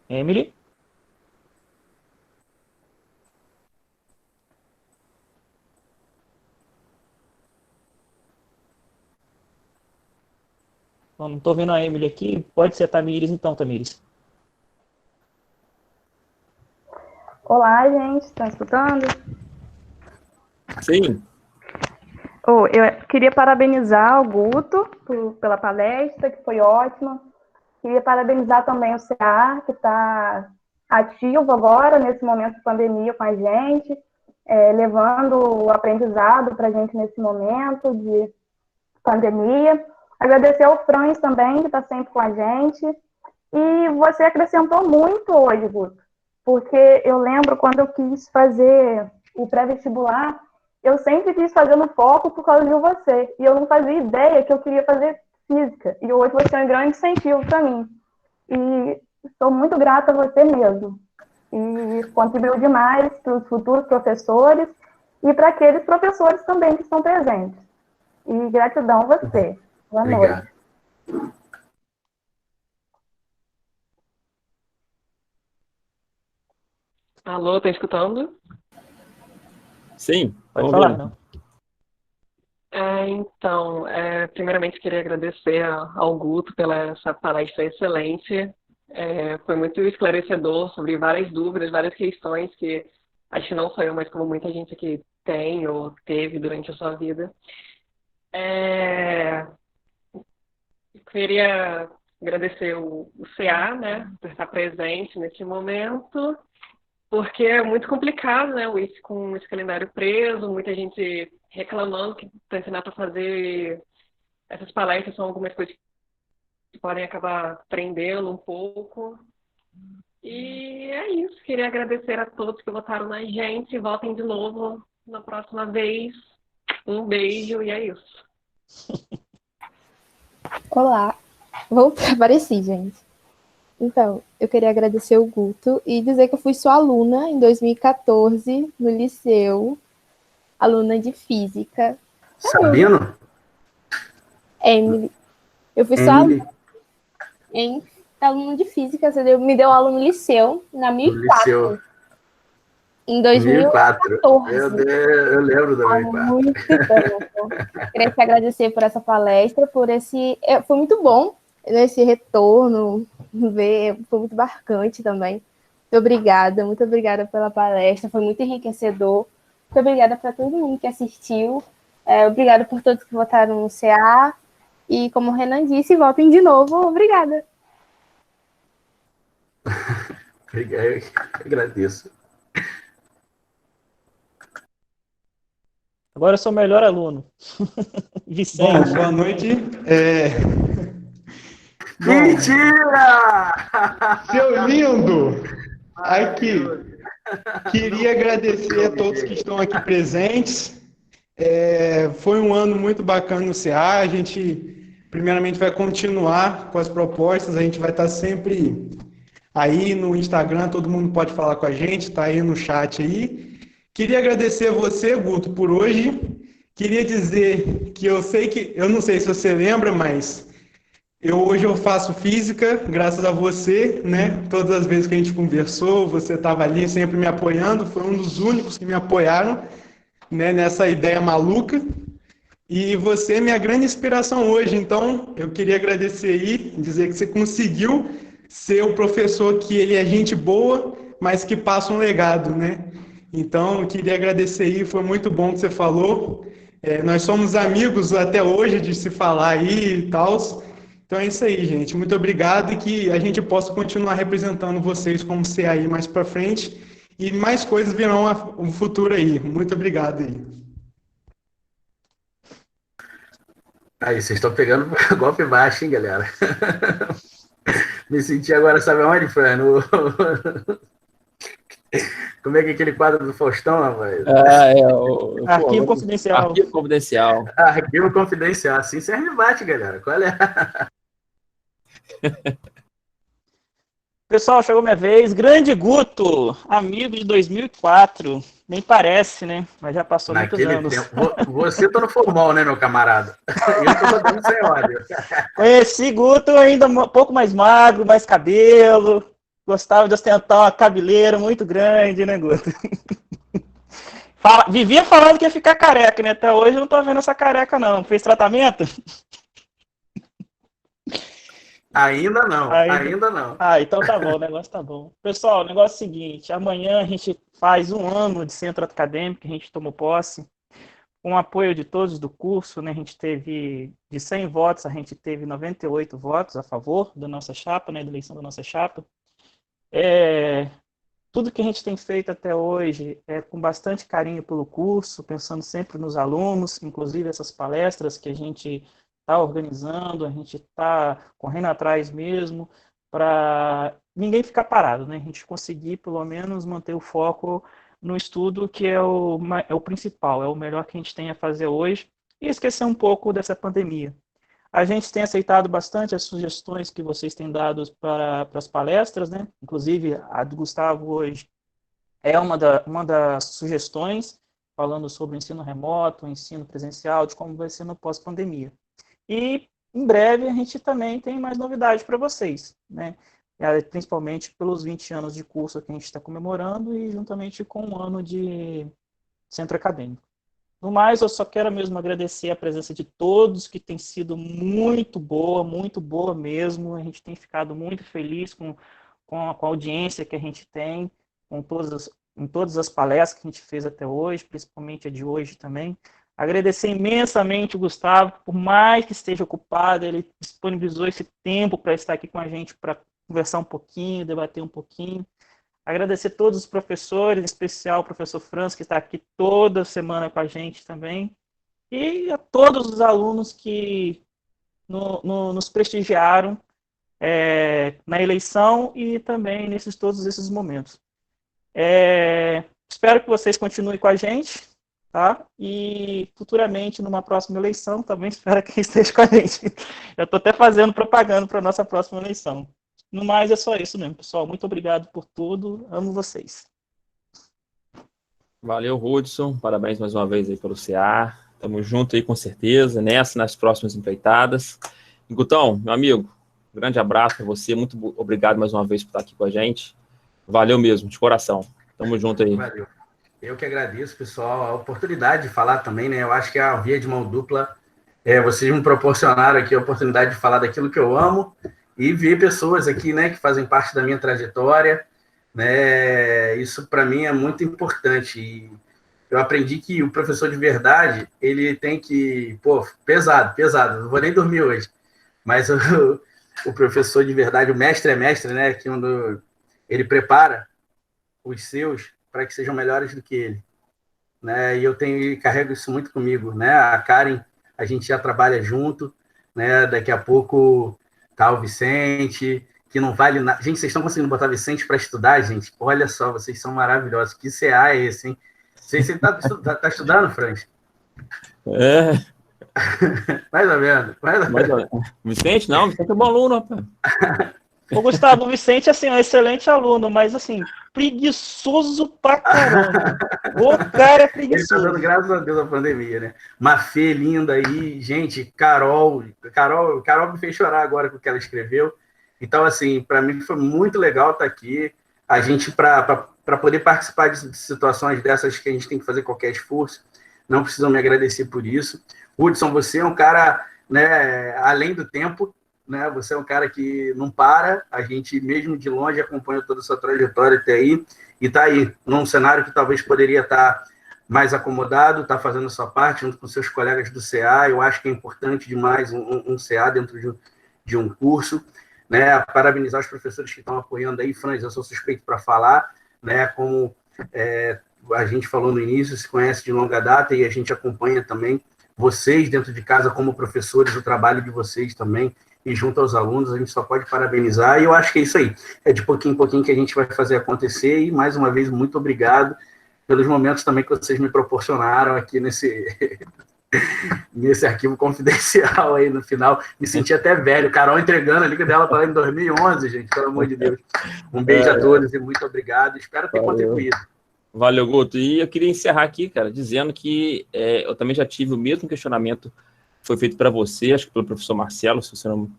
Emily? Não estou vendo a Emily aqui, pode ser a Tamires então, Tamires. Olá, gente, estão escutando? Sim. Eu queria parabenizar o Guto pela palestra, que foi ótima. Queria parabenizar também o CA, que está ativo agora, nesse momento de pandemia com a gente, levando o aprendizado para a gente nesse momento de pandemia. Agradecer ao Franz também, que está sempre com a gente. E você acrescentou muito hoje, Guto, porque eu lembro quando eu quis fazer o pré-vestibular, eu sempre quis fazer no foco por causa de você, e eu não fazia ideia que eu queria fazer física, e hoje você é um grande incentivo para mim. E sou muito grata a você mesmo. E contribuiu demais para os futuros professores e para aqueles professores também que estão presentes. E gratidão a você. Boa noite. Alô, tá escutando? Sim, pode falar, não? Então, primeiramente queria agradecer ao Guto pela essa palestra excelente. Foi muito esclarecedor sobre várias dúvidas, várias questões que acho que não só eu, mas como muita gente aqui tem ou teve durante a sua vida. Queria agradecer o CA, né, por estar presente nesse momento, porque é muito complicado, né, com esse calendário preso, muita gente reclamando que para ensinar para fazer essas palestras são algumas coisas que podem acabar prendendo um pouco. E é isso, queria agradecer a todos que votaram na gente, votem de novo na próxima vez. Um beijo e é isso. Olá, apareci, gente. Então, eu queria agradecer o Guto e dizer que eu fui sua aluna em 2014 no liceu, aluna de física. Sabino? Emily. Eu fui sua aluna de física, você me deu aula no liceu, na 2004. Em 2014. Eu lembro da 2004. Muito tempo. Queria te agradecer por essa palestra, foi muito bom esse retorno, foi muito marcante também. Muito obrigada pela palestra, foi muito enriquecedor. Muito obrigada para todo mundo que assistiu. Obrigada por todos que votaram no CA. E como o Renan disse, votem de novo. Obrigada. Eu agradeço. Agora eu sou o melhor aluno. Vicente. Bom, boa noite. Mentira! Seu lindo! Aqui, queria agradecer a todos que estão aqui presentes. Foi um ano muito bacana no CA. A gente, primeiramente, vai continuar com as propostas. A gente vai estar sempre aí no Instagram. Todo mundo pode falar com a gente, está aí no chat aí. Queria agradecer a você, Guto, por hoje. Queria dizer que eu não sei se você lembra, mas hoje eu faço física, graças a você, né? Todas as vezes que a gente conversou, você estava ali sempre me apoiando, foi um dos únicos que me apoiaram, né, nessa ideia maluca. E você é minha grande inspiração hoje, então eu queria agradecer aí, dizer que você conseguiu ser o professor que ele é gente boa, mas que passa um legado, né? Então, eu queria agradecer aí, foi muito bom que você falou. Nós somos amigos até hoje de se falar aí e tal. Então é isso aí, gente. Muito obrigado e que a gente possa continuar representando vocês como CAI mais para frente e mais coisas virão no futuro aí. Muito obrigado aí. Aí, vocês estão pegando golpe baixo, hein, galera? Me senti agora, sabe aonde, Fran? Como é que é aquele quadro do Faustão, rapaz? Arquivo confidencial. Arquivo confidencial. Arquivo confidencial. Assim você rebate, galera. Qual é? Pessoal, chegou minha vez. Grande Guto, amigo de 2004. Nem parece, né? Mas já passou muitos anos. Tempo. Você tá no formal, né, meu camarada? Eu tô dando sem ódio. Conheci Guto ainda um pouco mais magro, mais cabelo. Gostava de ostentar uma cabeleira muito grande, né, Guto? Vivia falando que ia ficar careca, né? Até hoje eu não tô vendo essa careca, não. Fez tratamento? Ainda não. Ah, então tá bom, o negócio tá bom. Pessoal, o negócio é o seguinte, amanhã a gente faz 1 ano de centro acadêmico, que a gente tomou posse, com o apoio de todos do curso, né? A gente teve, de 100 votos, a gente teve 98 votos a favor da nossa chapa, né? Da eleição da nossa chapa. Tudo que a gente tem feito até hoje é com bastante carinho pelo curso, pensando sempre nos alunos, inclusive essas palestras que a gente está organizando, a gente está correndo atrás mesmo, para ninguém ficar parado, né? A gente conseguir, pelo menos, manter o foco no estudo, que é o principal, é o melhor que a gente tem a fazer hoje, e esquecer um pouco dessa pandemia. A gente tem aceitado bastante as sugestões que vocês têm dado para as palestras, né? Inclusive, a do Gustavo hoje é uma das sugestões, falando sobre o ensino remoto, o ensino presencial, de como vai ser no pós-pandemia. E, em breve, a gente também tem mais novidades para vocês, né? Principalmente pelos 20 anos de curso que a gente está comemorando e juntamente com 1 ano de centro acadêmico. No mais, eu só quero mesmo agradecer a presença de todos, que tem sido muito boa mesmo. A gente tem ficado muito feliz com a audiência que a gente tem, em todas as palestras que a gente fez até hoje, principalmente a de hoje também. Agradecer imensamente o Gustavo, por mais que esteja ocupado, ele disponibilizou esse tempo para estar aqui com a gente, para conversar um pouquinho, debater um pouquinho. Agradecer a todos os professores, em especial o professor Franz, que está aqui toda semana com a gente também, e a todos os alunos que nos prestigiaram na eleição e também todos esses momentos. Espero que vocês continuem com a gente, tá? E futuramente, numa próxima eleição, também espero que esteja com a gente. Eu estou até fazendo propaganda para a nossa próxima eleição. No mais, é só isso mesmo, pessoal. Muito obrigado por tudo. Amo vocês. Valeu, Hudson. Parabéns mais uma vez aí pelo CA. Tamo junto aí, com certeza, nas próximas empreitadas. E, Gutão, meu amigo, um grande abraço para você. Muito obrigado mais uma vez por estar aqui com a gente. Valeu mesmo, de coração. Tamo junto aí. Valeu. Eu que agradeço, pessoal, a oportunidade de falar também, né? Eu acho que a via de mão dupla, vocês me proporcionaram aqui a oportunidade de falar daquilo que eu amo e ver pessoas aqui, né, que fazem parte da minha trajetória, né? Isso para mim é muito importante. E eu aprendi que o professor de verdade, ele tem que, pesado, não vou nem dormir hoje, mas o professor de verdade, o mestre é mestre, né? Que ele prepara os seus para que sejam melhores do que ele, né? E carrego isso muito comigo, né? A Karen, a gente já trabalha junto, né? Daqui a pouco tá o Vicente, que não vale nada. Gente, vocês estão conseguindo botar Vicente para estudar, gente? Olha só, vocês são maravilhosos. Que CA é esse, hein? Você tá estudando, Franz? Mais ou menos. Vicente é bom aluno, rapaz. Ô, Gustavo, o Vicente, assim, é um excelente aluno, mas, assim, preguiçoso pra caramba. O cara é preguiçoso. Ele tá dando graças a Deus a pandemia, né? Mafê linda aí, gente, Carol me fez chorar agora com o que ela escreveu. Então, assim, para mim foi muito legal estar aqui. A gente, para poder participar de situações dessas que a gente tem que fazer qualquer esforço, não precisam me agradecer por isso. Hudson, você é um cara, né, além do tempo, né, você é um cara que não para, a gente mesmo de longe acompanha toda a sua trajetória até aí, e está aí, num cenário que talvez poderia estar mais acomodado, está fazendo a sua parte junto com seus colegas do CA. Eu acho que é importante demais um CA dentro de um curso, né? Parabenizar os professores que estão apoiando aí. Franz, eu sou suspeito para falar, né? Como a gente falou no início, se conhece de longa data e a gente acompanha também vocês dentro de casa como professores, o trabalho de vocês também, e junto aos alunos, a gente só pode parabenizar, e eu acho que é isso aí, é de pouquinho em pouquinho que a gente vai fazer acontecer, e mais uma vez, muito obrigado pelos momentos também que vocês me proporcionaram aqui nesse arquivo confidencial aí no final. Me senti até velho, Carol entregando ali, que dela tá lá em 2011, gente, pelo amor de Deus. Um beijo a todos e muito obrigado, espero ter contribuído. Valeu, Guto. E eu queria encerrar aqui, cara, dizendo que eu também já tive o mesmo questionamento que foi feito para você, acho que pelo professor Marcelo, se eu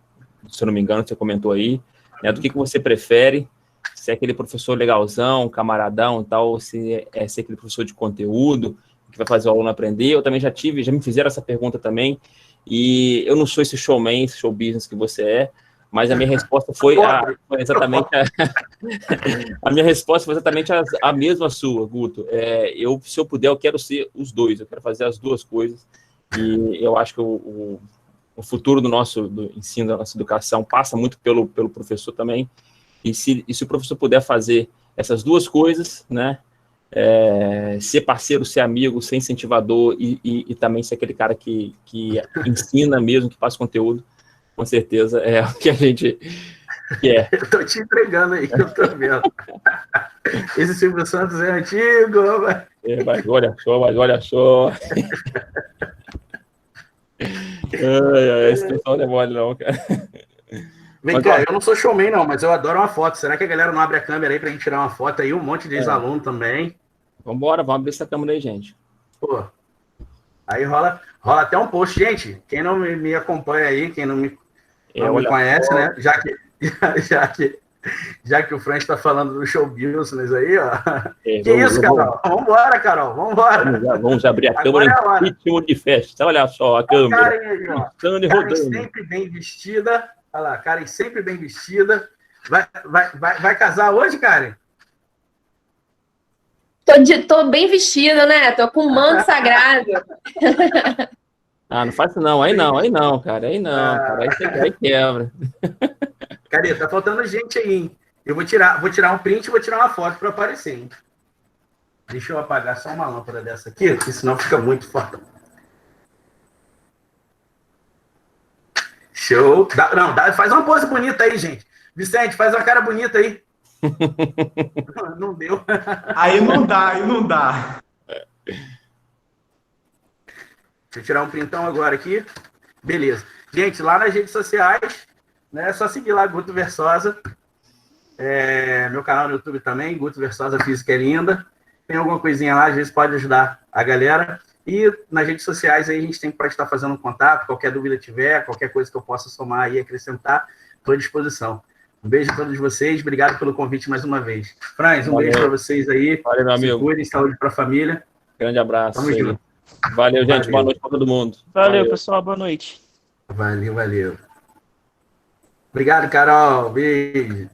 não me engano, você comentou aí, né, do que você prefere, se é aquele professor legalzão, camaradão e tal, ou se é ser aquele professor de conteúdo, que vai fazer o aluno aprender. Eu também já me fizeram essa pergunta também, e eu não sou esse showman, esse show business que você é, mas a minha resposta foi exatamente a minha resposta foi exatamente a mesma sua, Guto. Se eu puder, eu quero ser os dois, eu quero fazer as duas coisas, e eu acho que o futuro do ensino, da nossa educação, passa muito pelo professor também, e se o professor puder fazer essas duas coisas, né, ser parceiro, ser amigo, ser incentivador e também ser aquele cara que ensina mesmo, que passa conteúdo, com certeza é o que a gente quer. Eu tô te entregando aí, que eu tô vendo. Esse Silvio Santos é antigo. Mas olha só. Esse pessoal não é mole não, cara. Vem cá, eu não sou showman não, mas eu adoro uma foto. Será que a galera não abre a câmera aí pra gente tirar uma foto aí? Um monte de ex-aluno também. Vamos abrir essa câmera aí, gente. Pô, aí rola até um post. Gente, quem não me acompanha aí, quem não me conhece, né? Já que o Franz está falando do show business aí, ó. Carol? Vambora, Carol, vambora. Vamos abrir a câmera em ritmo de festa. Olha só a câmera. Karen sempre bem vestida. Olha lá, Karen sempre bem vestida. Vai casar hoje, Karen? Tô bem vestida, né? Tô com um manto sagrado. Não faço não. Aí não, cara. Aí quebra. Cadê? Tá faltando gente aí, hein? Eu vou tirar um print e vou tirar uma foto para aparecer, hein? Deixa eu apagar só uma lâmpada dessa aqui, porque senão fica muito forte. Show. Faz uma pose bonita aí, gente. Vicente, faz uma cara bonita aí. Não deu. Aí não dá. Deixa eu tirar um printão agora aqui. Beleza. Gente, lá nas redes sociais, né, é só seguir lá, Guto Versosa. Meu canal no YouTube também, Guto Versosa Física é Linda. Tem alguma coisinha lá, às vezes pode ajudar a galera. E nas redes sociais aí a gente pode estar fazendo um contato, qualquer dúvida tiver, qualquer coisa que eu possa somar e acrescentar, estou à disposição. Um beijo a todos vocês, obrigado pelo convite mais uma vez. Franz, um beijo para vocês aí. Valeu, meu amigo. Cuidem, saúde para a família. Grande abraço. Tamo junto. Valeu, gente. Boa noite para todo mundo. Valeu, pessoal. Boa noite. Valeu. Obrigado, Carol. Beijo.